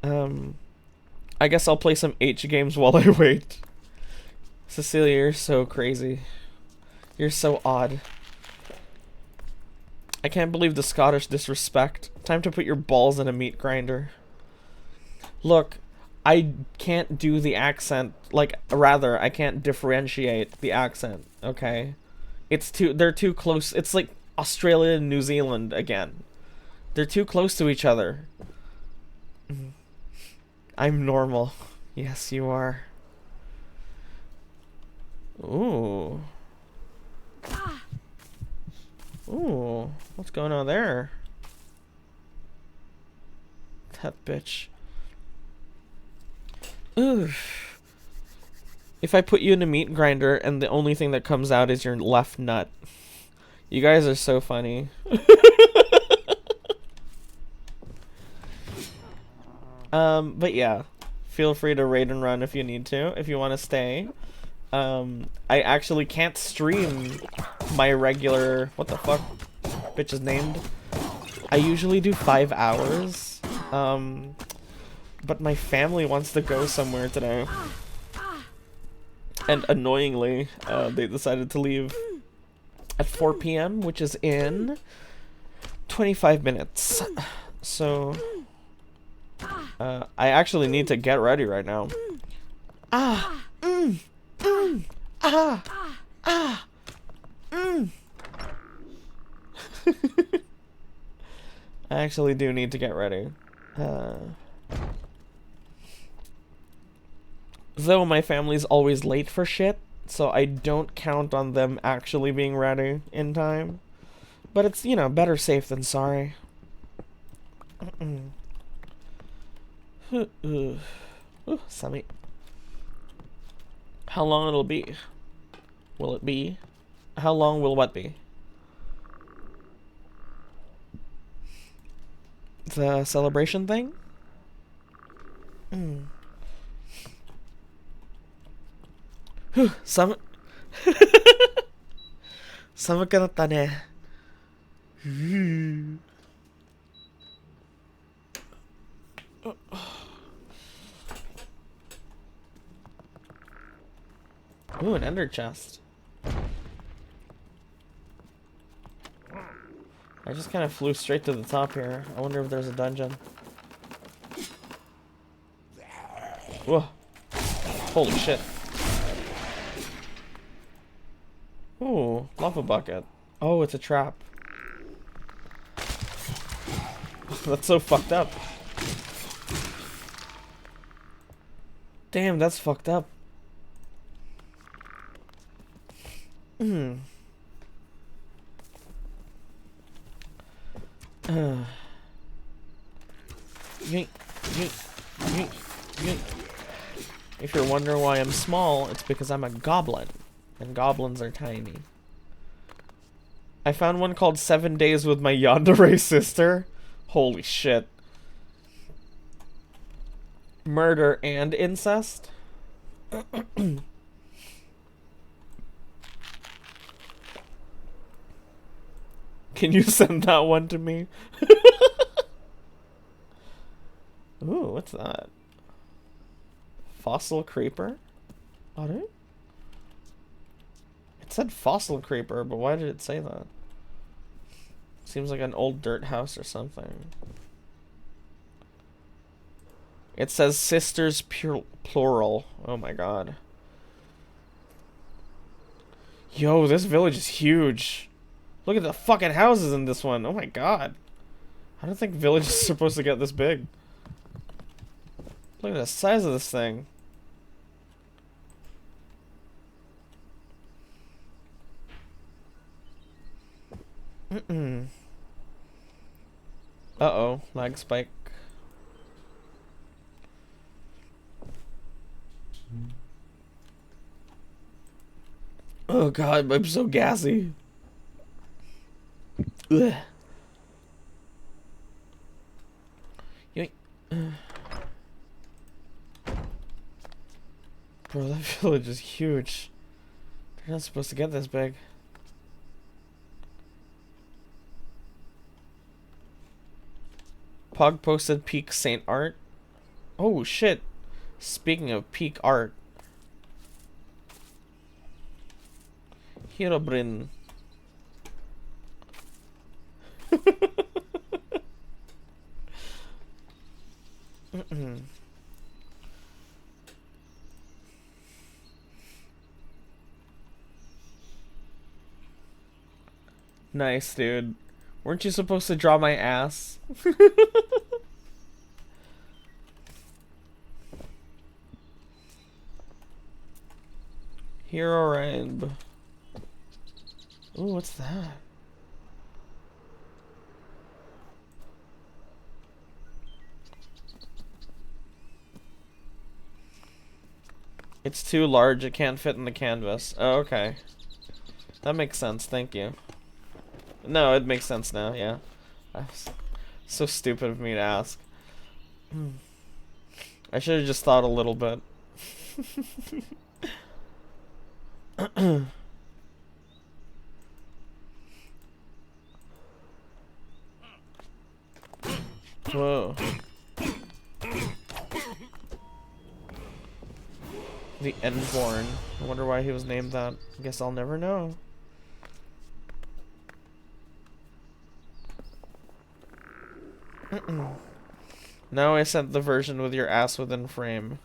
I guess I'll play some H games while I wait. Cecilia, you're so crazy. You're so odd. I can't believe the Scottish disrespect. Time to put your balls in a meat grinder. Look, I can't do the accent, rather, I can't differentiate the accent, okay? They're too close. It's like Australia and New Zealand again. They're too close to each other. I'm normal. Yes, you are. Ooh. Ooh, what's going on there? That bitch. Oof. If I put you in a meat grinder and the only thing that comes out is your left nut. You guys are so funny. But yeah. Feel free to raid and run if you need to, if you want to stay. I actually can't stream my regular... What the fuck? Bitch is named. I usually do 5 hours. But my family wants to go somewhere today. And annoyingly, they decided to leave at 4 p.m., which is in 25 minutes. So, I actually need to get ready right now. I actually do need to get ready. Though my family's always late for shit, so I don't count on them actually being ready in time. But it's, you know, better safe than sorry. Sammy. How long it'll be? Will it be? How long will what be? The celebration thing? Some 寒くなったね。Ooh, an ender chest. I just kind of flew straight to the top here. I wonder if there's a dungeon. Whoa. Holy shit. Ooh, lava bucket. Oh, it's a trap. That's so fucked up. Damn, that's fucked up. Yoink, yoink, yoink, yoink. If you're wondering why I'm small, it's because I'm a goblin. And goblins are tiny. I found one called 7 Days with My Yandere Sister. Holy shit. Murder and incest? Can you send that one to me? Ooh, what's that? Fossil creeper? Are it? It said fossil creeper, but why did it say that? Seems like an old dirt house or something. It says sisters plural. Oh my god. Yo, this village is huge. Look at the fucking houses in this one. Oh my god. I don't think villages are supposed to get this big. Look at the size of this thing. Uh-oh, lag spike. Oh god, I'm so gassy. Ugh. Yoink. Bro, that village is huge. They're not supposed to get this big. Pog posted peak Saint art. Oh shit. Speaking of peak art. Herobrine. Nice, dude. Weren't you supposed to draw my ass? Hero Rainbow. Ooh, what's that? It's too large, it can't fit in the canvas. Oh, okay. That makes sense, thank you. No, it makes sense now, yeah. So stupid of me to ask. I should have just thought a little bit. Whoa. The Endborn. I wonder why he was named that. I guess I'll never know. Now I sent the version with your ass within frame.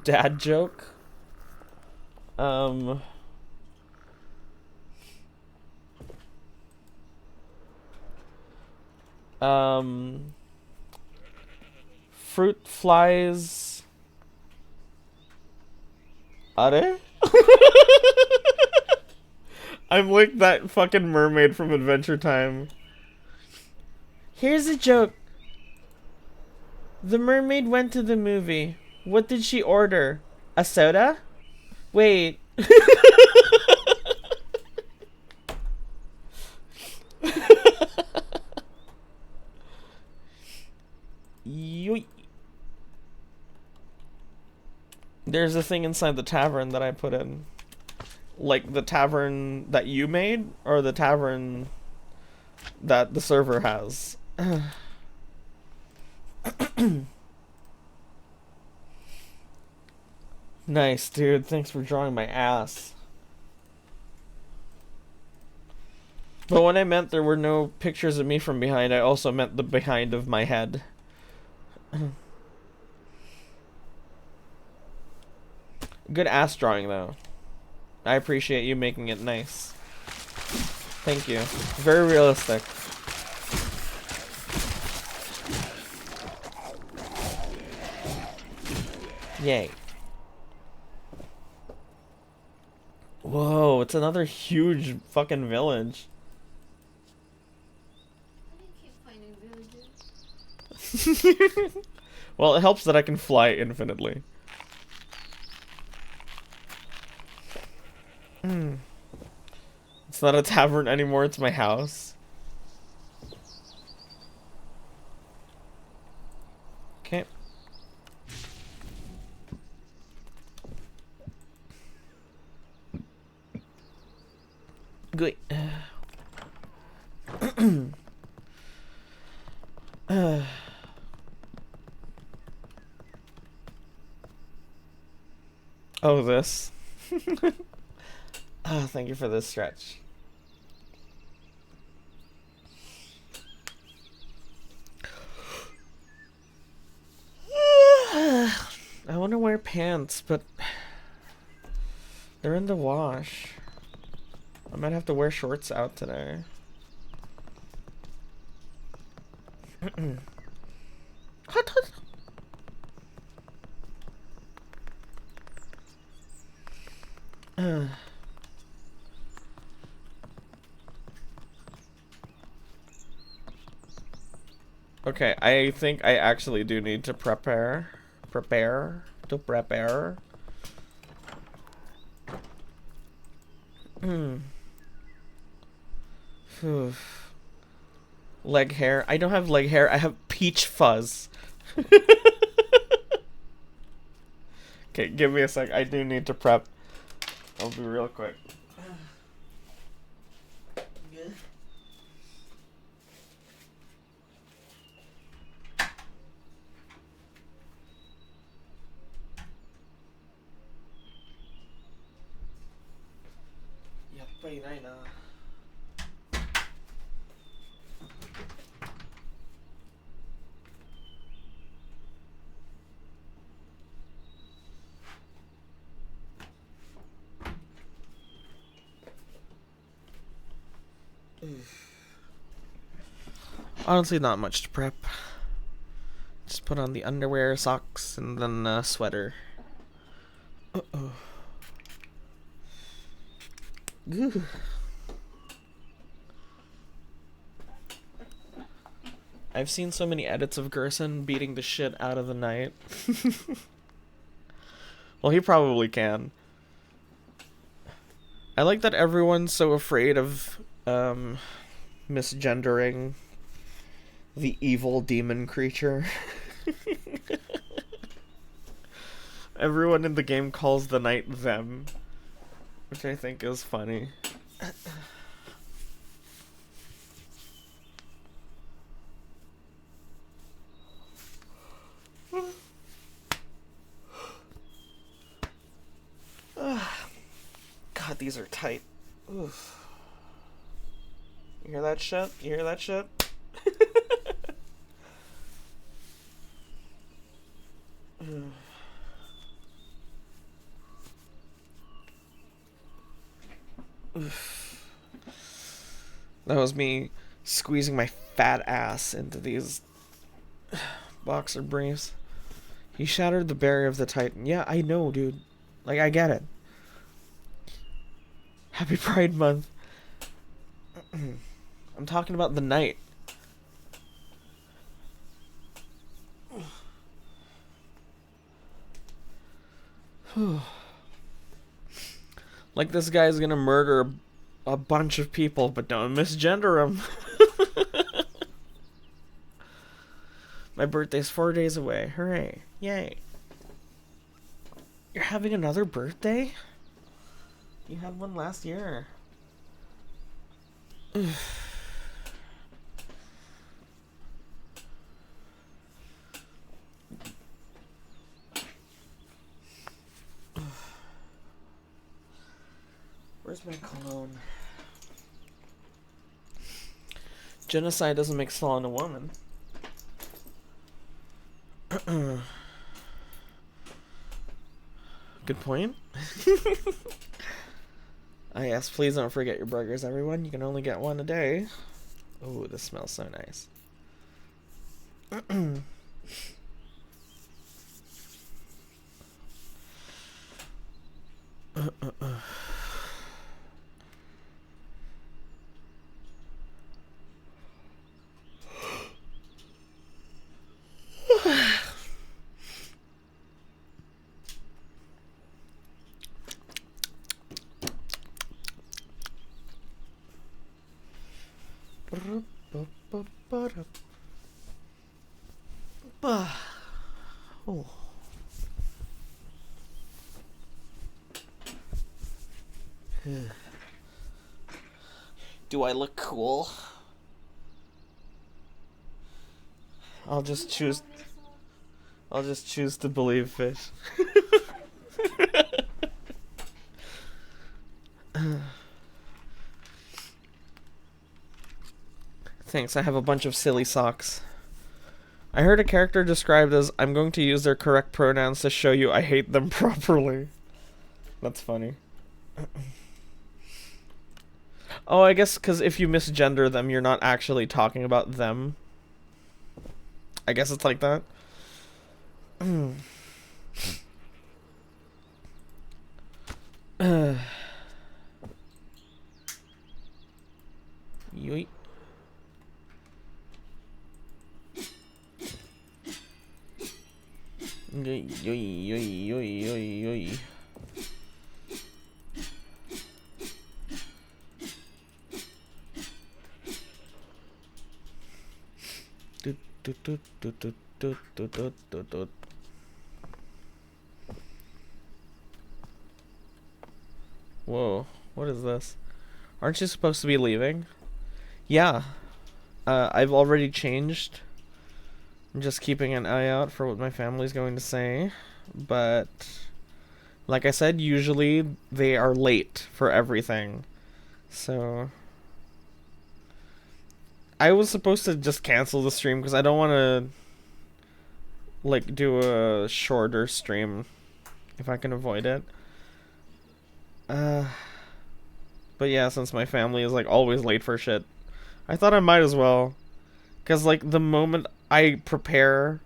Dad joke? Um... Fruit flies... Are? I'm like that fucking mermaid from Adventure Time. Here's a joke. The mermaid went to the movie. What did she order? A soda? Wait. Yoy. There's a thing inside the tavern that I put in. Like the tavern that you made, or the tavern that the server has. Nice, dude. Thanks for drawing my ass. But when I meant there were no pictures of me from behind, I also meant the behind of my head. Good ass drawing, though. I appreciate you making it nice. Thank you. Very realistic. Yay. Whoa, it's another huge fucking village. Well, it helps that I can fly infinitely. It's not a tavern anymore, it's my house. Okay. Good. Oh, this. Oh, thank you for this stretch. I want to wear pants, but they're in the wash. I might have to wear shorts out today. Hot, hot. Okay, I think I actually do need to prepare. Leg hair. I don't have leg hair. I have peach fuzz. Okay, give me a sec. I do need to prep. I'll be real quick. Honestly, not much to prep. Just put on the underwear, socks, and then a sweater. Uh-oh. Goo. I've seen so many edits of Gerson beating the shit out of the knight. Well, he probably can. I like that everyone's so afraid of misgendering the evil demon creature. Everyone in the game calls the knight them, which I think is funny. God, these are tight. Oof. You hear that shit? You hear that shit? That was me squeezing my fat ass into these boxer briefs. He shattered the barrier of the Titan. Yeah, I know, dude. Like, I get it. Happy Pride Month. I'm talking about the night. Like, this guy's gonna murder a bunch of people, but don't misgender him. My birthday's 4 days away. Hooray. Yay. You're having another birthday? You had one last year. Where's my cologne? Genocide doesn't make Stalin a woman. Good point. Yes, please don't forget your burgers, everyone. You can only get one a day. Oh, this smells so nice. Oh. Do I look cool? I'll just choose to believe fish. Thanks, I have a bunch of silly socks. I heard a character described as, I'm going to use their correct pronouns to show you I hate them properly. That's funny. Oh, I guess because if you misgender them, you're not actually talking about them. I guess it's like that. Yoink. Yoy, yoy, yoy, yoy, yoy, yoy. Whoa, what is this? Aren't you supposed to be leaving? Yeah. I've already changed. I'm just keeping an eye out for what my family's going to say. But, like I said, usually they are late for everything. So, I was supposed to just cancel the stream because I don't want to, like, do a shorter stream if I can avoid it. But yeah, since my family is, like, always late for shit, I thought I might as well. Because, like, the moment I prepare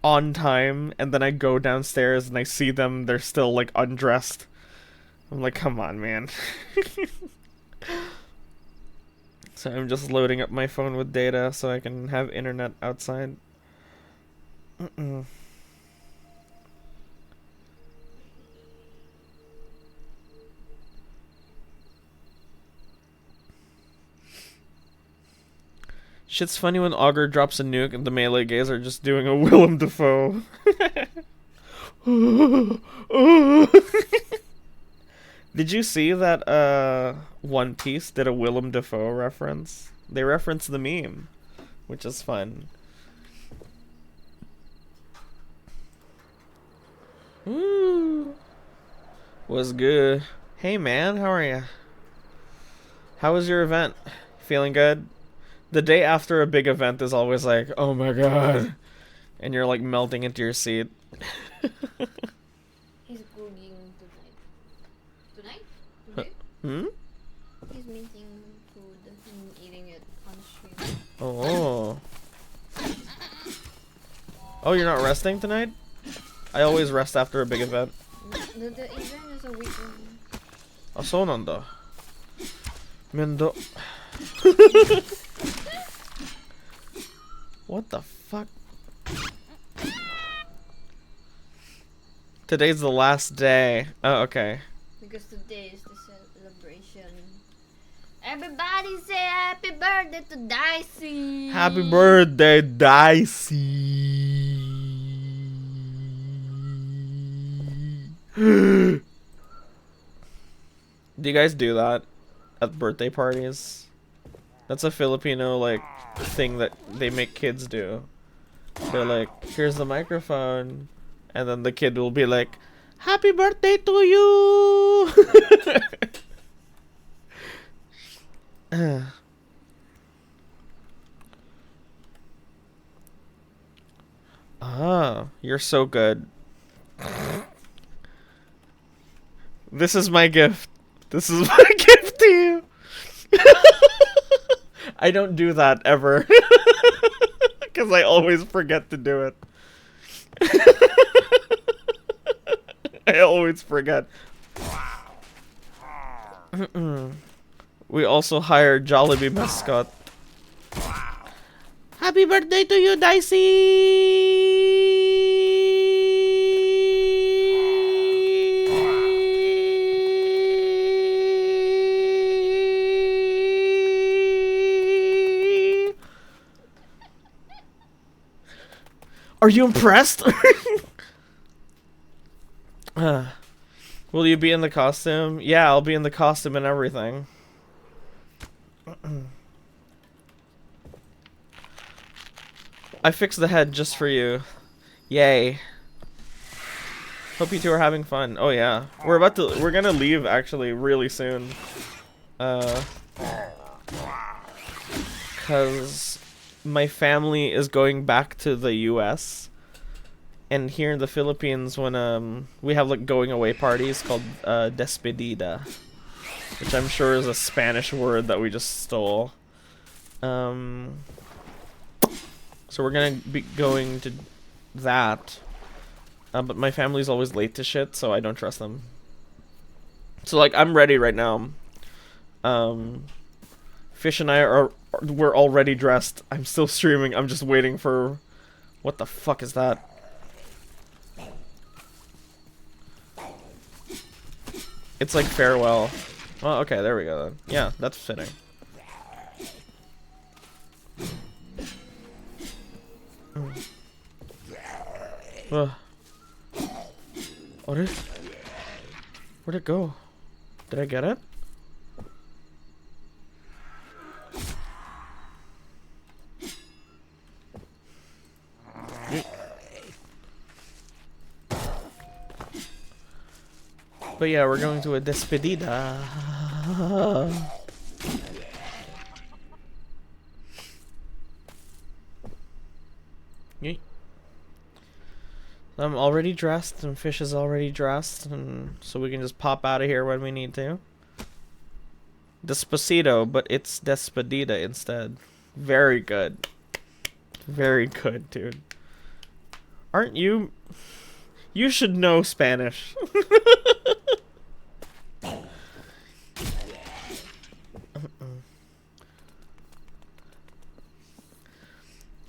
on time and then I go downstairs and I see them, they're still, like, undressed. I'm like, come on, man. So I'm just loading up my phone with data so I can have internet outside. Shit's funny when Augur drops a nuke and the melee gays are just doing a Willem Dafoe. Did you see that One Piece did a Willem Dafoe reference? They referenced the meme, which is fun. Woo! Was good. Hey man, how are ya? How was your event? Feeling good? The day after a big event is always like, oh my god. And you're like melting into your seat. He's cooking tonight. Tonight? Today? Hmm? He's making food and eating it on stream. Oh. Oh, you're not resting tonight? I always rest after a big event. The event is a weekend. Ah, så nanda. Men då... What the fuck? Today's the last day. Oh, okay. Because today is the celebration. Everybody say happy birthday to Dicey! Happy birthday, Dicey! Do you guys do that at birthday parties? That's a Filipino like thing that they make kids do. They're like, here's the microphone, and then the kid will be like, happy birthday to you. Ah, you're so good. This is my gift. This is my gift to you. I don't do that ever. Because I always forget to do it. I always forget. We also hired Jollibee mascot. Happy birthday to you, Dicey! Are you impressed? Will you be in the costume? Yeah, I'll be in the costume and everything. I fixed the head just for you. Yay. Hope you two are having fun. Oh yeah. We're gonna leave actually really soon. Cause my family is going back to the US. And here in the Philippines, when we have like going away parties called despedida, which I'm sure is a Spanish word that we just stole. So we're gonna be going to that, but my family's always late to shit, so I don't trust them. So like I'm ready right now. Fish and we're already dressed. I'm still streaming. I'm just waiting for. What the fuck is that? It's like farewell. Oh, okay, there we go then. Yeah, that's fitting. Where'd it go? Did I get it? But yeah, we're going to a despedida. Yeet. I'm already dressed, and Fish is already dressed, and so we can just pop out of here when we need to. Despacito, but it's despedida instead. Very good. Very good, dude. Aren't you... You should know Spanish.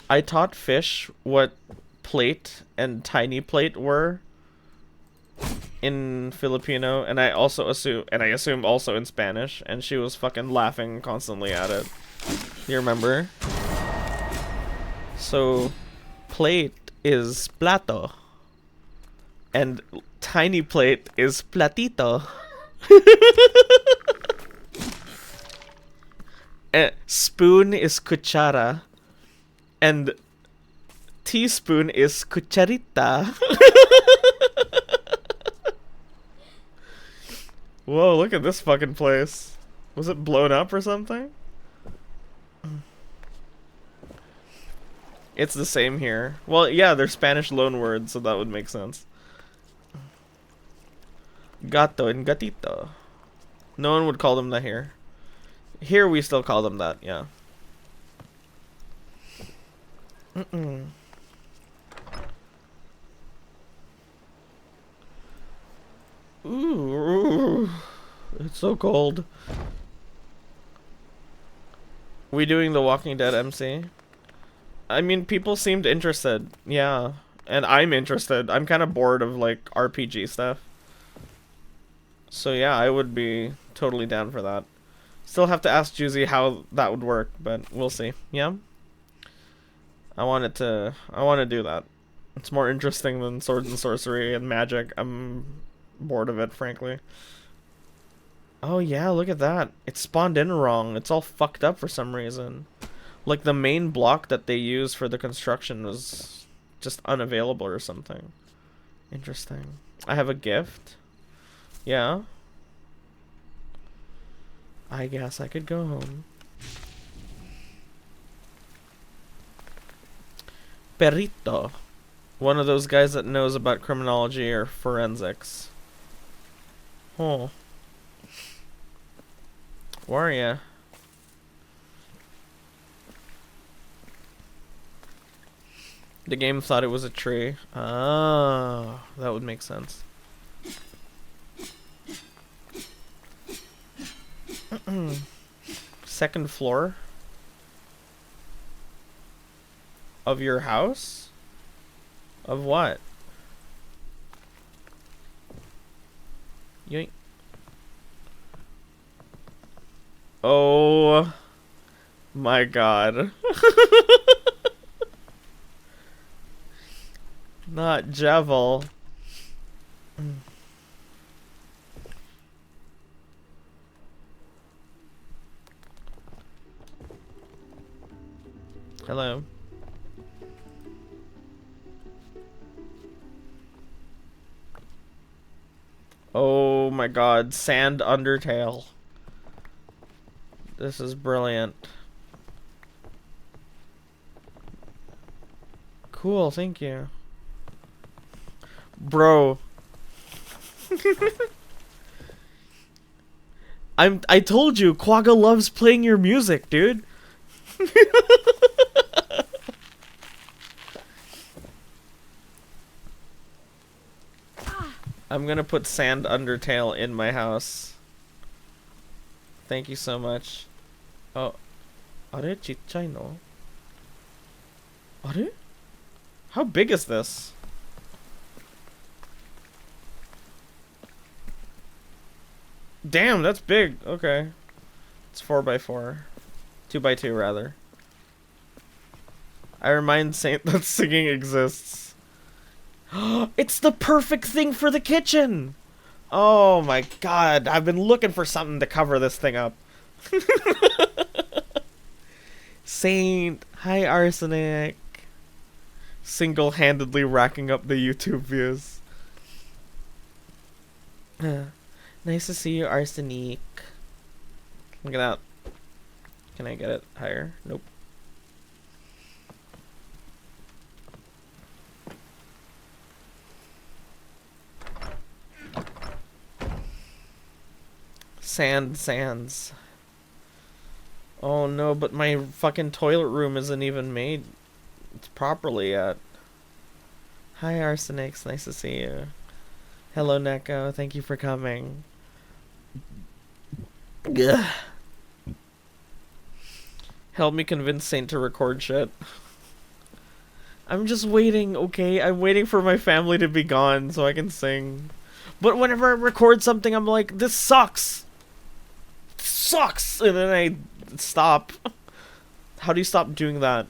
I taught Fish what plate and tiny plate were in Filipino, and I assume also in Spanish, and she was fucking laughing constantly at it. You remember? So, plate is plato, and tiny plate is platito. And spoon is cuchara. And teaspoon is cucharita. Whoa, look at this fucking place. Was it blown up or something? It's the same here. Well, yeah, they're Spanish loan words, so that would make sense. Gato and gatito. No one would call them that here. Here we still call them that, yeah. Ooh, it's so cold. We doing the Walking Dead MC? I mean, people seemed interested, yeah. And I'm interested. I'm kind of bored of, like, RPG stuff. So yeah, I would be totally down for that. Still have to ask Juicy how that would work, but we'll see. Yeah? I want to do that. It's more interesting than swords and sorcery and magic. I'm bored of it, frankly. Oh yeah, look at that. It spawned in wrong. It's all fucked up for some reason. Like the main block that they use for the construction was just unavailable or something. Interesting. I have a gift. Yeah. I guess I could go home. Perito. One of those guys that knows about criminology or forensics. Oh. Where are ya? The game thought it was a tree. Ah, that would make sense. Second floor of your house? Of what? Yoink. Oh my god. Not Javel. Hello. Oh my god, Sand Undertale. This is brilliant. Cool, thank you. Bro. I told you, Quagga loves playing your music, dude. I'm gonna put Sand Undertale in my house. Thank you so much. Oh. Are chichai no? Are? How big is this? Damn, that's big. Okay. It's 4x4. 2x2 rather. I remind Saint that singing exists. It's the perfect thing for the kitchen! Oh my god, I've been looking for something to cover this thing up. Saint, hi Arsenic. Single-handedly racking up the YouTube views. Nice to see you, Arsenic. Look at that. Can I get it higher? Nope. Sands. Oh no, but my fucking toilet room isn't even made properly yet. Hi Arsenics, nice to see you. Hello Neko, thank you for coming. Ugh. Help me convince Saint to record shit. I'm just waiting, okay? I'm waiting for my family to be gone so I can sing. But whenever I record something, I'm like, this sucks! Sucks! And then I stop. How do you stop doing that?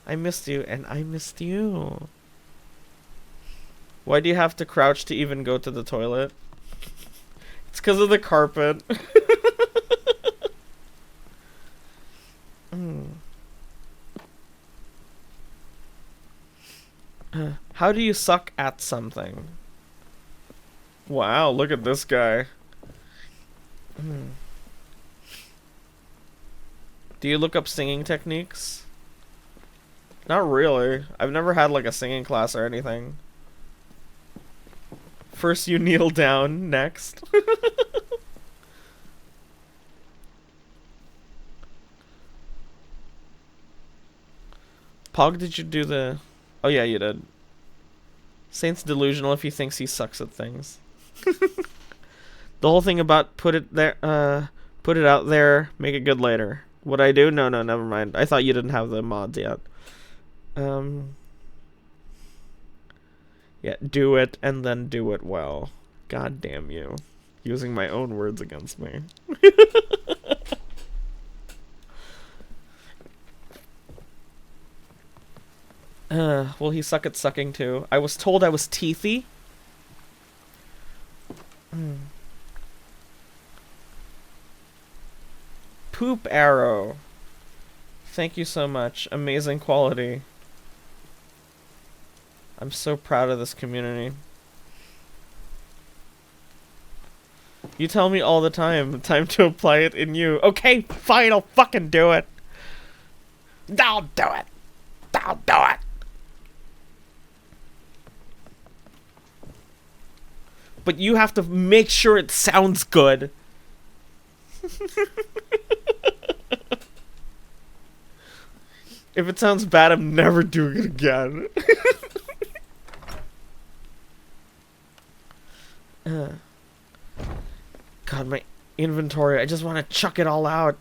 I missed you, and I missed you. Why do you have to crouch to even go to the toilet? It's because of the carpet. How do you suck at something? Wow, look at this guy. Do you look up singing techniques? Not really. I've never had like a singing class or anything. First you kneel down, next. Pog, did you do the... Oh yeah, you did. Saint's delusional if he thinks he sucks at things. The whole thing about put it out there, make it good later. What I do? No, never mind. I thought you didn't have the mods yet. Yeah, do it and then do it well. God damn you. Using my own words against me. Will he suck at sucking too? I was told I was teethy. Poop arrow. Thank you so much. Amazing quality. I'm so proud of this community. You tell me all the time. Time to apply it in you. Okay, fine, I'll fucking do it. I'll do it. I'll do it. But you have to make sure it sounds good. If it sounds bad, I'm never doing it again. God, my inventory. I just want to chuck it all out.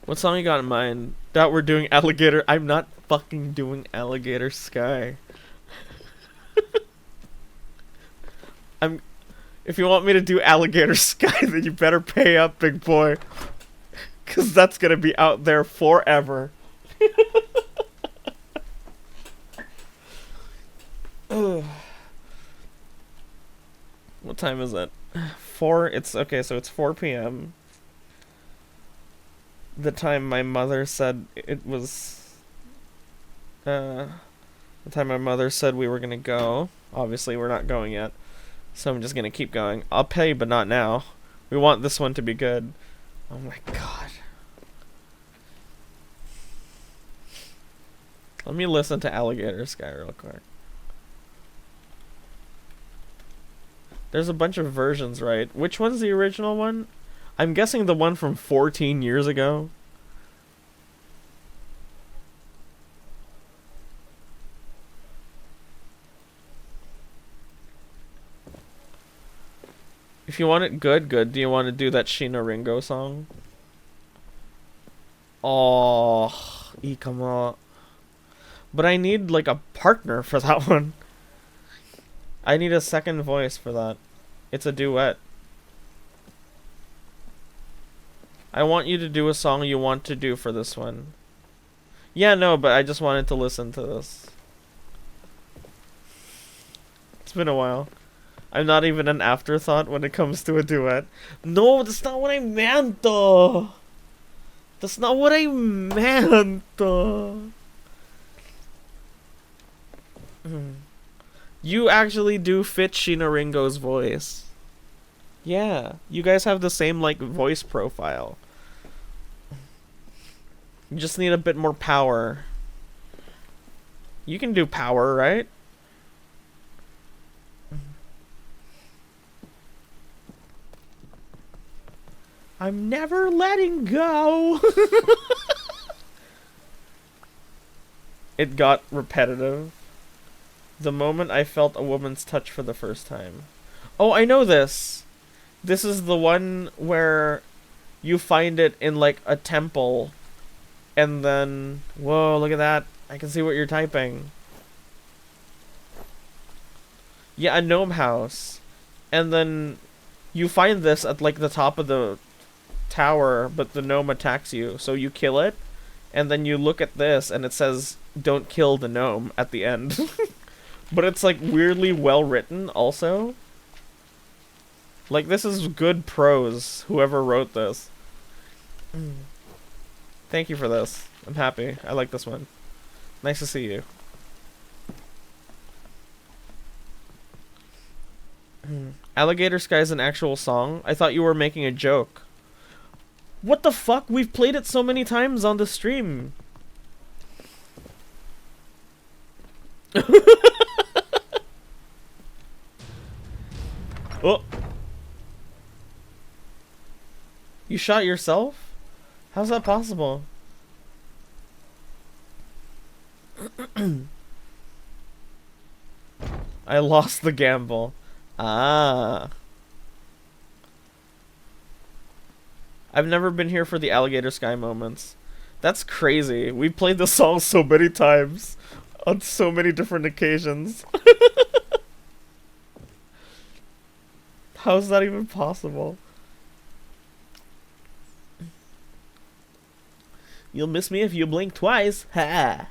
What song you got in mind? That we're doing Alligator. I'm not fucking doing Alligator Sky. If you want me to do Alligator Sky, then you better pay up, big boy. Cause that's gonna be out there forever. What time is it? 4. It's okay. So it's 4 p.m. The time my mother said it was. The time my mother said we were gonna go. Obviously, we're not going yet. So I'm just gonna keep going. I'll pay, but not now. We want this one to be good. Oh my god. Let me listen to Alligator Sky real quick. There's a bunch of versions, right? Which one's the original one? I'm guessing the one from 14 years ago. If you want it good, do you want to do that Sheena Ringo song? Oh, Ikama. But I need like a partner for that one. I need a second voice for that. It's a duet. I want you to do a song you want to do for this one. Yeah, no, but I just wanted to listen to this. It's been a while. I'm not even an afterthought when it comes to a duet. No, that's not what I meant, though. That's not what I meant, though. You actually do fit Sheena Ringo's voice. Yeah, you guys have the same, like, voice profile. You just need a bit more power. You can do power, right? I'm never letting go. It got repetitive. The moment I felt a woman's touch for the first time. Oh, I know this. This is the one where you find it in like a temple. And then, whoa, look at that. I can see what you're typing. Yeah, a gnome house. And then you find this at like the top of the tower, but the gnome attacks you. So you kill it. And then you look at this and it says, don't kill the gnome at the end. But it's like weirdly well written also. Like this is good prose, whoever wrote this. Thank you for this. I'm happy. I like this one. Nice to see you. Alligator Sky is an actual song? I thought you were making a joke. What the fuck? We've played it so many times on the stream. Oh. You shot yourself? How's that possible? I lost the gamble. Ah. I've never been here for the alligator sky moments. That's crazy. We played this song so many times. On so many different occasions. How is that even possible? You'll miss me if you blink twice. Ha!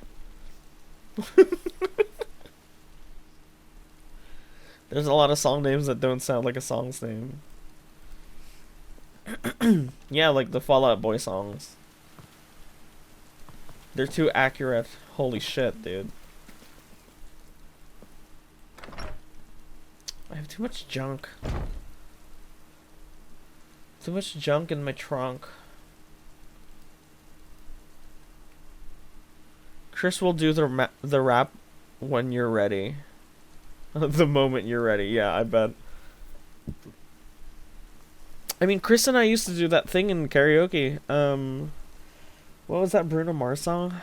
There's a lot of song names that don't sound like a song's name. Yeah, like the Fall Out Boy songs. They're too accurate. Holy shit, dude. I have too much junk. Too much junk in my trunk. Chris will do the rap when you're ready. The moment you're ready. Yeah, I bet. I mean, Chris and I used to do that thing in karaoke. What was that Bruno Mars song?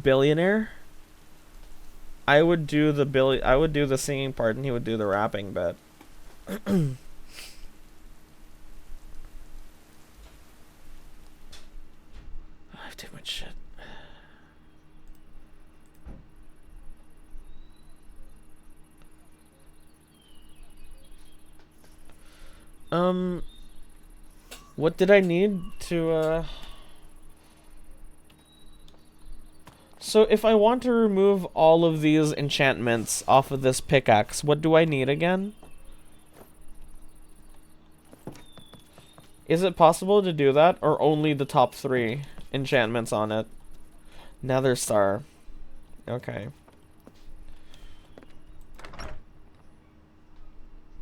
Billionaire? I would do the singing part and he would do the rapping bit. I have too much shit. What did I need to, So if I want to remove all of these enchantments off of this pickaxe, what do I need again? Is it possible to do that, or only the top 3 enchantments on it? Nether Star. Okay.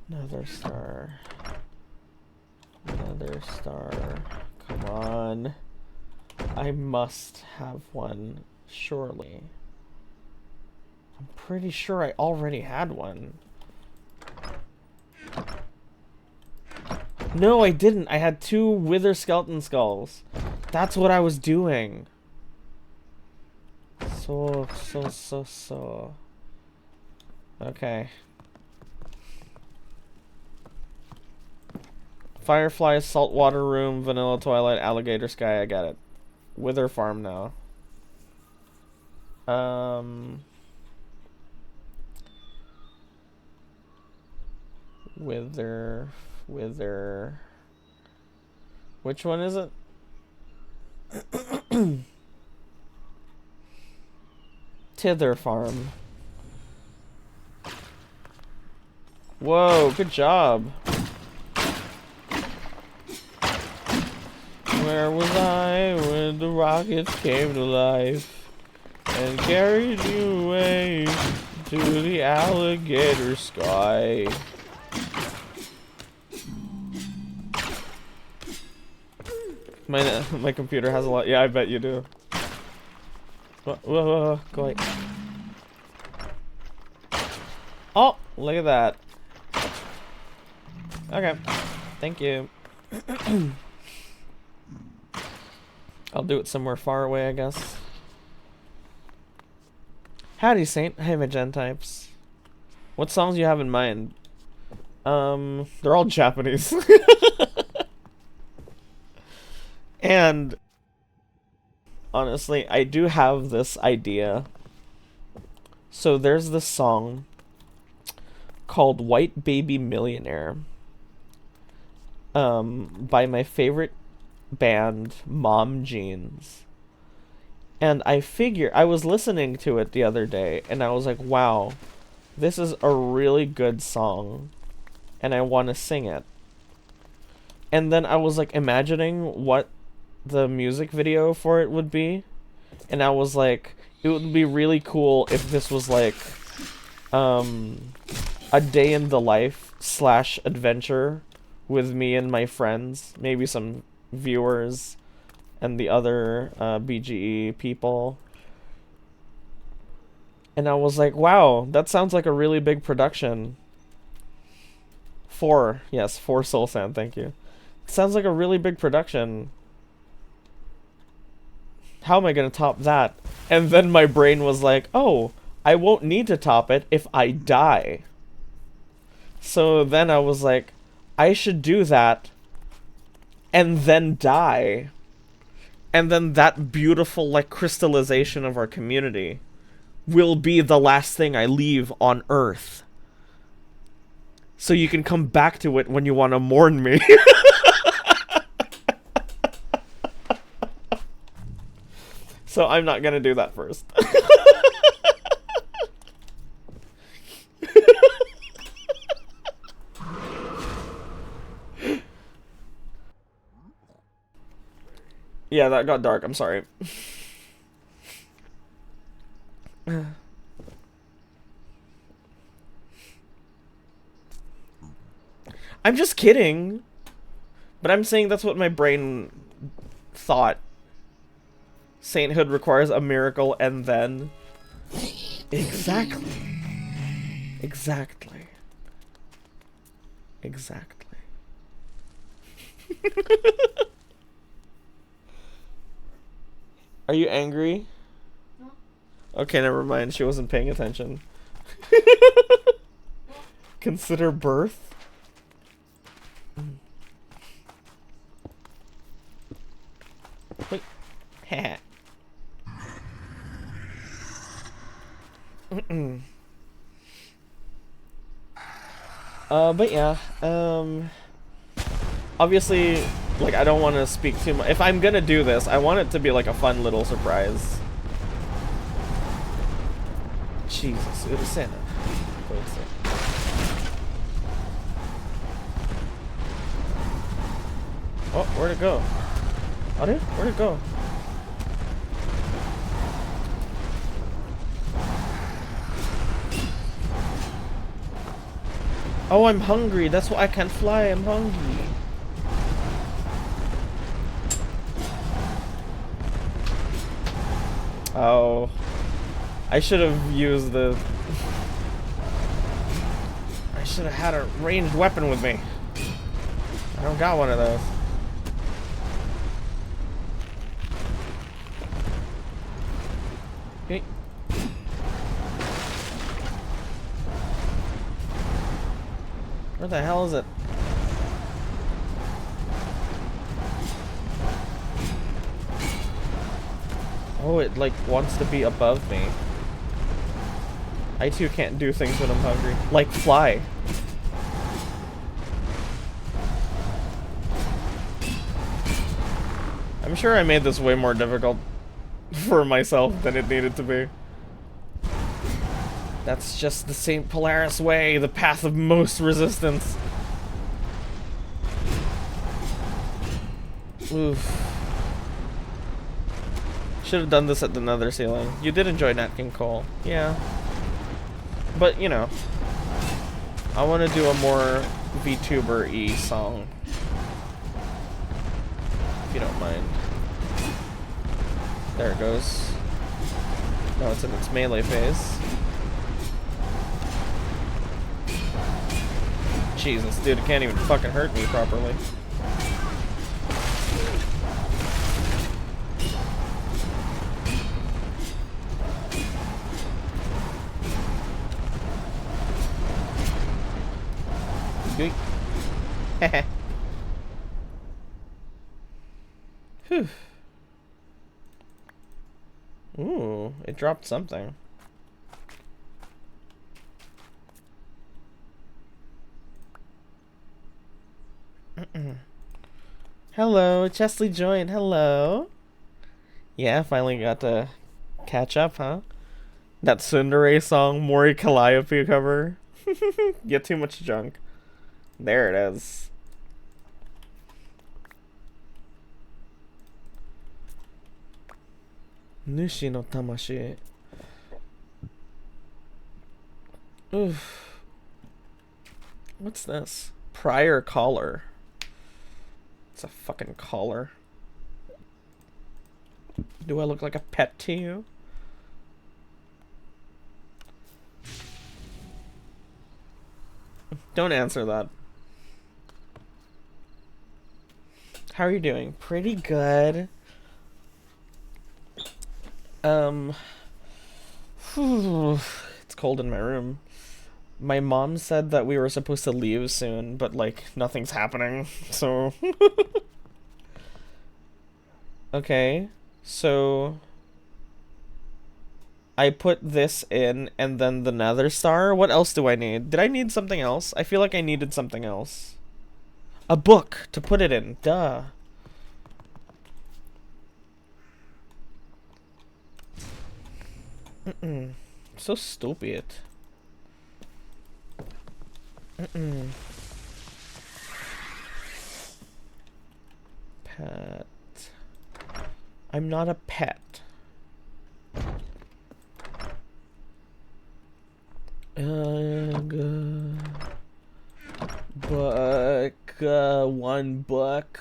Nether Star. Nether Star. Come on. I must have one, surely. I'm pretty sure I already had one. No, I didn't. I had 2 Wither Skeleton Skulls. That's what I was doing. So. Okay. Firefly, Saltwater Room, Vanilla Twilight, Alligator Sky, I get it. Wither Farm now. Wither. Which one is it? Tither Farm. Whoa, good job. Where was I when the rockets came to life and carried you away to the alligator sky? My computer has a lot. Yeah, I bet you do. Whoa, go away. Oh, look at that. Okay, thank you. I'll do it somewhere far away, I guess. Howdy, Saint. Hey, Magentypes. What songs do you have in mind? They're all Japanese. And honestly, I do have this idea. So there's this song called White Baby Millionaire by my favorite band, Mom Jeans. And I was listening to it the other day and I was like, wow, this is a really good song and I want to sing it. And then I was like imagining what the music video for it would be, and I was like, it would be really cool if this was like a day in the life / adventure with me and my friends, maybe some viewers and the other BGE people. And I was like, wow, that sounds like a really big production. 4, yes, 4 Soul Sand, thank you. Sounds like a really big production. How am I gonna top that? And then my brain was like, oh, I won't need to top it if I die. So then I was like, I should do that and then die. And then that beautiful, like, crystallization of our community will be the last thing I leave on Earth. So you can come back to it when you want to mourn me. So I'm not gonna do that first. Yeah, that got dark. I'm sorry. I'm just kidding. But I'm saying that's what my brain thought. Sainthood requires a miracle and then... Exactly. Exactly. Exactly. Are you angry? No. Okay, never mind. She wasn't paying attention. Consider birth? Wait. Heh. But yeah, obviously, like, I don't want to speak too much. If I'm gonna do this, I want it to be like a fun little surprise. Jesus, Urusena. Oh, where'd it go? Where'd it go? Oh, I'm hungry. That's why I can't fly. I'm hungry. Oh. I should have used the... I should have had a ranged weapon with me. I don't got one of those. Okay. Where the hell is it? Oh, it like wants to be above me. I too can't do things when I'm hungry. Like fly. I'm sure I made this way more difficult for myself than it needed to be. That's just the St. Polaris way, the path of most resistance. Oof. Should have done this at the nether ceiling. You did enjoy Nat King Cole. Yeah. But, you know. I want to do a more VTuber-y song. If you don't mind. There it goes. Now it's in its melee phase. Jesus, dude, it can't even fucking hurt me properly. Hehe. Whew. Ooh, it dropped something. Hello, Chesley joined. Hello. Yeah, finally got to catch up, huh? That Tsundere song, Mori Calliope cover. Get too much junk. There it is. Nushi no Tamashi. Oof. What's this? Prior caller. It's a fucking collar. Do I look like a pet to you? Don't answer that. How are you doing? Pretty good. It's cold in my room. My mom said that we were supposed to leave soon, but like nothing's happening. So okay. So I put this in and then the nether star. What else do I need? Did I need something else? I feel like I needed something else. A book to put it in. Duh. So stupid. Pet. I'm not a pet. Book. One book.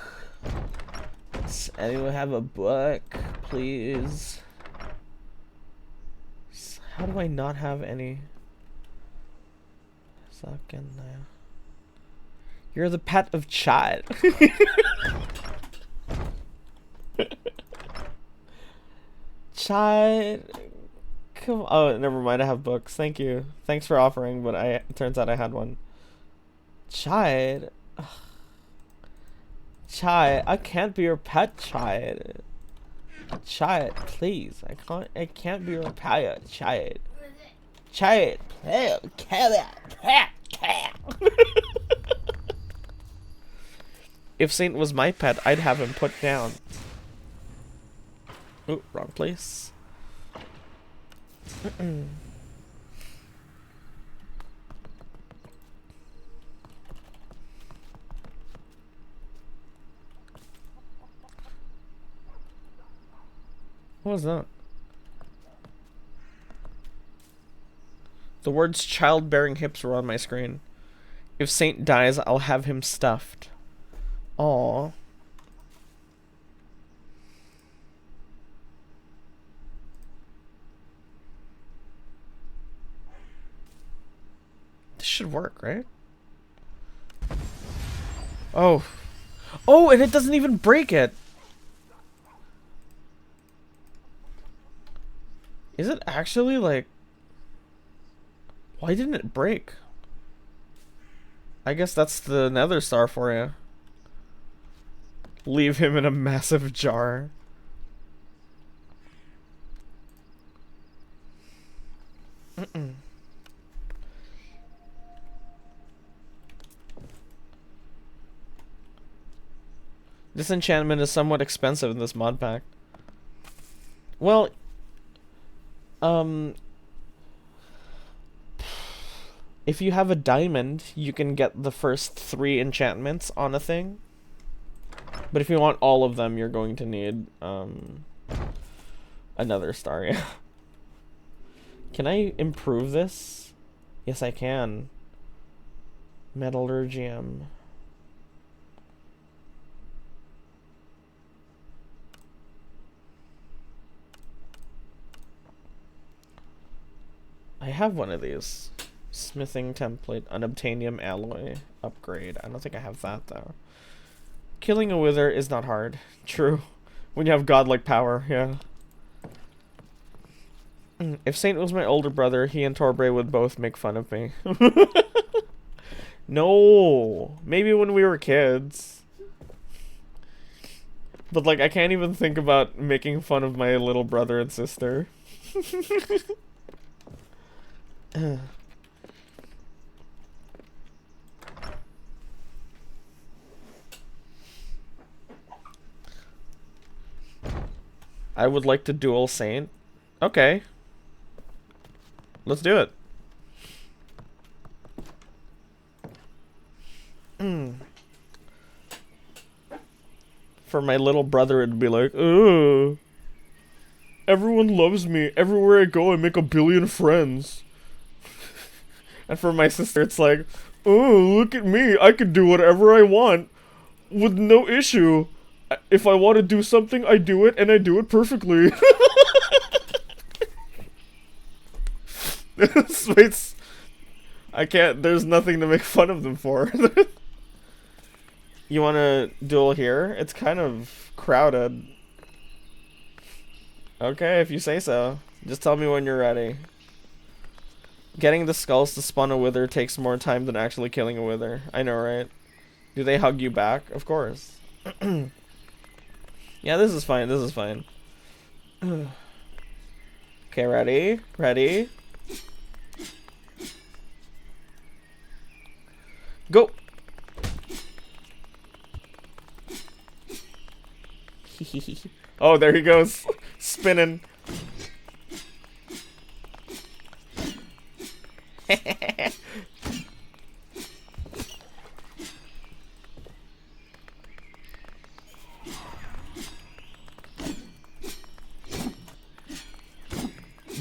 Does anyone have a book, please? How do I not have any? Second now. You're the pet of chat. Chat. Come on. Oh, never mind. I have books. Thank you. Thanks for offering, but it turns out I had one. Child. Child, I can't be your pet, child. Child, please. I can't be your pet, child. Child, if Saint was my pet, I'd have him put down. Oh, wrong place. What was that? The words childbearing hips were on my screen. If Saint dies, I'll have him stuffed. Aww. This should work, right? Oh. Oh, and it doesn't even break it. Is it actually like... Why didn't it break? I guess that's the nether star for you. Leave him in a massive jar. This enchantment is somewhat expensive in this mod pack. Well, if you have a diamond, you can get the first 3 enchantments on a thing. But if you want all of them, you're going to need another star. Yeah. Can I improve this? Yes, I can. Metallurgium. I have one of these. Smithing template, unobtainium alloy upgrade. I don't think I have that though. Killing a wither is not hard. True. When you have godlike power, yeah. If Saint was my older brother, he and Torbray would both make fun of me. No. Maybe when we were kids. But like, I can't even think about making fun of my little brother and sister. I would like to duel Saint. Okay. Let's do it. For my little brother, it'd be like, ugh. Everyone loves me. Everywhere I go, I make 1 billion friends. And for my sister, it's like, oh, look at me. I can do whatever I want. with no issue. If I want to do something, I do it, and I do it perfectly. Wait, I can't. There's nothing to make fun of them for. You want to duel here? It's kind of crowded. Okay, if you say so. Just tell me when you're ready. Getting the skulls to spawn a wither takes more time than actually killing a wither. I know, right? Do they hug you back? Of course. Yeah, this is fine. This is fine. Okay, ready? Ready? Go! Oh, there he goes. Spinning.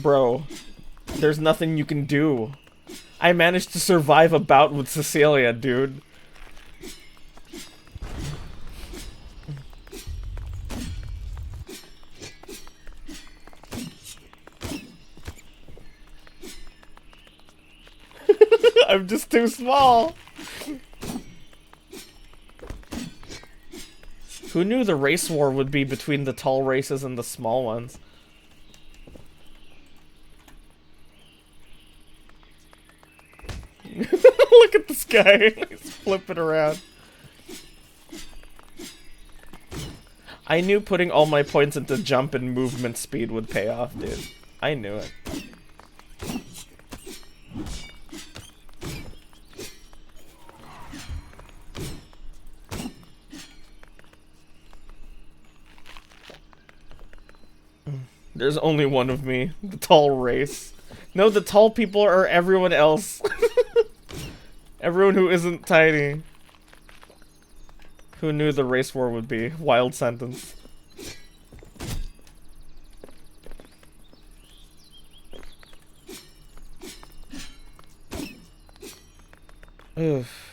Bro, there's nothing you can do. I managed to survive a bout with Cecilia, dude. I'm just too small. Who knew the race war would be between the tall races and the small ones? Look at this guy. He's flipping around. I knew putting all my points into jump and movement speed would pay off, dude. I knew it. There's only one of me. The tall race. No, the tall people are everyone else. Everyone who isn't tiny. Who knew the race war would be? Wild sentence. Oof.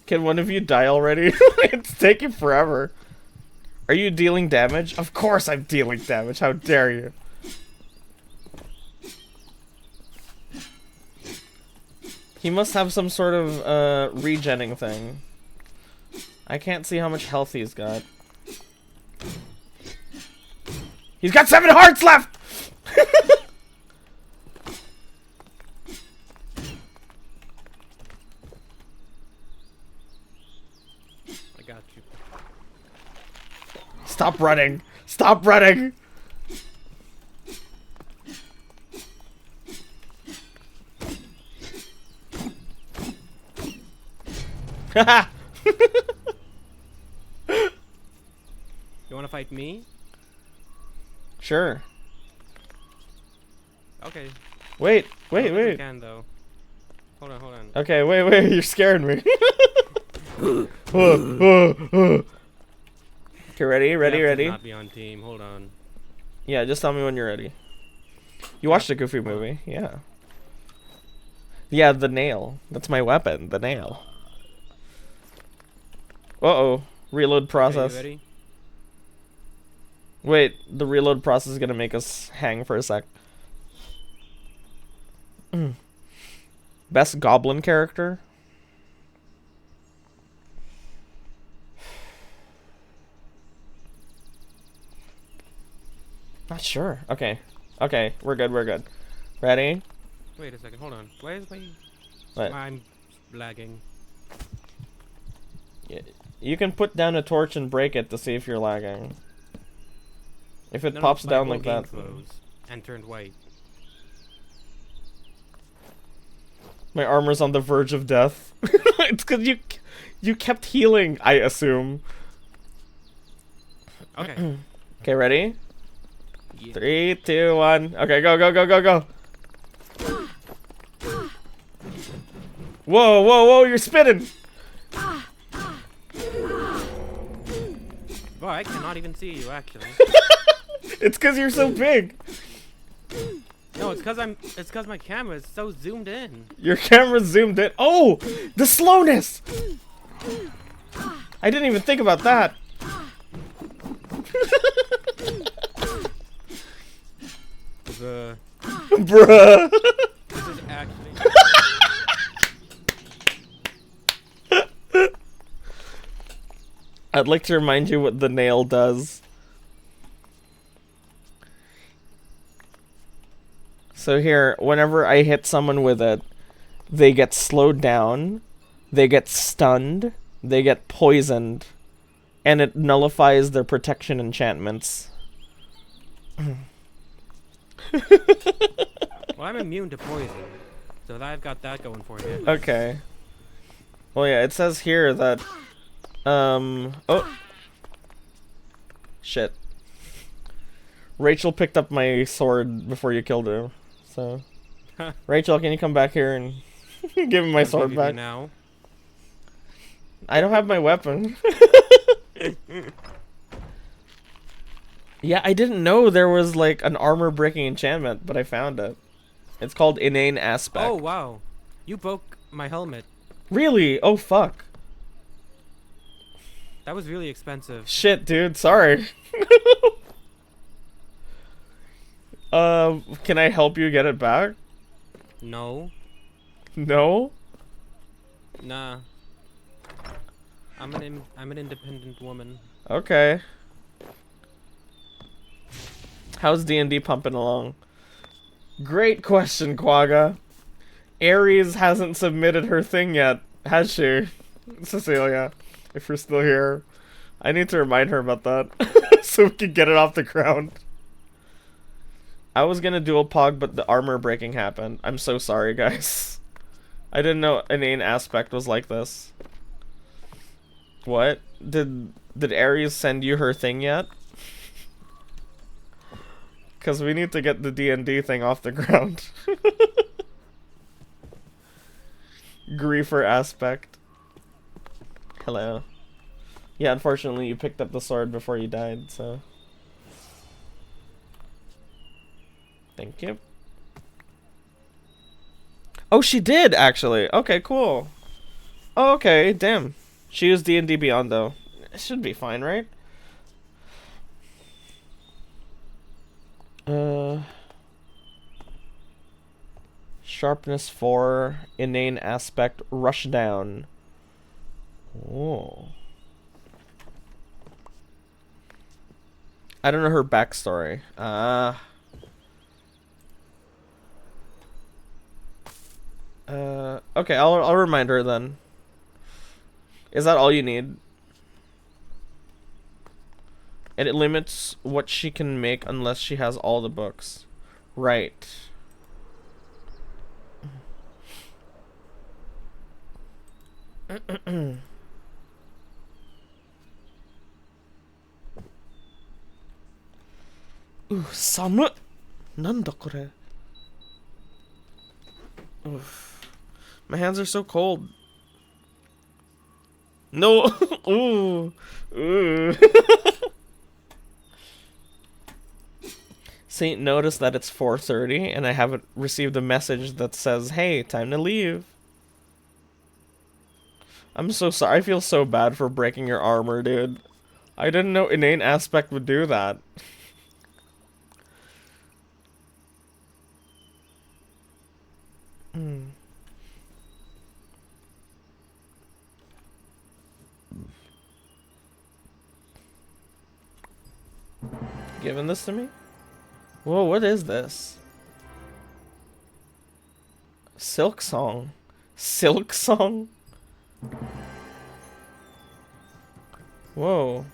Can one of you die already? It's taking forever. Are you dealing damage? Of course I'm dealing damage. How dare you? He must have some sort of regenning thing. I can't see how much health he's got. He's got 7 hearts left! I got you. Stop running! Stop running! Haha! You wanna fight me? Sure. Okay. Wait, I wait, don't think I wait. can though. Hold on, hold on. Okay, wait, you're scaring me. Okay, ready, You have to ready? Not be on team. Hold on. Yeah, just tell me when you're ready. You watched the Goofy movie, yeah. Yeah, the nail. That's my weapon, the nail. Uh-oh. Reload Okay, process. you ready? Wait, the reload process is gonna make us hang for a sec. Best goblin character? Not sure. Okay. Okay, we're good, we're good. Ready? Wait a second. Hold on. Why is my... What? I'm lagging. You can put down a torch and break it to see if you're lagging. If it No, pops my down whole like game that. froze and turned white. My armor's on the verge of death. It's because you kept healing, I assume. Okay. Okay, ready? Yeah. 3, 2, 1. Okay, go, go, go, go, go. Whoa, whoa, whoa, you're spinning! Boy, I cannot even see you, actually. It's because you're so big. No, it's because my camera is so zoomed in. Your camera's zoomed in. Oh, the slowness. I didn't even think about that. Bruh. This is actually... I'd like to remind you what the nail does. So here, whenever I hit someone with it, they get slowed down, they get stunned, they get poisoned, and it nullifies their protection enchantments. Well, I'm immune to poison, so I've got that going for me. Okay. Well, yeah, it says here that, oh. Shit. Rachel picked up my sword before you killed her, so. Rachel, can you come back here and give me my sword back? Now. I don't have my weapon. Yeah, I didn't know there was like an armor breaking enchantment, but I found it. It's called Inane Aspect. Oh, wow. You broke my helmet. Really? Oh, fuck. That was really expensive. Shit, dude. Sorry. Can I help you get it back? No. No? Nah. I'm an independent woman. Okay. How's D&D pumping along? Great question, Quagga. Aries hasn't submitted her thing yet, has she? Cecilia, if you're still here. I need to remind her about that. So we can get it off the ground. I was gonna dual pog, but the armor breaking happened. I'm so sorry, guys. I didn't know Inane Aspect was like this. What? Did Aries send you her thing yet? Because we need to get the D&D thing off the ground. Griefer Aspect. Hello. Yeah, unfortunately you picked up the sword before you died, so... Thank you. Oh, she did, actually. Okay, cool. Oh, okay, damn. She used D&D Beyond, though. It should be fine, right? Sharpness 4, Inane Aspect, Rush Down. Oh. I don't know her backstory. Okay, I'll remind her then. Is that all you need? And it limits what she can make unless she has all the books. Right. Ooh, 寒っなんだこれ Oof. My hands are so cold. No. Ooh. Ooh. Saint noticed that it's 4:30 and I haven't received a message that says, "Hey, time to leave." I'm so sorry. I feel so bad for breaking your armor, dude. I didn't know Inane Aspect would do that. Giving this to me? Whoa, what is this? Silk Song. Silk Song? Whoa.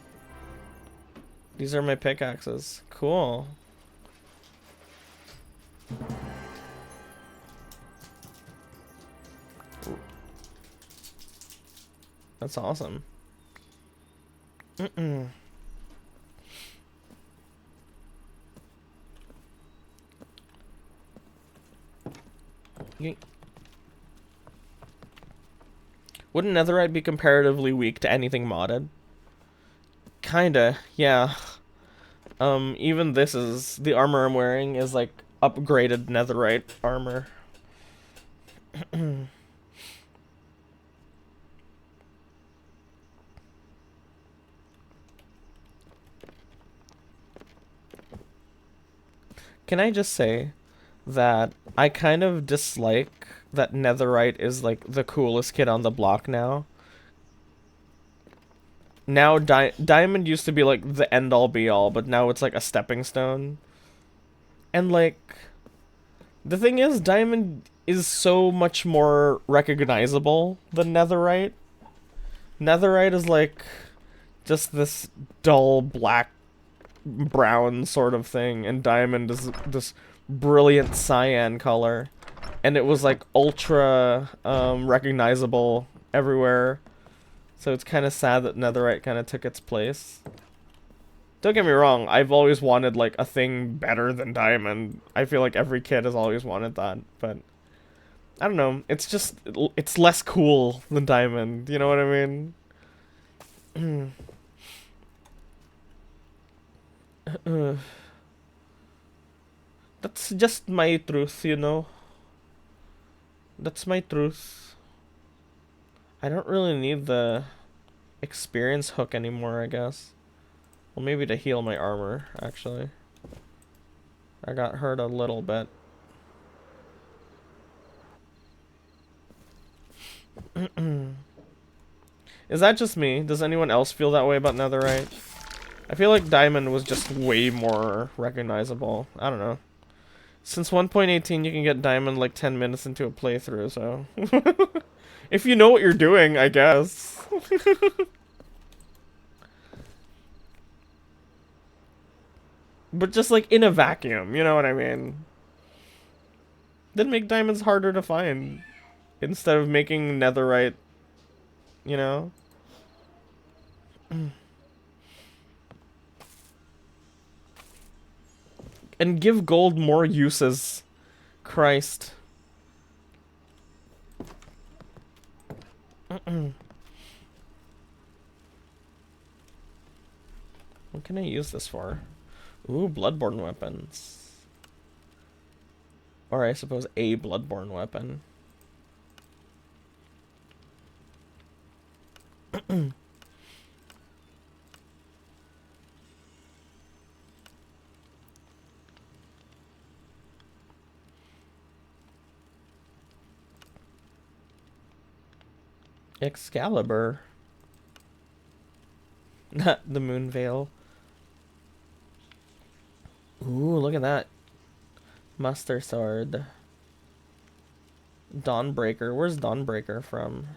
These are my pickaxes. Cool. That's awesome. Yeet. Wouldn't netherite be comparatively weak to anything modded? Kinda, yeah. Even the armor I'm wearing is like upgraded netherite armor. Can I just say that I kind of dislike that netherite is like the coolest kid on the block now? Now diamond used to be like the end all be all, but now it's like a stepping stone. And like the thing is, diamond is so much more recognizable than netherite. Netherite is like just this dull black brown sort of thing, and diamond is this brilliant cyan color. And it was like ultra recognizable everywhere. So it's kind of sad that netherite kind of took its place. Don't get me wrong, I've always wanted like a thing better than diamond. I feel like every kid has always wanted that, but I don't know, it's just, it's less cool than diamond, you know what I mean? That's just my truth, you know? That's my truth. I don't really need the experience hook anymore, I guess. Well, maybe to heal my armor, actually. I got hurt a little bit. Is that just me? Does anyone else feel that way about netherite? I feel like diamond was just way more recognizable. I don't know. Since 1.18 you can get diamond like 10 minutes into a playthrough, so... if you know what you're doing, I guess. But just like in a vacuum, you know what I mean? Then make diamonds harder to find. Instead of making netherite, you know? And give gold more uses. Christ. What can I use this for? Ooh, bloodborne weapons. Or I suppose a bloodborne weapon. Excalibur. Not the moon veil. Ooh, look at that. Muster sword. Dawnbreaker. Where's Dawnbreaker from?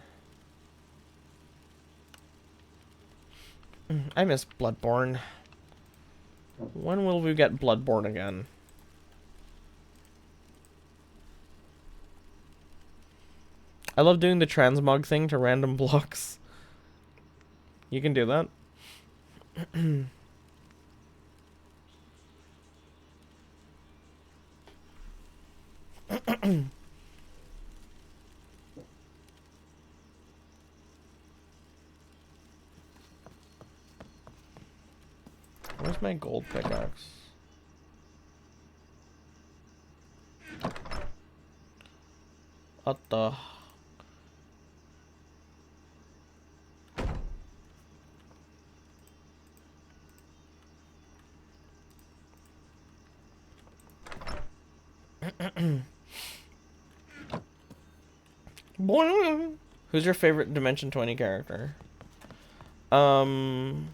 I miss Bloodborne. When will we get Bloodborne again? I love doing the transmog thing to random blocks. You can do that. Where's my gold pickaxe? What the... Who's your favorite Dimension 20 character? From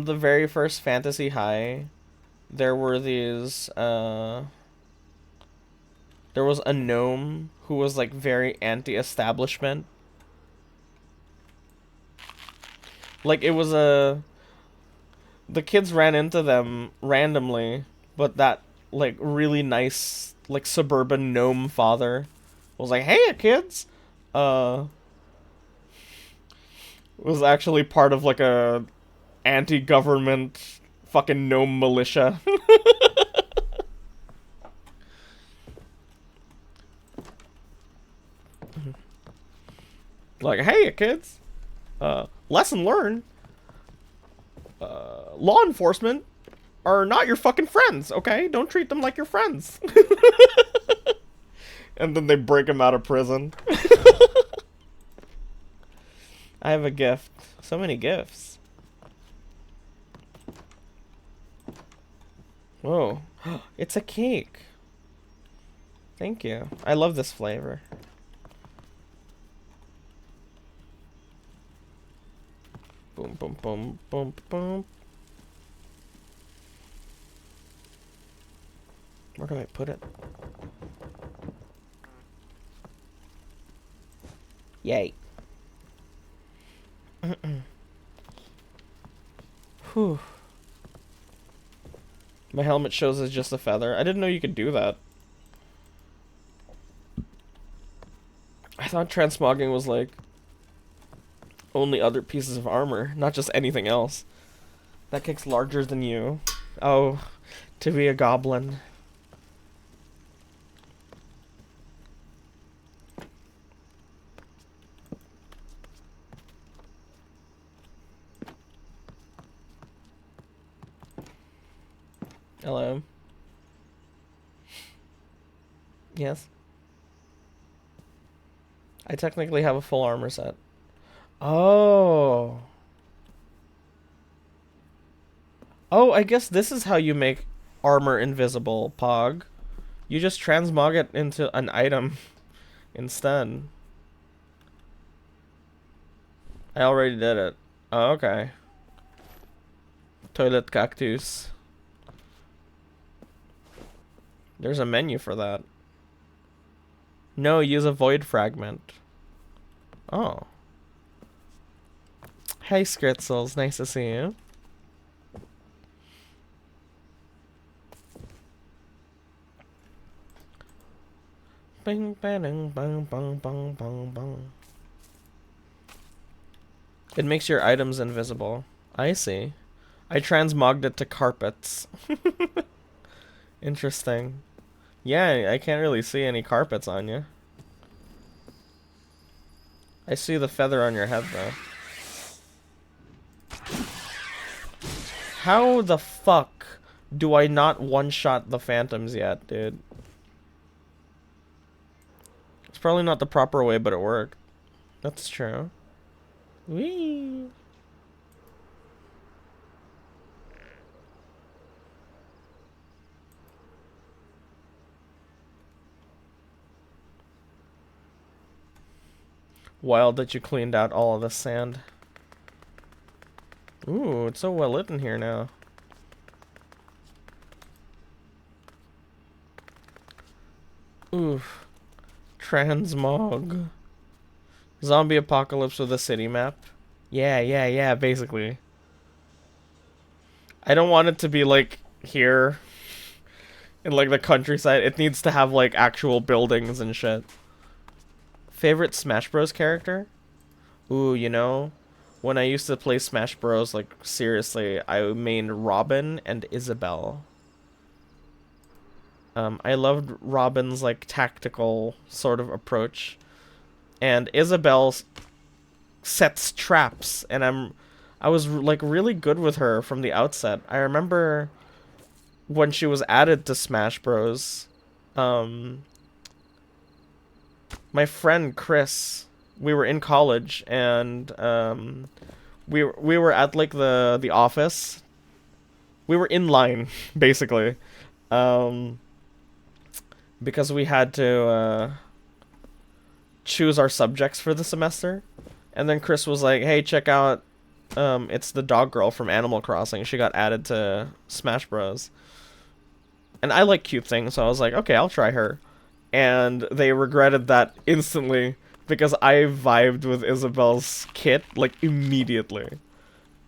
the very first Fantasy High, there were these, there was a gnome who was, like, very anti-establishment. Like, it was a... The kids ran into them randomly, but that, like, really nice, like, suburban gnome father was like, "Hey, kids!" Was actually part of, like, a anti-government fucking gnome militia. Like, hey, kids. Lesson learned. Law enforcement are not your fucking friends, okay? Don't treat them like your friends. And then they break him out of prison. I have a gift. So many gifts. Whoa. It's a cake. Thank you. I love this flavor. Boom, boom, boom, boom, boom. Where do I put it? Yay. Whew. My helmet shows as just a feather. I didn't know you could do that. I thought transmogging was like only other pieces of armor, not just anything else. That kick's larger than you. Oh, to be a goblin. Hello. Yes. I technically have a full armor set. Oh. Oh, I guess this is how you make armor invisible, Pog. You just transmog it into an item instead. I already did it. Oh, okay. Toilet cactus. There's a menu for that. No, use a void fragment. Oh. Hey, Skritzels. Nice to see you. Bing, bang, bang, bang, bang, bang, bang. It makes your items invisible. I see. I transmogged it to carpets. Interesting. Yeah, I can't really see any carpets on you. I see the feather on your head, though. How the fuck do I not one-shot the phantoms yet, dude? It's probably not the proper way, but it worked. That's true. Whee! Wild that you cleaned out all of the sand. Ooh, it's so well lit in here now. Oof. Transmog. Zombie apocalypse with a city map. Yeah, basically. I don't want it to be like here in like the countryside. It needs to have like actual buildings and shit. Favorite Smash Bros character? Ooh, you know, when I used to play Smash Bros, like seriously, I mained Robin and Isabelle. I loved Robin's like tactical sort of approach, and Isabelle sets traps, and I was like really good with her from the outset. I remember when she was added to Smash Bros. My friend Chris, we were in college, and we were at like the office. We were in line basically, because we had to choose our subjects for the semester. And then Chris was like, "Hey, check out, it's the dog girl from Animal Crossing. She got added to Smash Bros." And I like cute things, so I was like, "Okay, I'll try her." And they regretted that instantly because I vibed with Isabelle's kit like immediately.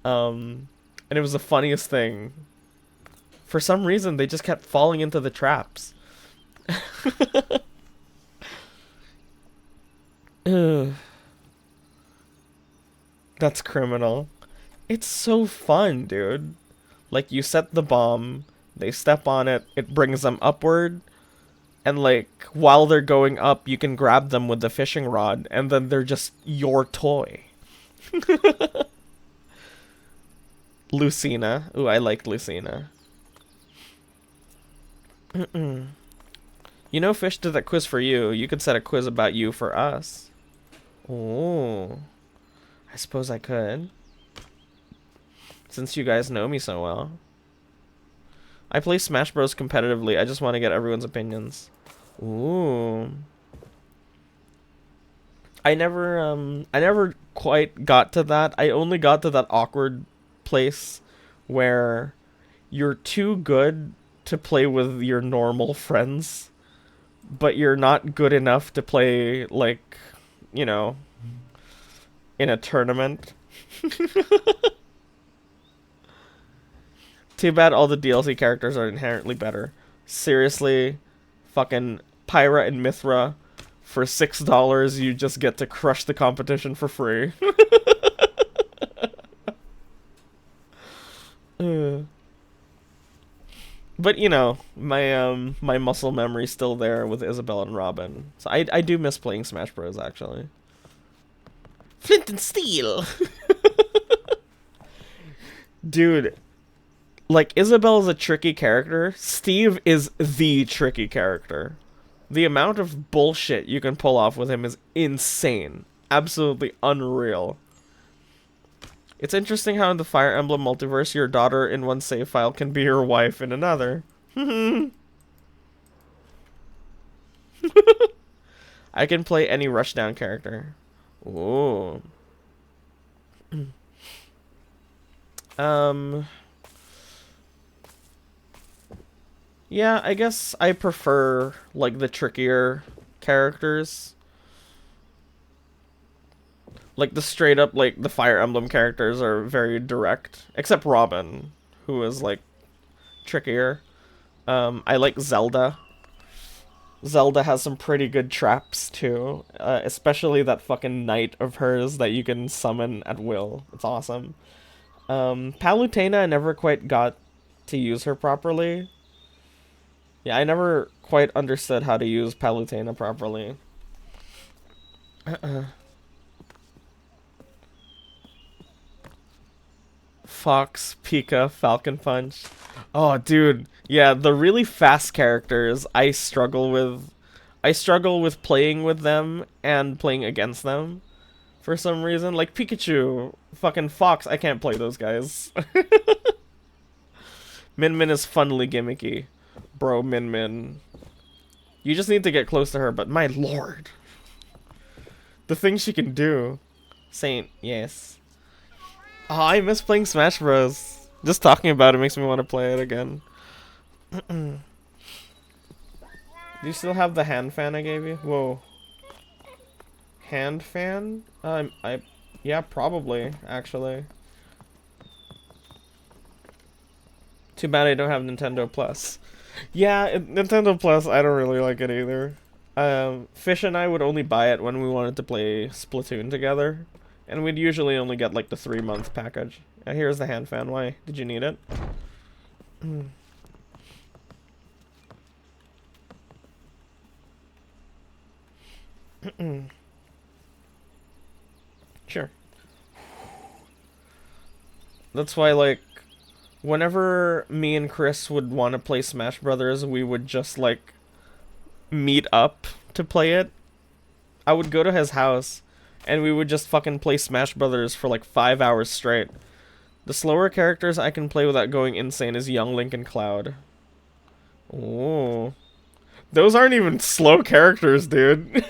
And it was the funniest thing. For some reason, they just kept falling into the traps. Ugh. That's criminal. It's so fun, dude. Like, you set the bomb, they step on it, it brings them upward, And like while they're going up, you can grab them with the fishing rod, and then they're just your toy. Lucina. Ooh, I like Lucina. You know, Fish did that quiz for you. You could set a quiz about you for us. Oh, I suppose I could. Since you guys know me so well. I play Smash Bros. Competitively. I just want to get everyone's opinions. Ooh. I never quite got to that. I only got to that awkward place where you're too good to play with your normal friends, but you're not good enough to play, like, you know, in a tournament. Too bad all the DLC characters are inherently better. Seriously, fucking Pyra and Mithra, for $6 you just get to crush the competition for free. But you know, my muscle memory's still there with Isabelle and Robin. So I do miss playing Smash Bros. Actually. Flint and Steel. Dude, like, Isabelle is a tricky character. Steve is the tricky character. The amount of bullshit you can pull off with him is insane. Absolutely unreal. It's interesting how in the Fire Emblem multiverse, your daughter in one save file can be your wife in another. I can play any Rushdown character. Ooh. Yeah, I guess I prefer, like, the trickier characters. Like, the straight up, like, the Fire Emblem characters are very direct. Except Robin, who is, like, trickier. I like Zelda. Zelda has some pretty good traps, too. Especially that fucking knight of hers that you can summon at will. It's awesome. Palutena, I never quite got to use her properly. Yeah, I never quite understood how to use Palutena properly. Fox, Pika, Falcon Punch. Oh, dude. Yeah, the really fast characters I struggle with. I struggle with playing with them and playing against them for some reason. Like Pikachu, fucking Fox, I can't play those guys. Min Min is funnily gimmicky. Bro, Min Min. You just need to get close to her, but my lord. The things she can do. Saint, yes. Oh, I miss playing Smash Bros. Just talking about it makes me want to play it again. Do you still have the hand fan I gave you? Whoa. Hand fan? Yeah, probably, actually. Too bad I don't have Nintendo Plus. Yeah, Nintendo Plus, I don't really like it either. Fish and I would only buy it when we wanted to play Splatoon together. And we'd usually only get, like, the 3-month package. Here's the hand fan. Why? Did you need it? Sure. That's why, like, whenever me and Chris would want to play Smash Brothers, we would just, like, meet up to play it. I would go to his house, and we would just fucking play Smash Brothers for, like, 5 hours straight. The slower characters I can play without going insane is Young Link and Cloud. Ooh. Those aren't even slow characters, dude.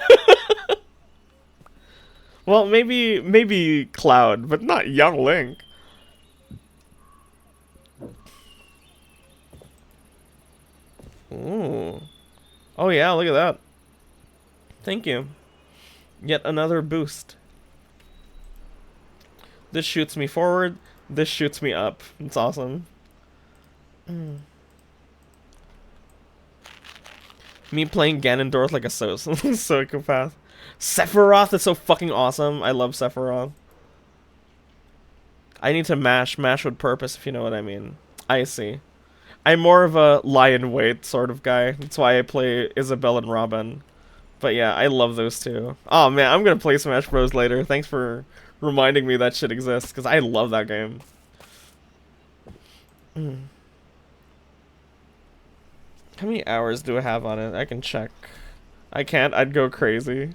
Well, maybe Cloud, but not Young Link. Ooh. Oh yeah, look at that. Thank you. Yet another boost. This shoots me forward. This shoots me up. It's awesome. Me playing Ganondorf like a psychopath. Sephiroth is so fucking awesome. I love Sephiroth. I need to mash with purpose, if you know what I mean. I see. I'm more of a lie in wait sort of guy. That's why I play Isabelle and Robin. But yeah, I love those two. Oh man, I'm gonna play Smash Bros later. Thanks for reminding me that shit exists, because I love that game. How many hours do I have on it? I can check. I can't, I'd go crazy.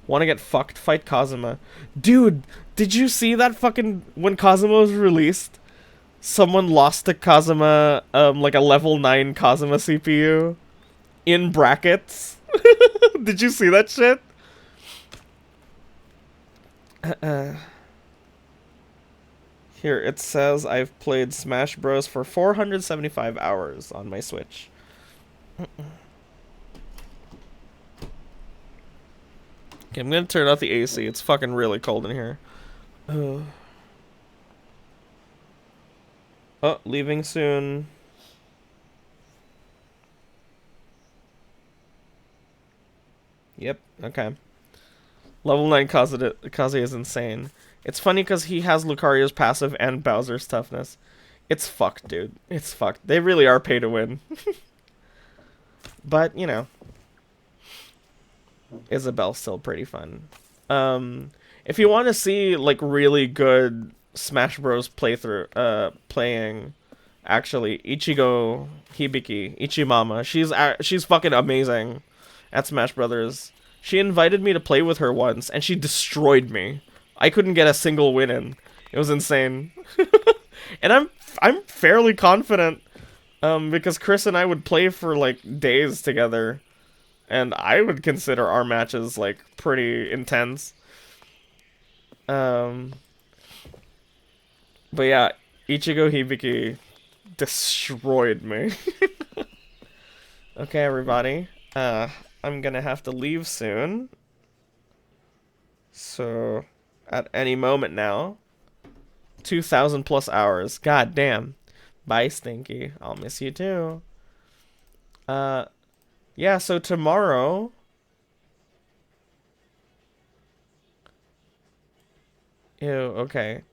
Want to get fucked? Fight Kazuma. Dude, did you see that fucking... When Kazuma was released, someone lost to Kazuma, like a level 9 Kazuma CPU in brackets? Did you see that shit? Here, it says I've played Smash Bros. For 475 hours on my Switch. Okay, I'm gonna turn off the AC. It's fucking really cold in here. Oh, leaving soon. Yep, okay. Level 9 Kaze is insane. It's funny because he has Lucario's passive and Bowser's toughness. It's fucked, dude. It's fucked. They really are pay to win. But, you know. Isabelle's still pretty fun. If you want to see, like, really good Smash Bros. Playthrough, playing, actually, Ichigo Hibiki, Ichimama, she's fucking amazing at Smash Brothers. She invited me to play with her once, and she destroyed me. I couldn't get a single win in. It was insane. And I'm fairly confident, because Chris and I would play for, like, days together. And I would consider our matches, like, pretty intense. But yeah, Ichigo Hibiki destroyed me. Okay, everybody. I'm gonna have to leave soon. So, at any moment now. 2,000 plus hours. God damn. Bye, Stinky. I'll miss you too. Yeah, so tomorrow... Ew, okay.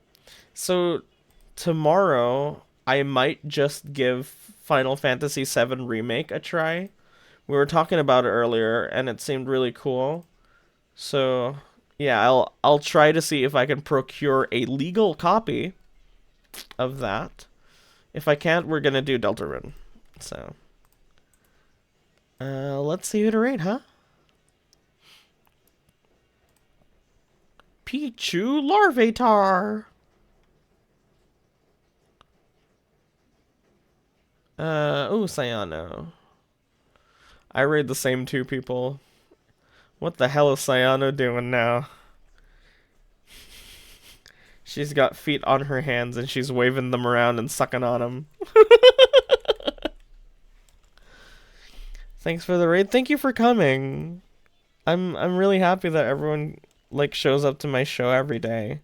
So, tomorrow, I might just give Final Fantasy VII Remake a try. We were talking about it earlier, and it seemed really cool. So, yeah, I'll try to see if I can procure a legal copy of that. If I can't, we're gonna do Deltarune. So... let's see who to rate, huh? Pichu Larvatar. Oh, Sayano. I raid the same two people. What the hell is Sayano doing now? She's got feet on her hands and she's waving them around and sucking on them. Thanks for the raid. Thank you for coming. I'm really happy that everyone like shows up to my show every day.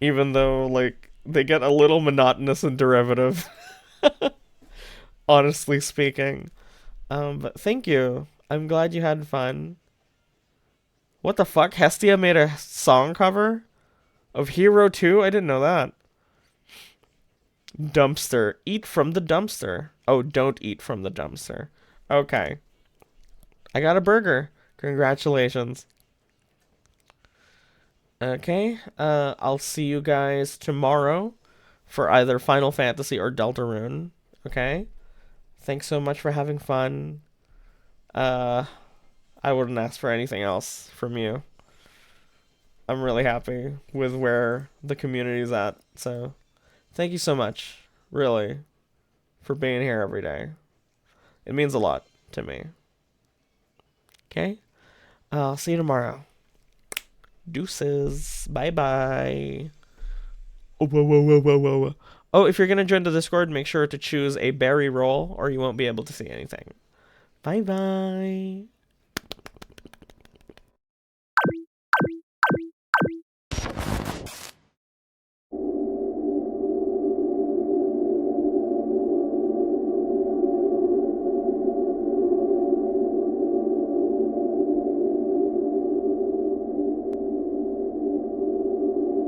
Even though like they get a little monotonous and derivative. Honestly speaking. But thank you. I'm glad you had fun. What the fuck? Hestia made a song cover of Hero 2? I didn't know that. Dumpster. Eat from the dumpster. Oh, don't eat from the dumpster. Okay. I got a burger. Congratulations. Okay. I'll see you guys tomorrow for either Final Fantasy or Deltarune. Okay? Thanks so much for having fun. I wouldn't ask for anything else from you. I'm really happy with where the community's at. So, thank you so much, really, for being here every day. It means a lot to me. Okay? I'll see you tomorrow. Deuces. Bye-bye. Oh, whoa, whoa, whoa, whoa, whoa. Oh, if you're going to join the Discord, make sure to choose a berry roll or you won't be able to see anything. Bye-bye.